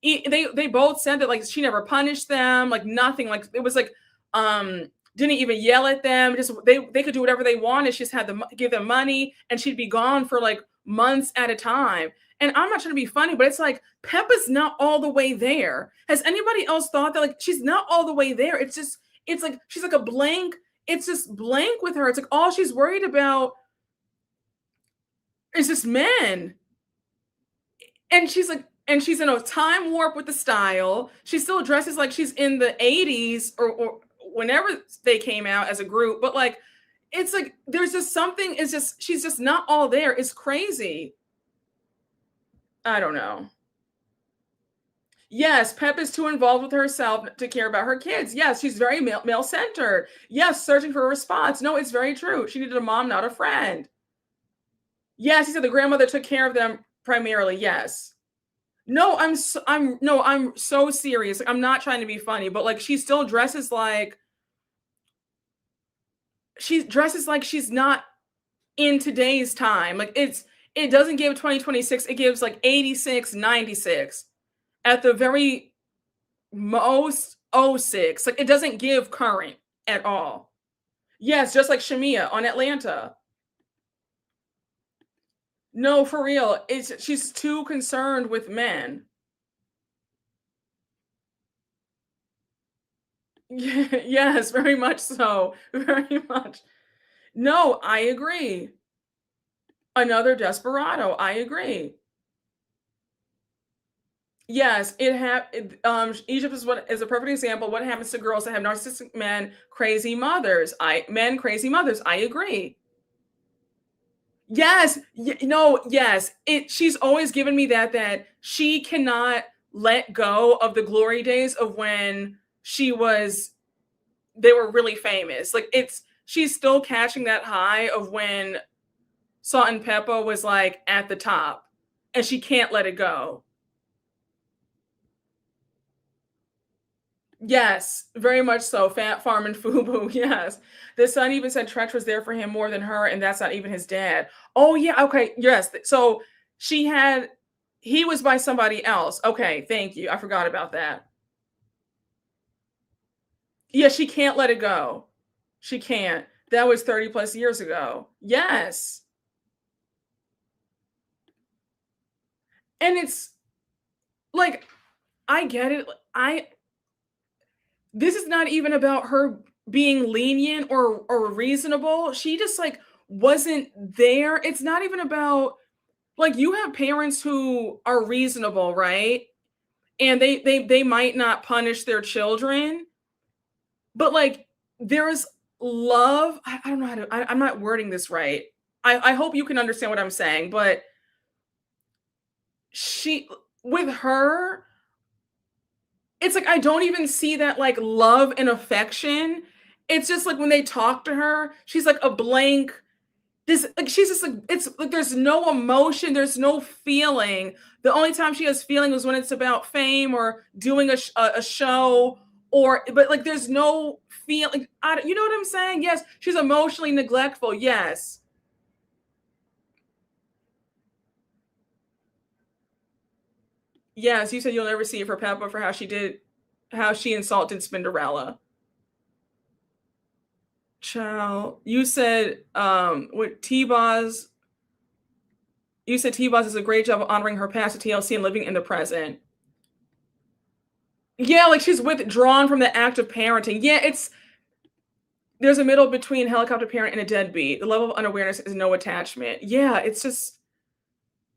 they both said that, like, she never punished them, like nothing, like it was like didn't even yell at them, just they could do whatever they wanted. She just had to give them money and she'd be gone for like months at a time. And I'm not trying to be funny, but it's like Peppa's not all the way there. Has anybody else thought that? Like, she's not all the way there. It's like she's like a blank. It's just blank with her. It's like all she's worried about is just men. And she's in a time warp with the style. She still dresses like she's in the 80s or whenever they came out as a group. But like, it's like, there's just something, she's just not all there. It's crazy. I don't know. Yes, Pep is too involved with herself to care about her kids. Yes, she's very male-centered. Yes, searching for a response. No, it's very true. She needed a mom, not a friend. Yes, he said the grandmother took care of them primarily. Yes. No, I'm so serious. Like, I'm not trying to be funny, but like she still dresses like she's not in today's time. Like it doesn't give 2026, it gives like 86, 96. At the very most 06. Like it doesn't give current at all. Yes, just like Shamia on Atlanta. No, for real. She's too concerned with men. Yes, very much so. Very much. No, I agree. Another desperado. I agree. Yes, Egypt is a perfect example. What happens to girls that have narcissistic men, crazy mothers? Crazy mothers. I agree. Yes, yes. She's always given me that she cannot let go of the glory days of when they were really famous. Like she's still catching that high of when Sh0t was like at the top, and she can't let it go. Yes, very much so. Fat Farm and Fubu. Yes. The son even said Tretch was there for him more than her, and that's not even his dad. Oh, yeah. Okay. Yes. So he was by somebody else. Okay. Thank you. I forgot about that. Yeah, she can't let it go. She can't. That was 30 plus years ago. Yes. And it's like, I get it. This is not even about her being lenient or reasonable. She just like wasn't there. It's not even about, like, you have parents who are reasonable, right? And they might not punish their children, but like there's love. I don't know how to, I'm not wording this right. I hope you can understand what I'm saying, but with her, it's like I don't even see that like love and affection. It's just like when they talk to her, she's like a blank. She's just like, it's like there's no emotion, there's no feeling. The only time she has feeling is when it's about fame or doing a show, but like there's no feeling. You know what I'm saying? Yes, she's emotionally neglectful. Yes. Yes, you said you'll never see it for Peppa for how she insulted Spinderella. Child, you said what T-Boz. You said T-Boz does a great job of honoring her past at TLC and living in the present. Yeah, like she's withdrawn from the act of parenting. Yeah, there's a middle between helicopter parent and a deadbeat. The level of unawareness is no attachment. Yeah, it's just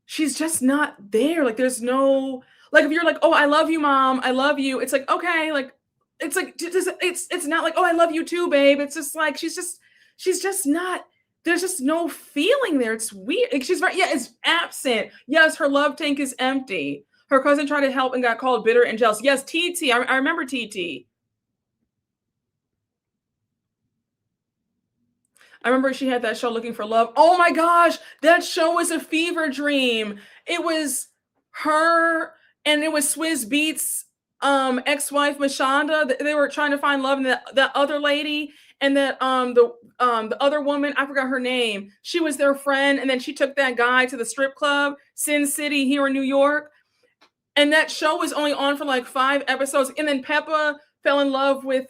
she's just not there. Like there's no, like if you're like, oh, I love you, mom, I love you. It's like, okay, like it's like it's not like, oh, I love you too, babe. It's just like she's just not. There's just no feeling there. It's weird. Like, she's right. Yeah, it's absent. Yes, her love tank is empty. Her cousin tried to help and got called bitter and jealous. Yes, TT. I remember TT. I remember she had that show Looking for Love. Oh my gosh, that show was a fever dream. It was her and it was Swizz Beatz ex-wife Mashonda. They were trying to find love, and that other lady and that the other woman, I forgot her name. She was their friend, and then she took that guy to the strip club, Sin City here in New York. And that show was only on for like 5 episodes. And then Peppa fell in love with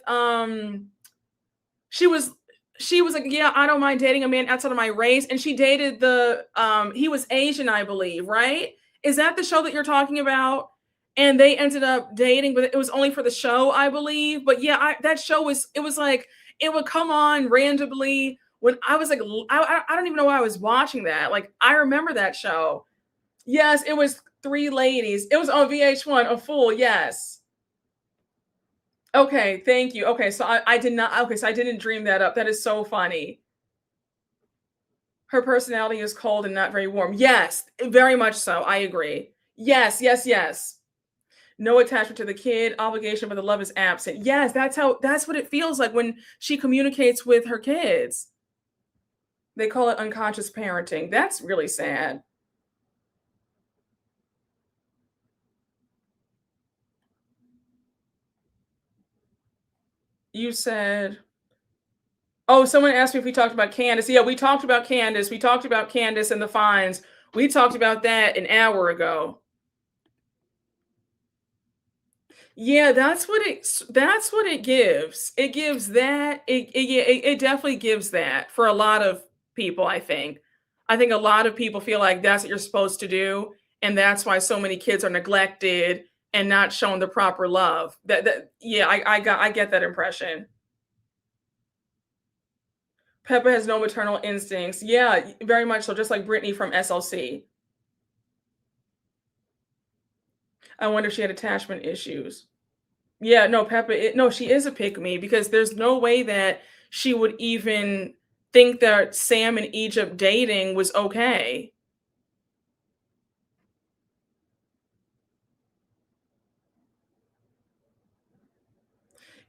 she was like, yeah, I don't mind dating a man outside of my race. And she dated he was Asian, I believe, right? Is that the show that you're talking about? And they ended up dating, but it was only for the show, I believe. But yeah, that show it was like, it would come on randomly when I was like, I don't even know why I was watching that. Like, I remember that show. Yes, it was 3 ladies. It was on VH1, A Fool, yes. Okay, thank you. Okay, so I did not, okay, so I didn't dream that up. That is so funny. Her personality is cold and not very warm. Yes, very much so. I agree. Yes, yes, yes. No attachment to the kid, obligation, but the love is absent. Yes, that's what it feels like when she communicates with her kids. They call it unconscious parenting. That's really sad. You said, oh, someone asked me if we talked about Candace. Yeah, we talked about Candace. We talked about Candace and the fines. We talked about that an hour ago. Yeah, that's what it gives. It gives that. It definitely gives that for a lot of people, I think. I think a lot of people feel like that's what you're supposed to do, and that's why so many kids are neglected and not shown the proper love. Yeah, I get that impression. Peppa has no maternal instincts. Yeah, very much so, just like Brittany from SLC. I wonder if she had attachment issues. Yeah, no, Peppa, no, she is a pick-me because there's no way that she would even think that Sam and Egypt dating was okay.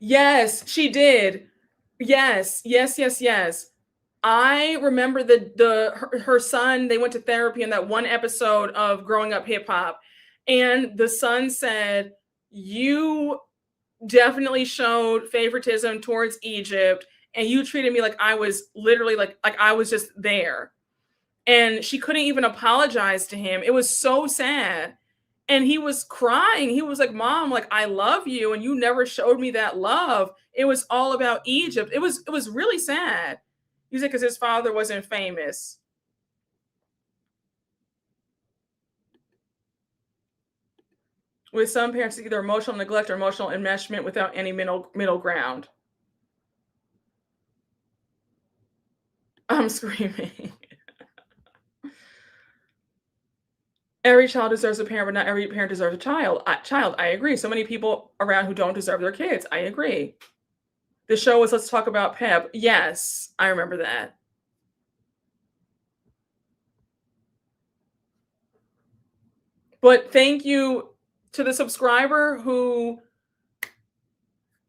Yes, she did. Yes, yes, yes, yes. I remember her son, they went to therapy in that one episode of Growing Up Hip Hop, and the son said, you definitely showed favoritism towards Egypt, and you treated me like I was literally like I was just there. And she couldn't even apologize to him. It was so sad. And he was crying. He was like, Mom, like, I love you, and you never showed me that love. It was all about Egypt. It was really sad. He said because his father wasn't famous. With some parents, it's either emotional neglect or emotional enmeshment without any middle ground. I'm screaming. Every child deserves a parent, but not every parent deserves a child. I agree. So many people around who don't deserve their kids. I agree. The show was Let's Talk About Pep. Yes, I remember that. But thank you to the subscriber who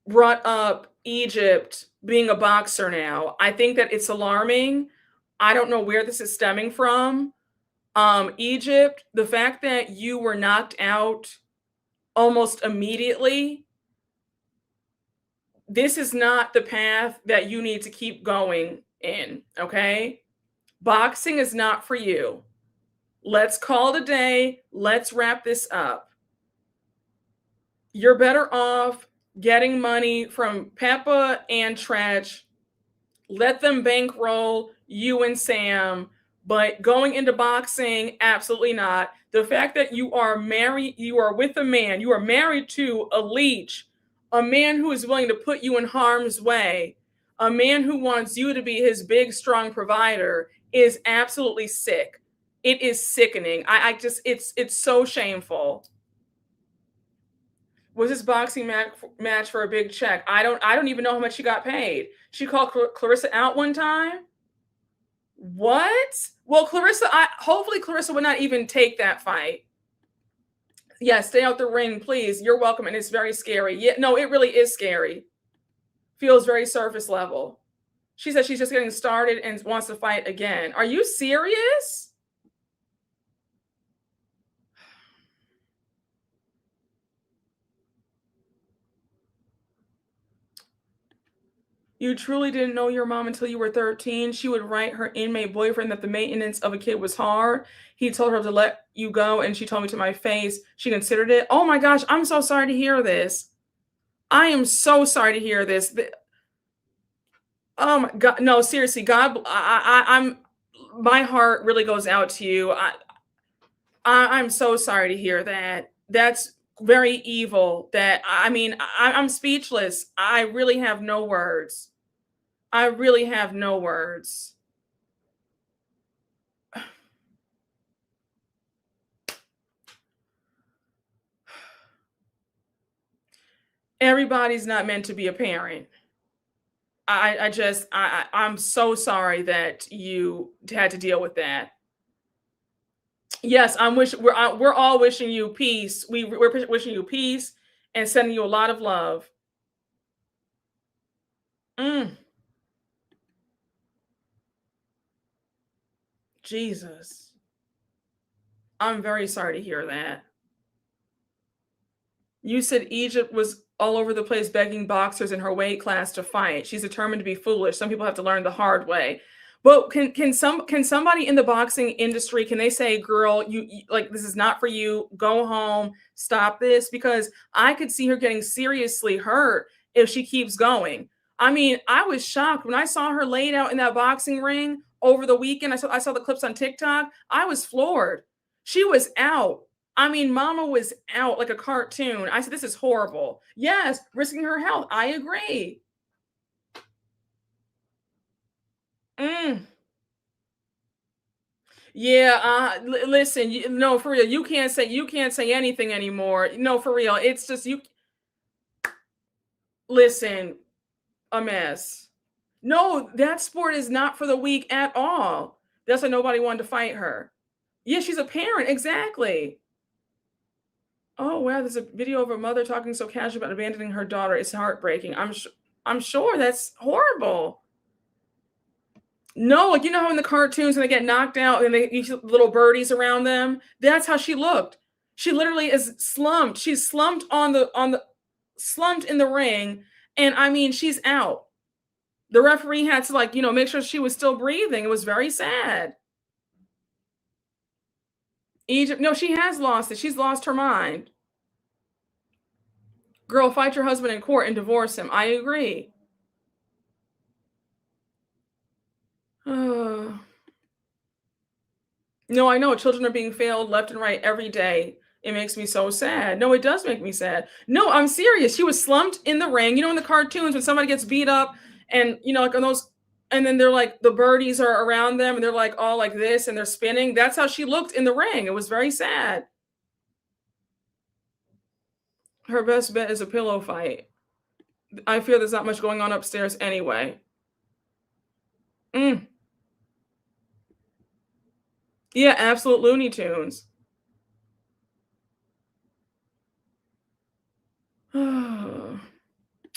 brought up Egypt being a boxer now. I think that it's alarming. I don't know where this is stemming from. Egypt, the fact that you were knocked out almost immediately, this is not the path that you need to keep going in, okay? Boxing is not for you. Let's call it a day. Let's wrap this up. You're better off getting money from Peppa and Tretch. Let them bankroll you and Sam. But going into boxing, absolutely not. The fact that you are married, you are with a man, you are married to a leech, a man who is willing to put you in harm's way, a man who wants you to be his big, strong provider is absolutely sick. It is sickening. It's so shameful. Was this boxing match for a big check? I don't even know how much she got paid. She called Clarissa out one time. What? Well, hopefully Clarissa would not even take that fight. Yeah, stay out the ring, please. You're welcome. And it's very scary. Yeah, no, it really is scary. Feels very surface level. She said she's just getting started and wants to fight again. Are you serious? You truly didn't know your mom until you were 13. She would write her inmate boyfriend that the maintenance of a kid was hard. He told her to let you go, and she told me to my face she considered it. Oh my gosh, I'm so sorry to hear this. I am so sorry to hear this. Oh my God, no, seriously, God, I'm my heart really goes out to you. I'm so sorry to hear that. That's very evil. That I mean, I'm speechless. I really have no words. I really have no words. Everybody's not meant to be a parent. I'm so sorry that you had to deal with that. Yes, we're all wishing you peace. We're wishing you peace and sending you a lot of love. Jesus. I'm very sorry to hear that. You said Egypt was all over the place begging boxers in her weight class to fight. She's determined to be foolish. Some people have to learn the hard way. But can somebody in the boxing industry, can they say, girl, you like, this is not for you. Go home. Stop this. Because I could see her getting seriously hurt if she keeps going. I mean, I was shocked when I saw her laid out in that boxing ring over the weekend. I saw the clips on TikTok. I was floored. She was out. I mean, Mama was out like a cartoon. I said, this is horrible. Yes, risking her health. I agree. Yeah, listen, no, for real, you can't say anything anymore. No, for real. It's just you listen, a mess. No, that sport is not for the weak at all. That's why nobody wanted to fight her. Yeah, she's a parent, exactly. Oh wow, there's a video of a mother talking so casually about abandoning her daughter. It's heartbreaking. I'm sure that's horrible. No, like you know how in the cartoons when they get knocked out and you see little birdies around them? That's how she looked. She literally is slumped. She's slumped slumped in the ring, and I mean she's out. The referee had to make sure she was still breathing. It was very sad. Egypt, no, she has lost it. She's lost her mind. Girl, fight your husband in court and divorce him. I agree. No, I know children are being failed left and right every day. It makes me so sad. No, it does make me sad. No, I'm serious. She was slumped in the ring. You know, in the cartoons when somebody gets beat up and, like on those, and then they're like, the birdies are around them and they're like all like this and they're spinning. That's how she looked in the ring. It was very sad. Her best bet is a pillow fight. I fear there's not much going on upstairs anyway. Yeah, absolute Looney Tunes.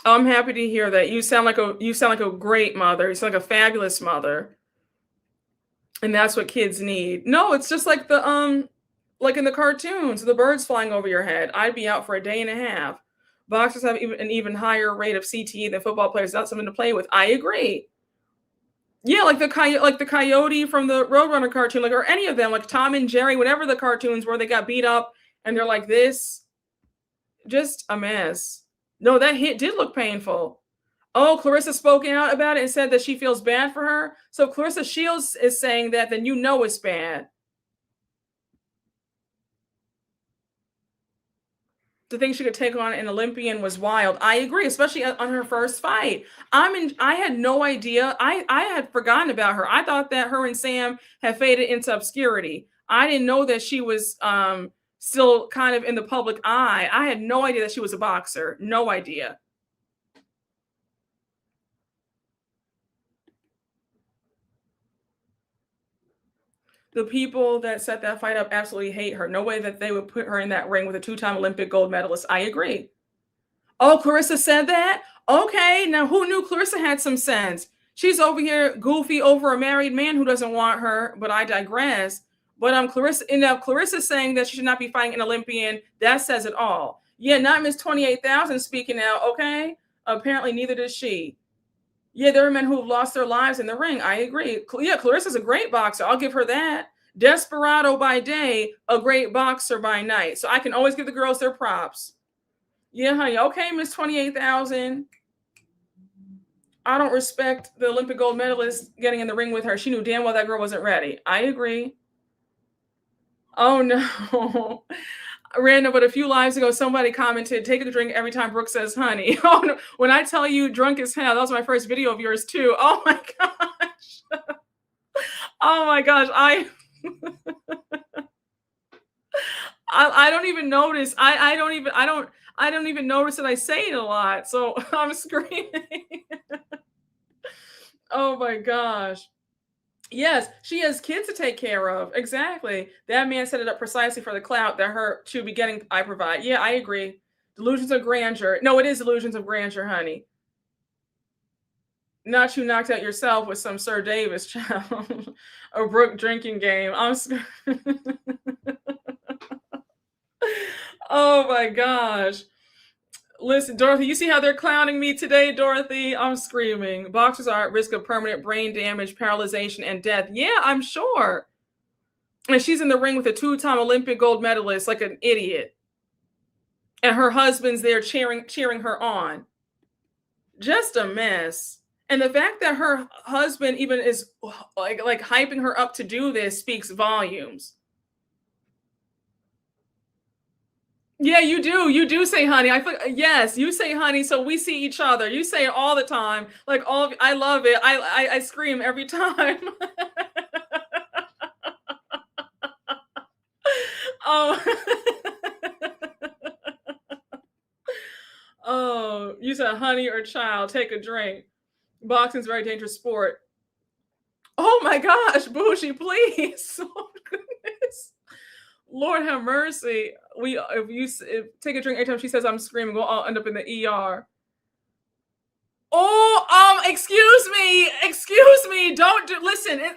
I'm happy to hear that. You sound like a great mother. You sound like a fabulous mother. And that's what kids need. No, it's just like like in the cartoons, the birds flying over your head. I'd be out for a day and a half. Boxers have an even higher rate of CTE than football players. That's something to play with. I agree. Yeah, like the coyote from the Roadrunner cartoon, or any of them, like Tom and Jerry, whatever the cartoons where they got beat up and they're like this. Just a mess. No, that hit did look painful. Oh, Clarissa spoke out about it and said that she feels bad for her. So Clarissa Shields is saying that, then it's bad. To think she could take on an Olympian was wild. I agree, especially on her first fight. I had no idea. I had forgotten about her. I thought that her and Sam had faded into obscurity. I didn't know that she was still kind of in the public eye. I had no idea that she was a boxer. No idea. The people that set that fight up absolutely hate her. No way that they would put her in that ring with a 2-time Olympic gold medalist. I agree. Oh, Clarissa said that? Okay, now who knew Clarissa had some sense? She's over here goofy over a married man who doesn't want her, but I digress. But Clarissa's saying that she should not be fighting an Olympian. That says it all. Yeah, not Miss 28,000 speaking out, okay? Apparently neither does she. Yeah, there are men who have lost their lives in the ring. I agree. Yeah, Clarissa's a great boxer. I'll give her that. Desperado by day, a great boxer by night. So I can always give the girls their props. Yeah, honey. Okay, Miss 28,000. I don't respect the Olympic gold medalist getting in the ring with her. She knew damn well that girl wasn't ready. I agree. Oh, no. Random, but a few lives ago, somebody commented, take a drink every time Brooke says honey. Oh, no. When I tell you drunk as hell, that was my first video of yours too. Oh my gosh. Oh my gosh. I don't even notice. I don't even notice that I say it a lot. So I'm screaming. Oh my gosh. Yes, she has kids to take care of. Exactly. That man set it up precisely for the clout that her to be getting I provide. Yeah, I agree. Delusions of grandeur. No, it is delusions of grandeur, honey. Not you knocked out yourself with some Sir Davis child. A Brooke drinking game. Oh my gosh. Listen, Dorothy, you see how they're clowning me today, Dorothy? I'm screaming. Boxers are at risk of permanent brain damage, paralyzation, and death. Yeah, I'm sure. And she's in the ring with a 2-time Olympic gold medalist like an idiot. And her husband's there cheering her on. Just a mess. And the fact that her husband even is like hyping her up to do this speaks volumes. Yeah, you do. You do say honey. Yes, you say honey, so we see each other. You say it all the time. Like I love it. I scream every time. Oh. Oh, you said honey or child, take a drink. Boxing's a very dangerous sport. Oh my gosh, Bougie, please. Oh goodness. Lord have mercy. If take a drink every time she says I'm screaming, we'll all end up in the ER. Oh, excuse me.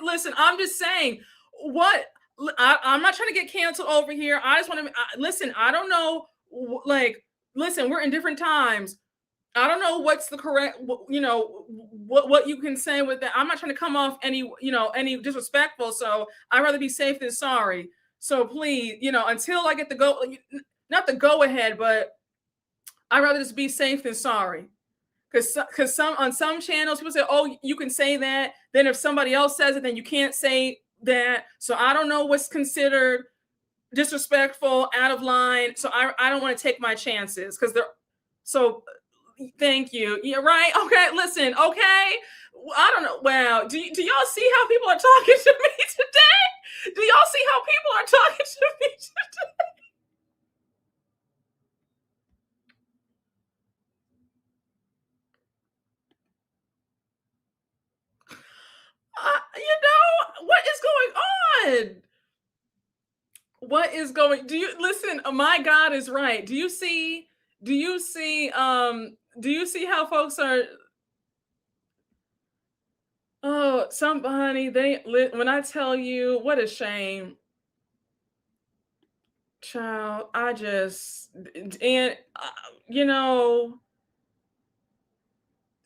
Listen, I'm just saying what I'm not trying to get canceled over here. I just want to listen. I don't know. Listen, we're in different times. I don't know what's the correct, what you can say with that. I'm not trying to come off any disrespectful. So I'd rather be safe than sorry. So please, until I get not the go ahead, but I'd rather just be safe than sorry. Because on some channels, people say, oh, you can say that. Then if somebody else says it, then you can't say that. So I don't know what's considered disrespectful, out of line. So I don't want to take my chances because thank you. Yeah, right. Okay. Listen. Okay. I don't know. Wow. Do y'all see how people are talking to me today? Do y'all see how people are talking to me today? What is going on? What is going? Do you listen? My God is right. Do you see how folks are? Oh, honey, when I tell you, what a shame. Child,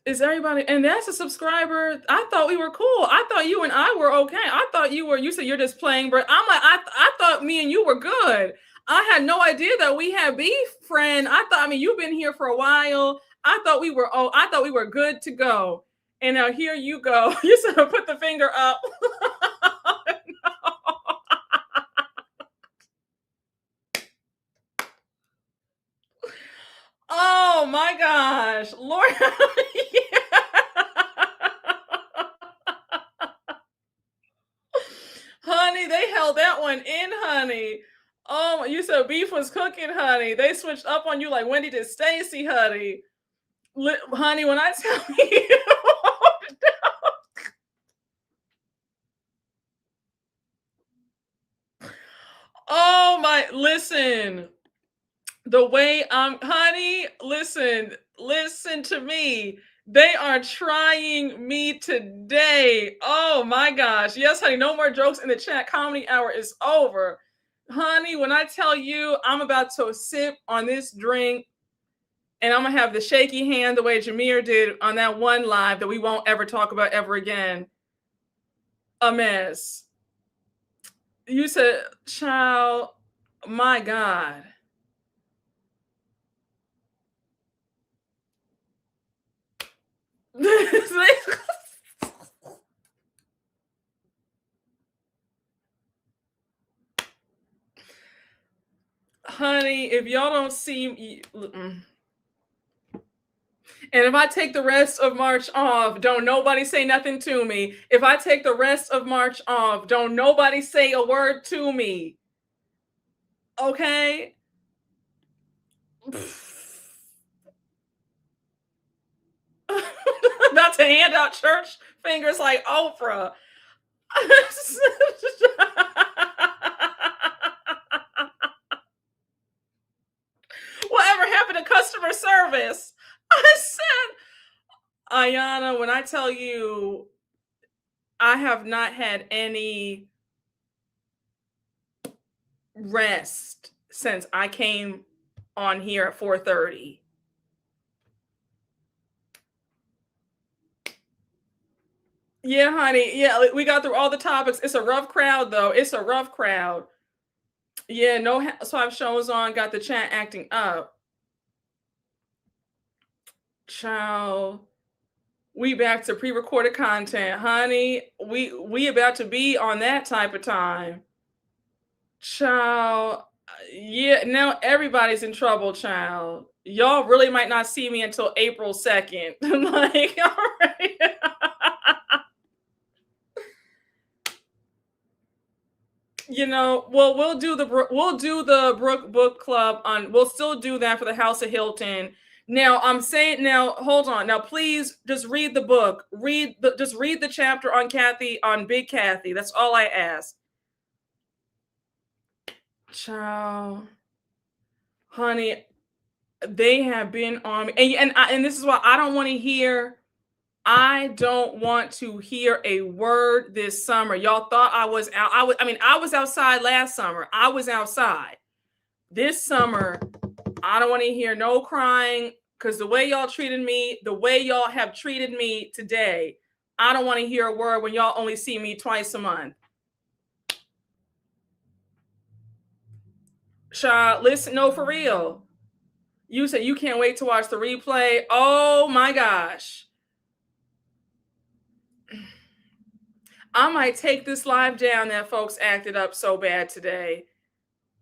is everybody, and that's a subscriber. I thought we were cool. I thought you and I were okay. I thought you said you're just playing, but I'm like, I thought me and you were good. I had no idea that we had beef, friend. You've been here for a while. I thought we were good to go. And now here you go. You sort of put the finger up. Oh my gosh, Lord. Honey, they held that one in, honey. Oh, you said beef was cooking, honey. They switched up on you like Wendy did Stacy, honey. Honey, when I tell you. listen, the way honey, listen to me. They are trying me today. Oh my gosh. Yes, honey, no more jokes in the chat. Comedy hour is over. Honey, when I tell you I'm about to sip on this drink and I'm going to have the shaky hand the way Jameer did on that one live that we won't ever talk about ever again. A mess. You said, child, my God. Honey, if y'all don't see me, and if I take the rest of March off, don't nobody say nothing to me. If I take the rest of March off, don't nobody say a word to me. Okay? About to hand out church fingers like Oprah. Whatever happened to customer service? I said, Ayana, when I tell you, I have not had any rest since I came on here at 4:30. Yeah, honey. Yeah, we got through all the topics. It's a rough crowd, though. It's a rough crowd. Yeah, no Housewives shows on. Got the chat acting up. Child, we back to pre-recorded content, honey. We about to be on that type of time. Child, yeah. Now everybody's in trouble, child. Y'all really might not see me until April 2nd. Like, all right. You know, well, we'll do the Brooke book club on. We'll still do that for the House of Hilton. Now, I'm saying now, hold on. Now, please just read the book. Just read the chapter on Kathy, on Big Kathy. That's all I ask. Child, honey, they have been on me, and this is why I don't want to hear. I don't want to hear a word this summer. Y'all thought I was out. I was outside last summer. I was outside. This summer, I don't want to hear no crying, because the way y'all treated me, the way y'all have treated me today, I don't want to hear a word when y'all only see me twice a month. Child, listen, no, for real. You said you can't wait to watch the replay. Oh my gosh. I might take this live down that folks acted up so bad today.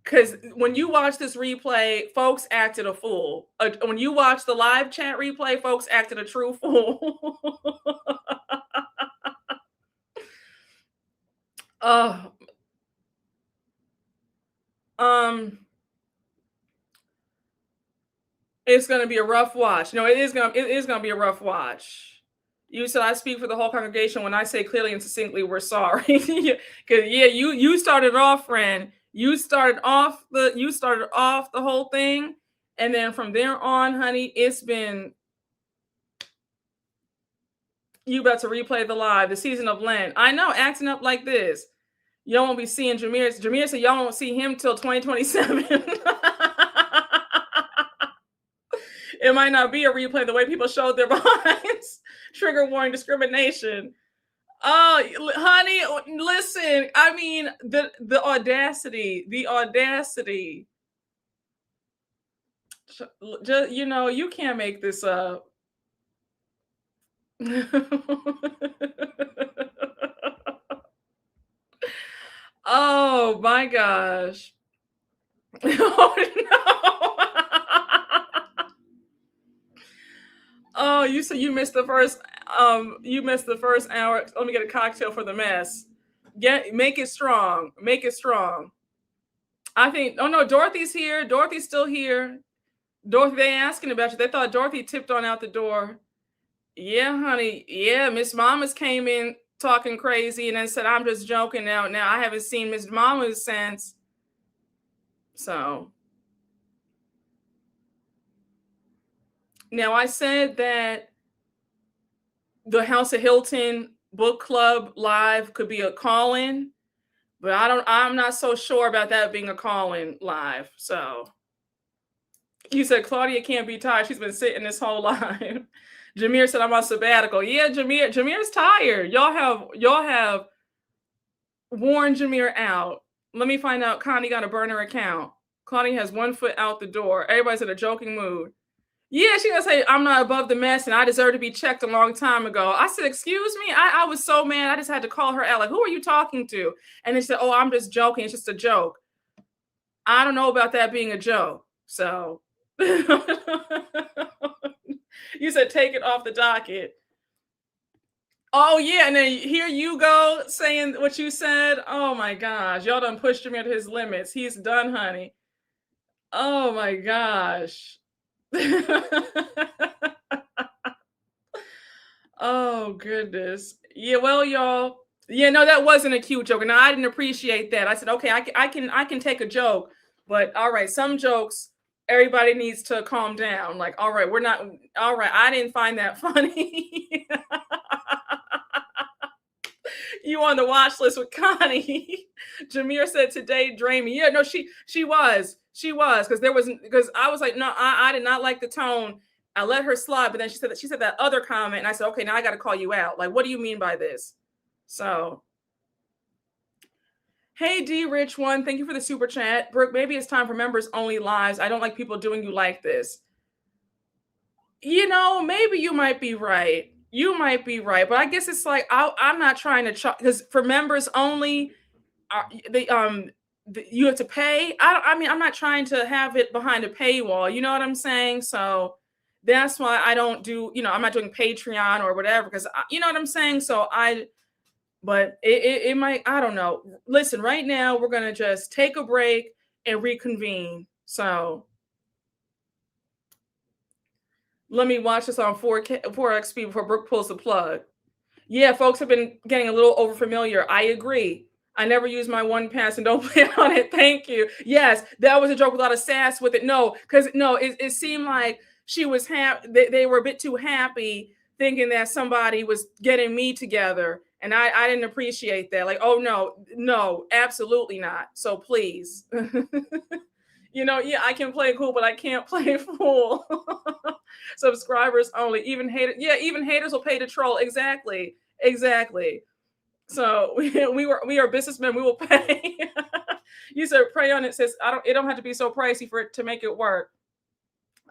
Because when you watch this replay, folks acted a fool. When you watch the live chat replay, folks acted a true fool. It's gonna be a rough watch. No, it is gonna be a rough watch. You said I speak for the whole congregation when I say clearly and succinctly we're sorry. Because yeah, you started off, friend. You started off the whole thing, and then from there on, honey, it's been. You about to replay the live, the season of Lent. I know, acting up like this. Y'all won't be seeing Jameer. Jameer said y'all won't see him till 2027. It might not be a replay the way people showed their behinds. Trigger warning, discrimination. Oh, honey, listen. I mean, the audacity. Just, you can't make this up. Oh my gosh. Oh no. Oh, you said you missed the first hour. Let me get a cocktail for the mess. Make it strong. Make it strong. I think, oh no, Dorothy's here. Dorothy's still here. Dorothy, they asking about you. They thought Dorothy tipped on out the door. Yeah, honey. Yeah, Miss Mamas came in talking crazy and then said, I'm just joking now. Now I haven't seen Miss Mamas since So now I said that the House of Hilton book club live could be a call-in, but I'm not so sure about that being a call-in live. So you said Claudia can't be tired. She's been sitting this whole live. Jameer said I'm on sabbatical. Yeah, Jameer's tired. Y'all have worn Jameer out. Let me find out. Connie got a burner account. Connie has 1 foot out the door. Everybody's in a joking mood. Yeah, she gonna say I'm not above the mess and I deserve to be checked a long time ago. I said, excuse me. I was so mad. I just had to call her out. Like, who are you talking to? And they said, oh, I'm just joking. It's just a joke. I don't know about that being a joke. So you said take it off the docket. Oh yeah, and then here you go saying what you said. Oh my gosh, y'all done pushed him to his limits. He's done, honey. Oh my gosh. Oh goodness. Yeah, well, y'all. Yeah, no, that wasn't a cute joke, and I didn't appreciate that. I said, okay, I can take a joke, but all right, some jokes everybody needs to calm down. Like, all right, we're not. All right, I didn't find that funny. You on the watch list with Connie. Jameer said today drained me. Yeah, no, she was because I was like, no, I did not like the tone. I let her slide, but then she said that other comment, and I said, okay, now I got to call you out. Like, what do you mean by this? So, hey, D Rich One, thank you for the super chat. Brooke, maybe it's time for members only lives. I don't like people doing you like this. You know, maybe you might be right. You might be right, but I guess it's like I'm not trying to because for members only, you have to pay. I mean, I'm not trying to have it behind a paywall. You know what I'm saying? So that's why I don't do. You know, I'm not doing Patreon or whatever because you know what I'm saying. So but it might. I don't know. Listen, right now we're gonna just take a break and reconvene. So. Let me watch this on 4X speed before Brooke pulls the plug. Yeah, folks have been getting a little overfamiliar. I agree. I never use my one pass and don't plan on it. Thank you. Yes, that was a joke with a lot of sass with it. No, because it seemed like she was happy. They were a bit too happy thinking that somebody was getting me together. And I didn't appreciate that. Like, oh, no, absolutely not. So please. You know, yeah, I can play cool, but I can't play fool. Subscribers only. Even haters will pay to troll. Exactly. So we are businessmen. We will pay. You said pray on it. Says it don't have to be so pricey for it to make it work.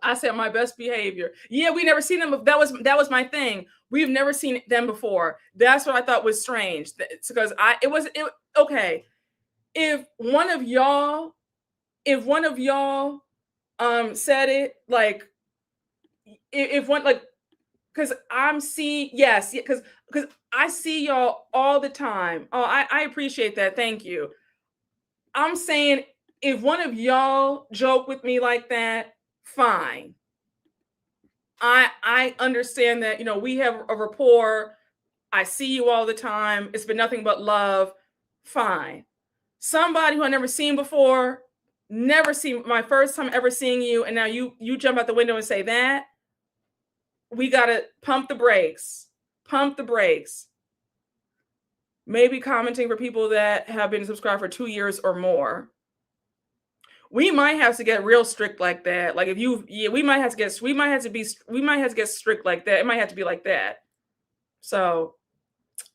I said my best behavior. Yeah, we never seen them. That was my thing. We've never seen them before. That's what I thought was strange. Because okay. If one of y'all said it, like if one, like, because I'm seeing, yes, because I see y'all all the time. Oh, I appreciate that. Thank you. I'm saying if one of y'all joke with me like that, fine. I understand that, you know, we have a rapport. I see you all the time. It's been nothing but love. Fine. Somebody who I've never seen before, my first time ever seeing you, and now you jump out the window and say that, we gotta pump the brakes. Maybe commenting for people that have been subscribed for 2 years or more. We might have to get real strict like that. Like we might have to get strict like that. It might have to be like that. So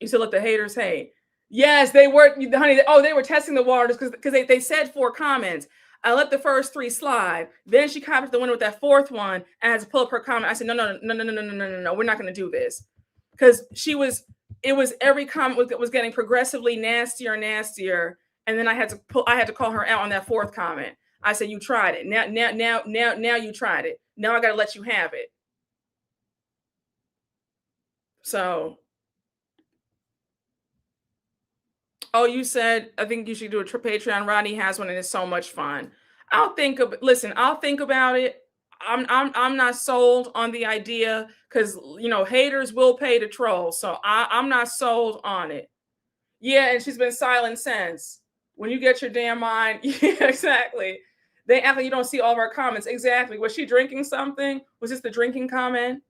you said let the haters hate. Yes, they were, honey. Oh, they were testing the waters because they said 4 comments. I let the first 3 slide. Then she copied the one with that 4th one and I had to pull up her comment. I said, no. We're not going to do this. Because it was every comment was getting progressively nastier and nastier. And then I had to call her out on that 4th comment. I said, you tried it. Now you tried it. Now I got to let you have it. So. Oh, you said, I think you should do a Patreon. Rodney has one and it's so much fun. I'll think about it. I'm not sold on the idea because, you know, haters will pay to troll. So I'm not sold on it. Yeah, and she's been silent since. When you get your damn mind. Yeah, exactly. They act like you don't see all of our comments. Exactly. Was she drinking something? Was this the drinking comment?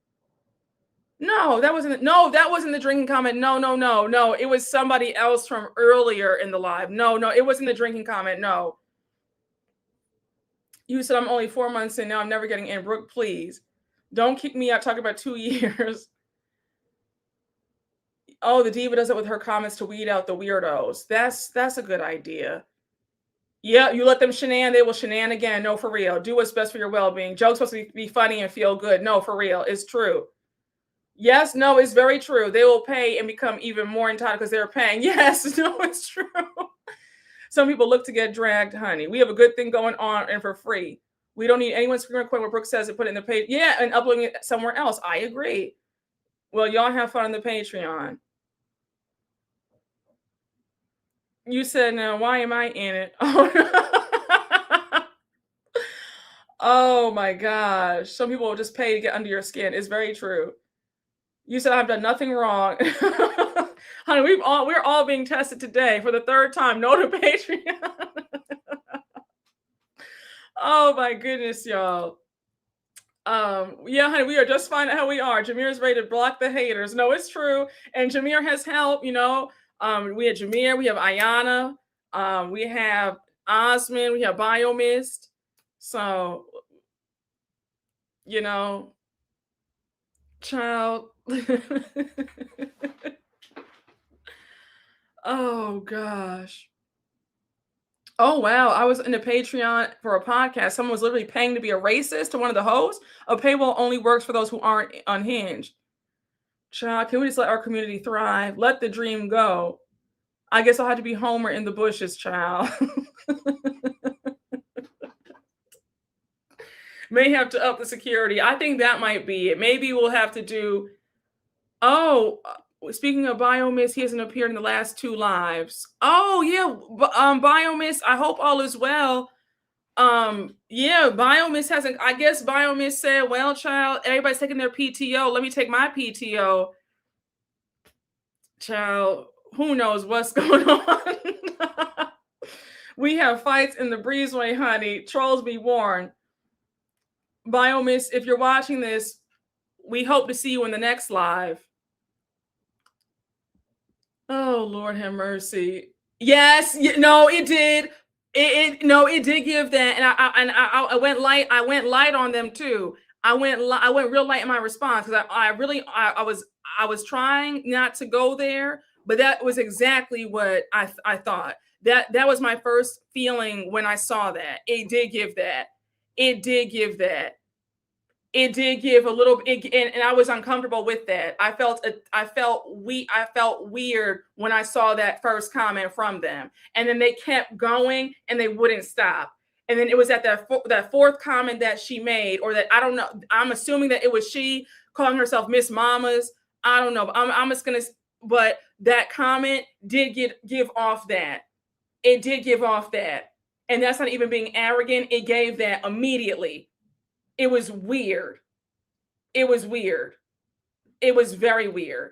No, that wasn't the drinking comment. No. It was somebody else from earlier in the live. No, it wasn't the drinking comment. No. You said I'm only 4 months in. Now I'm never getting in. Brooke, please. Don't kick me out talking about 2 years. Oh, the diva does it with her comments to weed out the weirdos. That's a good idea. Yeah, you let them shenan, they will shenan again. No, for real. Do what's best for your well-being. Jokes supposed to be funny and feel good. No, for real. It's true. Yes, no, it's very true. They will pay and become even more entitled because they're paying. Yes, no, it's true. Some people look to get dragged, honey. We have a good thing going on and for free. We don't need anyone screen recording what Brooke says and put it in the page. Yeah, and uploading it somewhere else. I agree. Well, y'all have fun on the Patreon. You said, now, why am I in it? Oh my gosh. Some people will just pay to get under your skin. It's very true. You said I've done nothing wrong. Honey, we're all being tested today for the 3rd time. No to Patreon. Oh my goodness, y'all. Yeah, honey, we are just finding out how we are. Jameer's ready to block the haters. No, it's true. And Jameer has help, you know. We have Jameer, we have Ayana, we have Osmond, we have Biomist. So, you know, child. Oh gosh. Oh wow, I was in a Patreon for a podcast. Someone was literally paying to be a racist to one of the hosts. A paywall only works for those who aren't unhinged. Child, can we just let our community thrive? Let the dream go. I guess I'll have to be Homer in the bushes, child. May have to up the security. I think that might be it. Maybe we'll have to do. Oh, speaking of Biomist, he hasn't appeared in the last 2 lives. Oh yeah, Biomist. I hope all is well. Yeah, Biomist hasn't. I guess Biomist said, "Well, child, everybody's taking their PTO. Let me take my PTO." Child, who knows what's going on? We have fights in the breezeway, honey. Trolls be warned. Biomist, if you're watching this, we hope to see you in the next live. Oh, Lord have mercy. Yes, no, it did. It did give that, and I went light. I went light on them too. I went real light in my response because I was trying not to go there, but that was exactly what I thought. That was my first feeling when I saw that. It did give that. It did give that. It did give a little, and I was uncomfortable with that. I felt weird when I saw that first comment from them, and then they kept going and they wouldn't stop. And then it was at that 4th comment that she made, or that I don't know. I'm assuming that it was she calling herself Miss Mamas. I don't know. I'm just gonna. But that comment did give off that. It did give off that, and that's not even being arrogant. It gave that immediately. It was weird. It was weird. It was very weird.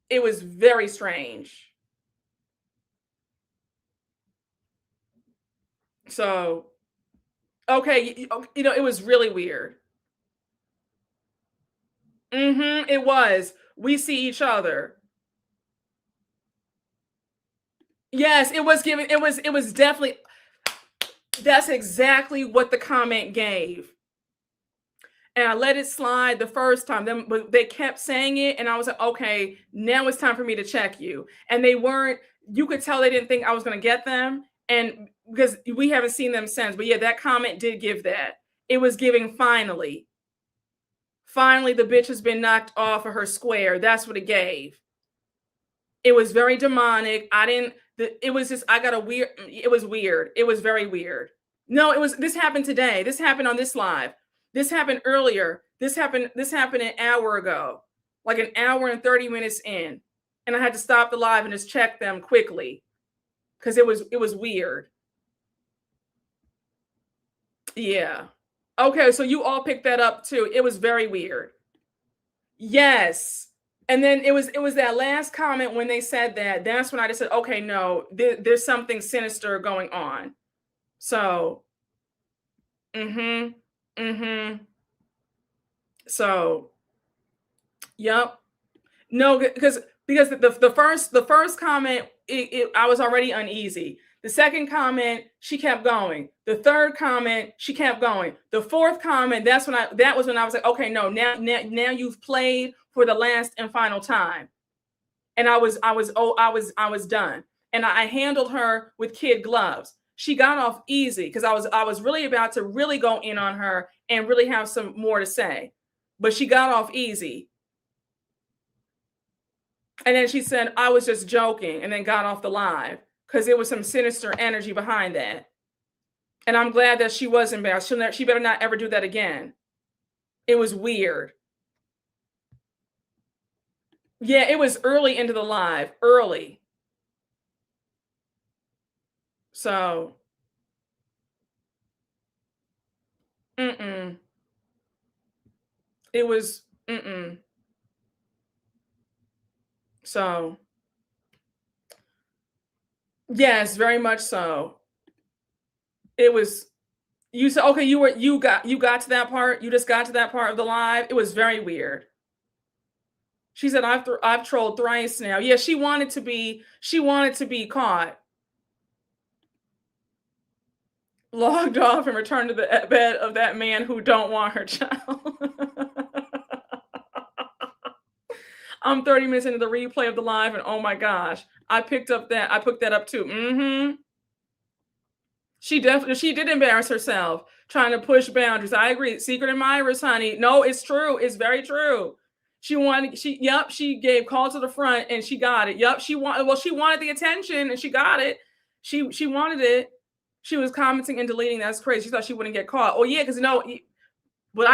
It was very strange. So, okay, you know, it was really weird. It was. We see each other. Yes, it was giving. It was definitely. That's exactly what the comment gave. And I let it slide the first time. Then but they kept saying it, and I was like, okay, now it's time for me to check you. And they weren't. You could tell they didn't think I was going to get them, and because we haven't seen them since. But yeah, that comment did give that. It was giving finally. Finally, the bitch has been knocked off of her square. That's what it gave. It was very demonic. It was just, I got a weird, it was weird. It was very weird. No, this happened today. This happened on this live. This happened earlier. This happened an hour ago, like an hour and 30 minutes in. And I had to stop the live and just check them quickly because it was weird. Yeah. Okay. So you all picked that up too. It was very weird. Yes. And then it was that last comment when they said that. That's when I just said, okay, no, there's something sinister going on. So, so, yep. No, because the first comment, I was already uneasy. The second comment, she kept going. The third comment, she kept going. The fourth comment, that was when I was like, okay, no, now you've played for the last and final time. And I was done. And I handled her with kid gloves. She got off easy because I was really about to really go in on her and really have some more to say. But she got off easy. And then she said, I was just joking, and then got off the live because there was some sinister energy behind that. And I'm glad that she was embarrassed. She better not ever do that again. It was weird. Yeah, it was early into the live, early. So, it was, So, yes, very much so. It was, you said, okay, you got to that part. You just got to that part of the live. It was very weird. She said, I've trolled thrice now. Yeah, she wanted to be caught. Logged off and returned to the bed of that man who don't want her child. I'm 30 minutes into the replay of the live, and oh my gosh, I picked that up too. She did embarrass herself trying to push boundaries. I agree. Secret admirers, honey. No, it's true. It's very true. She gave call to the front and she got it. Yep, she wanted the attention and she got it. She wanted it. She was commenting and deleting. That's crazy. She thought she wouldn't get caught. Oh yeah, because but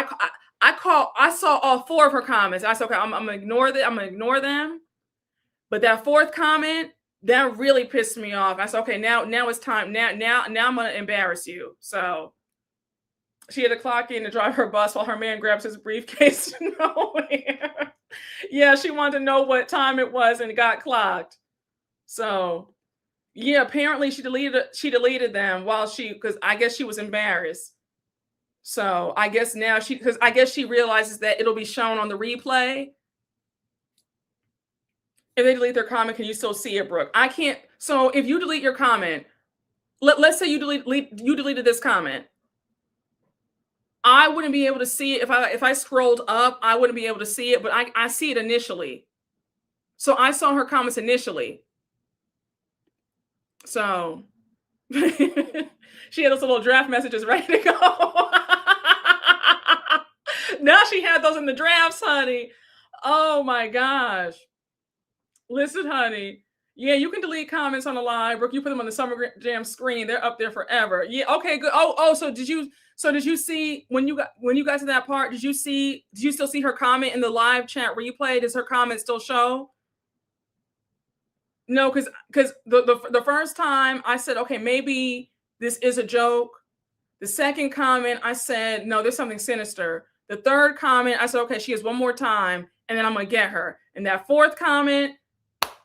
I saw all four of her comments. I said, okay, I'm gonna ignore them. I'm gonna ignore them. But that fourth comment, that really pissed me off. I said, okay, now it's time. Now I'm gonna embarrass you. So she had to clock in to drive her bus while her man grabs his briefcase to nowhere. Yeah, she wanted to know what time it was and it got clocked. So yeah, apparently she deleted them because I guess she was embarrassed. So I guess now she realizes that it'll be shown on the replay. If they delete their comment, can you still see it, Brooke? I can't. So if you delete your comment, let's say you deleted this comment, I wouldn't be able to see it. If I scrolled up, I wouldn't be able to see it, but I see it initially. So I saw her comments initially. So she had those little draft messages ready to go. Now she had those in the drafts, honey. Oh my gosh. Listen, honey. Yeah, you can delete comments on the live. Brooke, you put them on the Summer Jam screen. They're up there forever. Yeah, okay, good. Oh, so did you see when you got to that part, did you still see her comment in the live chat replay? Does her comment still show? No, because the first time I said, okay, maybe this is a joke. The second comment, I said, no, there's something sinister. The third comment, I said, okay, she has one more time, and then I'm gonna get her. And that fourth comment,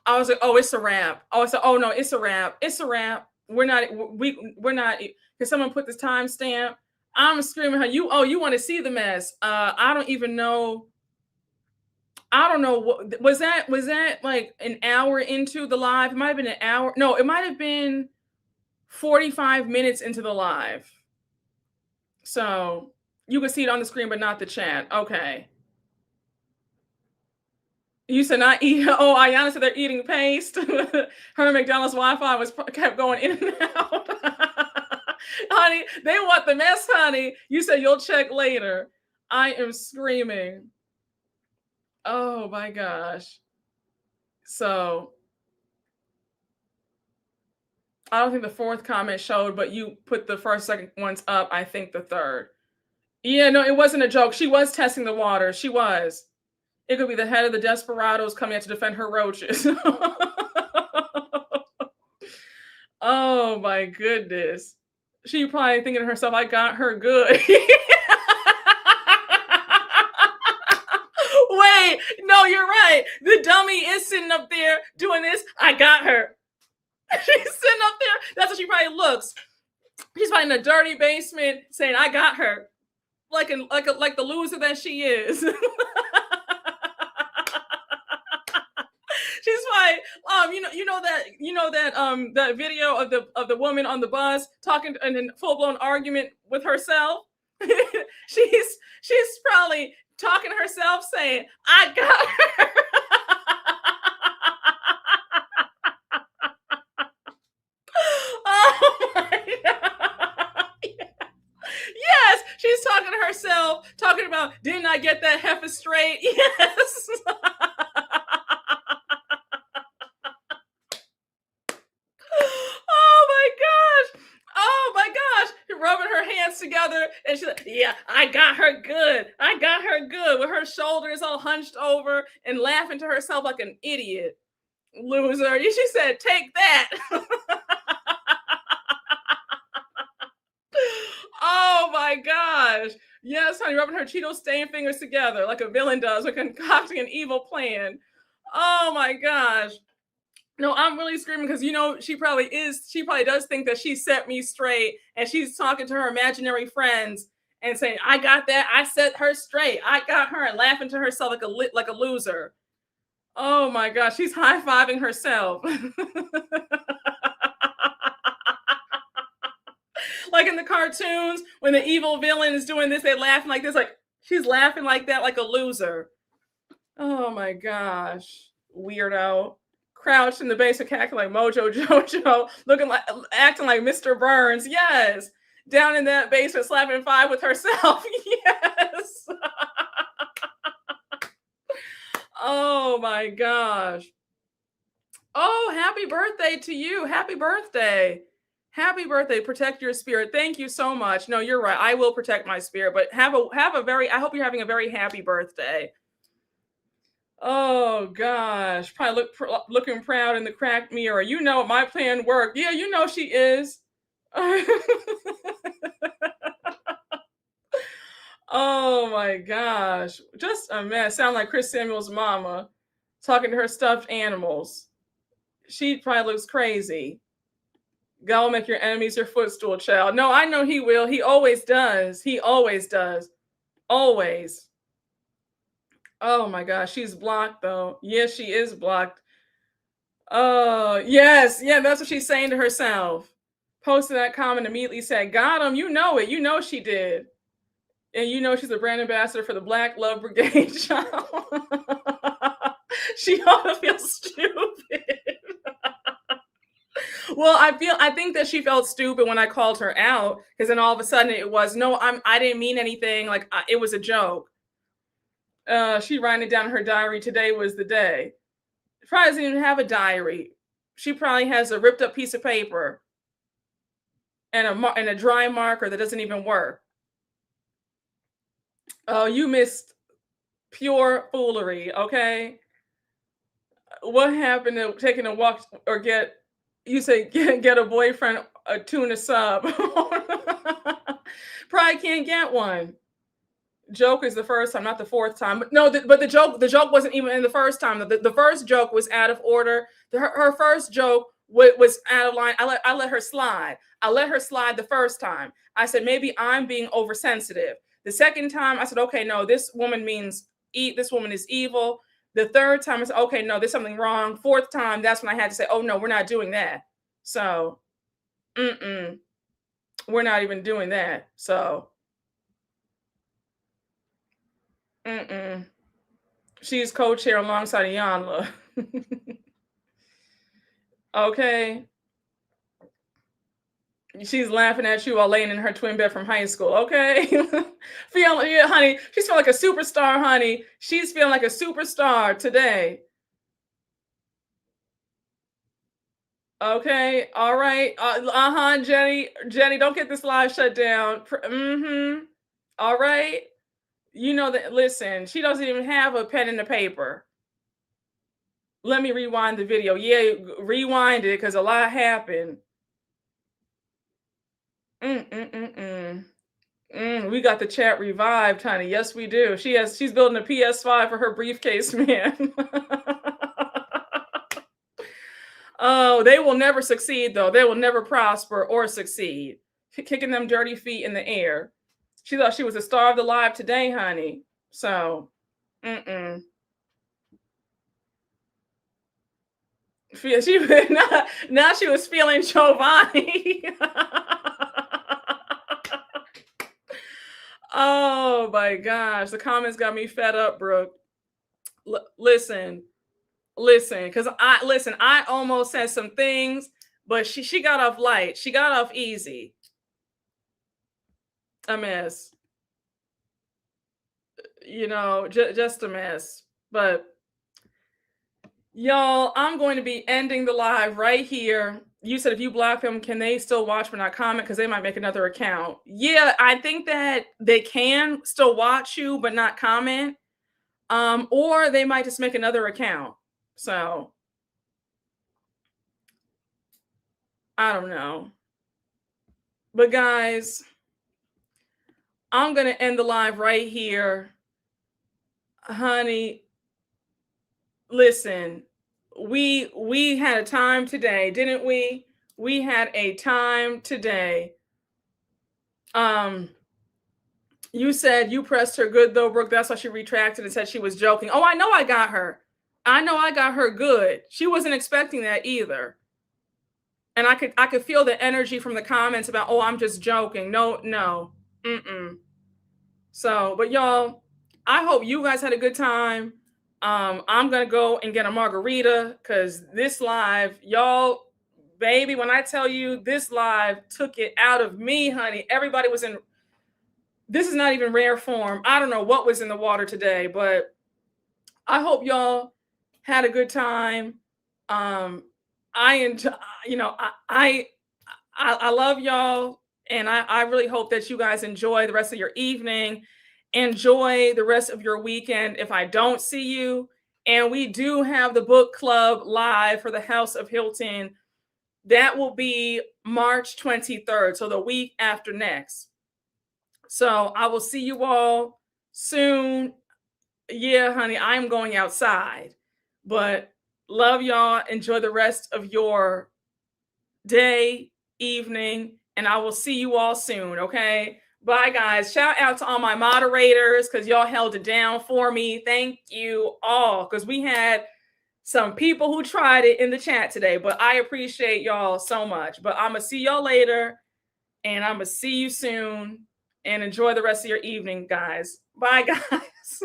I was like, oh, it's a wrap. Oh, I said, oh no, it's a wrap. It's a wrap. We're not. Can someone put this timestamp? I'm screaming her. You want to see the mess? I don't even know. I don't know what was that like an hour into the live? It might have been an hour. No, it might have been 45 minutes into the live. So you can see it on the screen, but not the chat. Okay. You said not eat. Oh, Ayana said they're eating paste. Her McDonald's Wi-Fi kept going in and out. Honey, they want the mess, honey. You said you'll check later. I am screaming. Oh my gosh. So I don't think the fourth comment showed, but you put the first, second ones up. I think the third. Yeah, no, it wasn't a joke. She was testing the water. She was. It could be the head of the Desperados coming out to defend her roaches. Oh my goodness. She probably thinking to herself, I got her good. Wait, no, you're right. The dummy is sitting up there doing this. I got her. She's sitting up there. That's what she probably looks. She's probably in a dirty basement saying, "I got her," like the loser that she is. She's like, that video of the woman on the bus talking in a full-blown argument with herself. she's probably talking to herself saying, "I got her." Oh my God. Yes, she's talking to herself, talking about, "Didn't I get that heifer straight?" Yes. Oh my gosh. Rubbing her hands together. And she's like, "Yeah, I got her good. I got her good," with her shoulders all hunched over and laughing to herself like an idiot. Loser. She said, "Take that." Oh my gosh. Yes, honey, rubbing her Cheeto stained fingers together like a villain does when concocting an evil plan. Oh my gosh. No, I'm really screaming because she probably does think that she set me straight, and she's talking to her imaginary friends and saying, "I got that, I set her straight, I got her," and laughing to herself like a loser. Oh my gosh, she's high-fiving herself. Like in the cartoons, when the evil villain is doing this, they laughing like this, like she's laughing like that, like a loser. Oh my gosh, weirdo. Crouched in the basement, acting like Mojo Jojo, acting like Mr. Burns. Yes, down in that basement, slapping 5 with herself. Yes. Oh my gosh. Oh, happy birthday to you. Happy birthday. Happy birthday. Protect your spirit. Thank you so much. No, you're right. I will protect my spirit, but I hope you're having a very happy birthday. Oh gosh, probably looking proud in the cracked mirror. My plan worked. Yeah, she is. Oh my gosh, just a mess. Sound like Chris Samuel's mama talking to her stuffed animals. She probably looks crazy. God will make your enemies your footstool, child. No, I know he will. He always does. He always does. Always. Oh my gosh, she's blocked though. Yes, she is blocked. Oh, yes. Yeah, that's what she's saying to herself. Posted that comment, immediately said, "Got him." You know it. You know she did. And she's a brand ambassador for the Black Love Brigade. She ought to feel stupid. Well, I think that she felt stupid when I called her out, because then all of a sudden it was, "No, I didn't mean anything. Like, it was a joke." She writing it down in her diary. "Today was the day." Probably doesn't even have a diary. She probably has a ripped up piece of paper and a dry marker that doesn't even work. Oh, you missed pure foolery. Okay. What happened to taking a walk or get a boyfriend a tuna sub? Probably can't get one. Joke is the first time, not the fourth time. But no, but the joke wasn't even in the first time. The first joke was out of order. Her first joke was out of line. I let her slide. I let her slide the first time. I said, maybe I'm being oversensitive. The second time, I said, okay, no, this woman means this woman is evil. The third time, I said, okay, no, there's something wrong. Fourth time, that's when I had to say, oh no, we're not doing that. So, we're not even doing that. So. She's co-chair alongside Iyanla. Okay. She's laughing at you while laying in her twin bed from high school. Okay. Honey, she's feeling like a superstar, honey. She's feeling like a superstar today. Okay. All right. Jenny, don't get this live shut down. All right. Listen, she doesn't even have a pen and a paper. Let me rewind the video. Yeah, rewind it because a lot happened. We got the chat revived, honey. Yes, we do. She's building a PS5 for her briefcase, man. Oh, they will never succeed, though. They will never prosper or succeed. kicking them dirty feet in the air. She thought she was a star of the live today, honey. So, she now she was feeling Giovanni. Oh my gosh, the comments got me fed up, Brooke. Listen, because I almost said some things, but she got off light. She got off easy. A mess. You know, just a mess. But y'all, I'm going to be ending the live right here. You said if you block them, can they still watch but not comment? Because they might make another account. Yeah, I think that they can still watch you but not comment. Or they might just make another account. So I don't know. But guys, I'm going to end the live right here. Honey, listen, we had a time today, didn't we? We had a time today. You said you pressed her good though, Brooke. That's why she retracted and said she was joking. Oh, I know I got her. I know I got her good. She wasn't expecting that either. And I could feel the energy from the comments about, oh, I'm just joking. No. So, but y'all, I hope you guys had a good time. I'm going to go and get a margarita because this live, y'all, baby, when I tell you this live took it out of me, honey, everybody was in, this is not even rare form. I don't know what was in the water today, but I hope y'all had a good time. I love y'all. And I really hope that you guys enjoy the rest of your evening. Enjoy the rest of your weekend if I don't see you. And we do have the book club live for the House of Hilton. That will be March 23rd, so the week after next. So I will see you all soon. Yeah, honey, I'm going outside. But love y'all. Enjoy the rest of your day, evening, and I will see you all soon, okay? Bye, guys. Shout out to all my moderators because y'all held it down for me. Thank you all because we had some people who tried it in the chat today, but I appreciate y'all so much. But I'm going to see y'all later, and I'm going to see you soon, and enjoy the rest of your evening, guys. Bye, guys.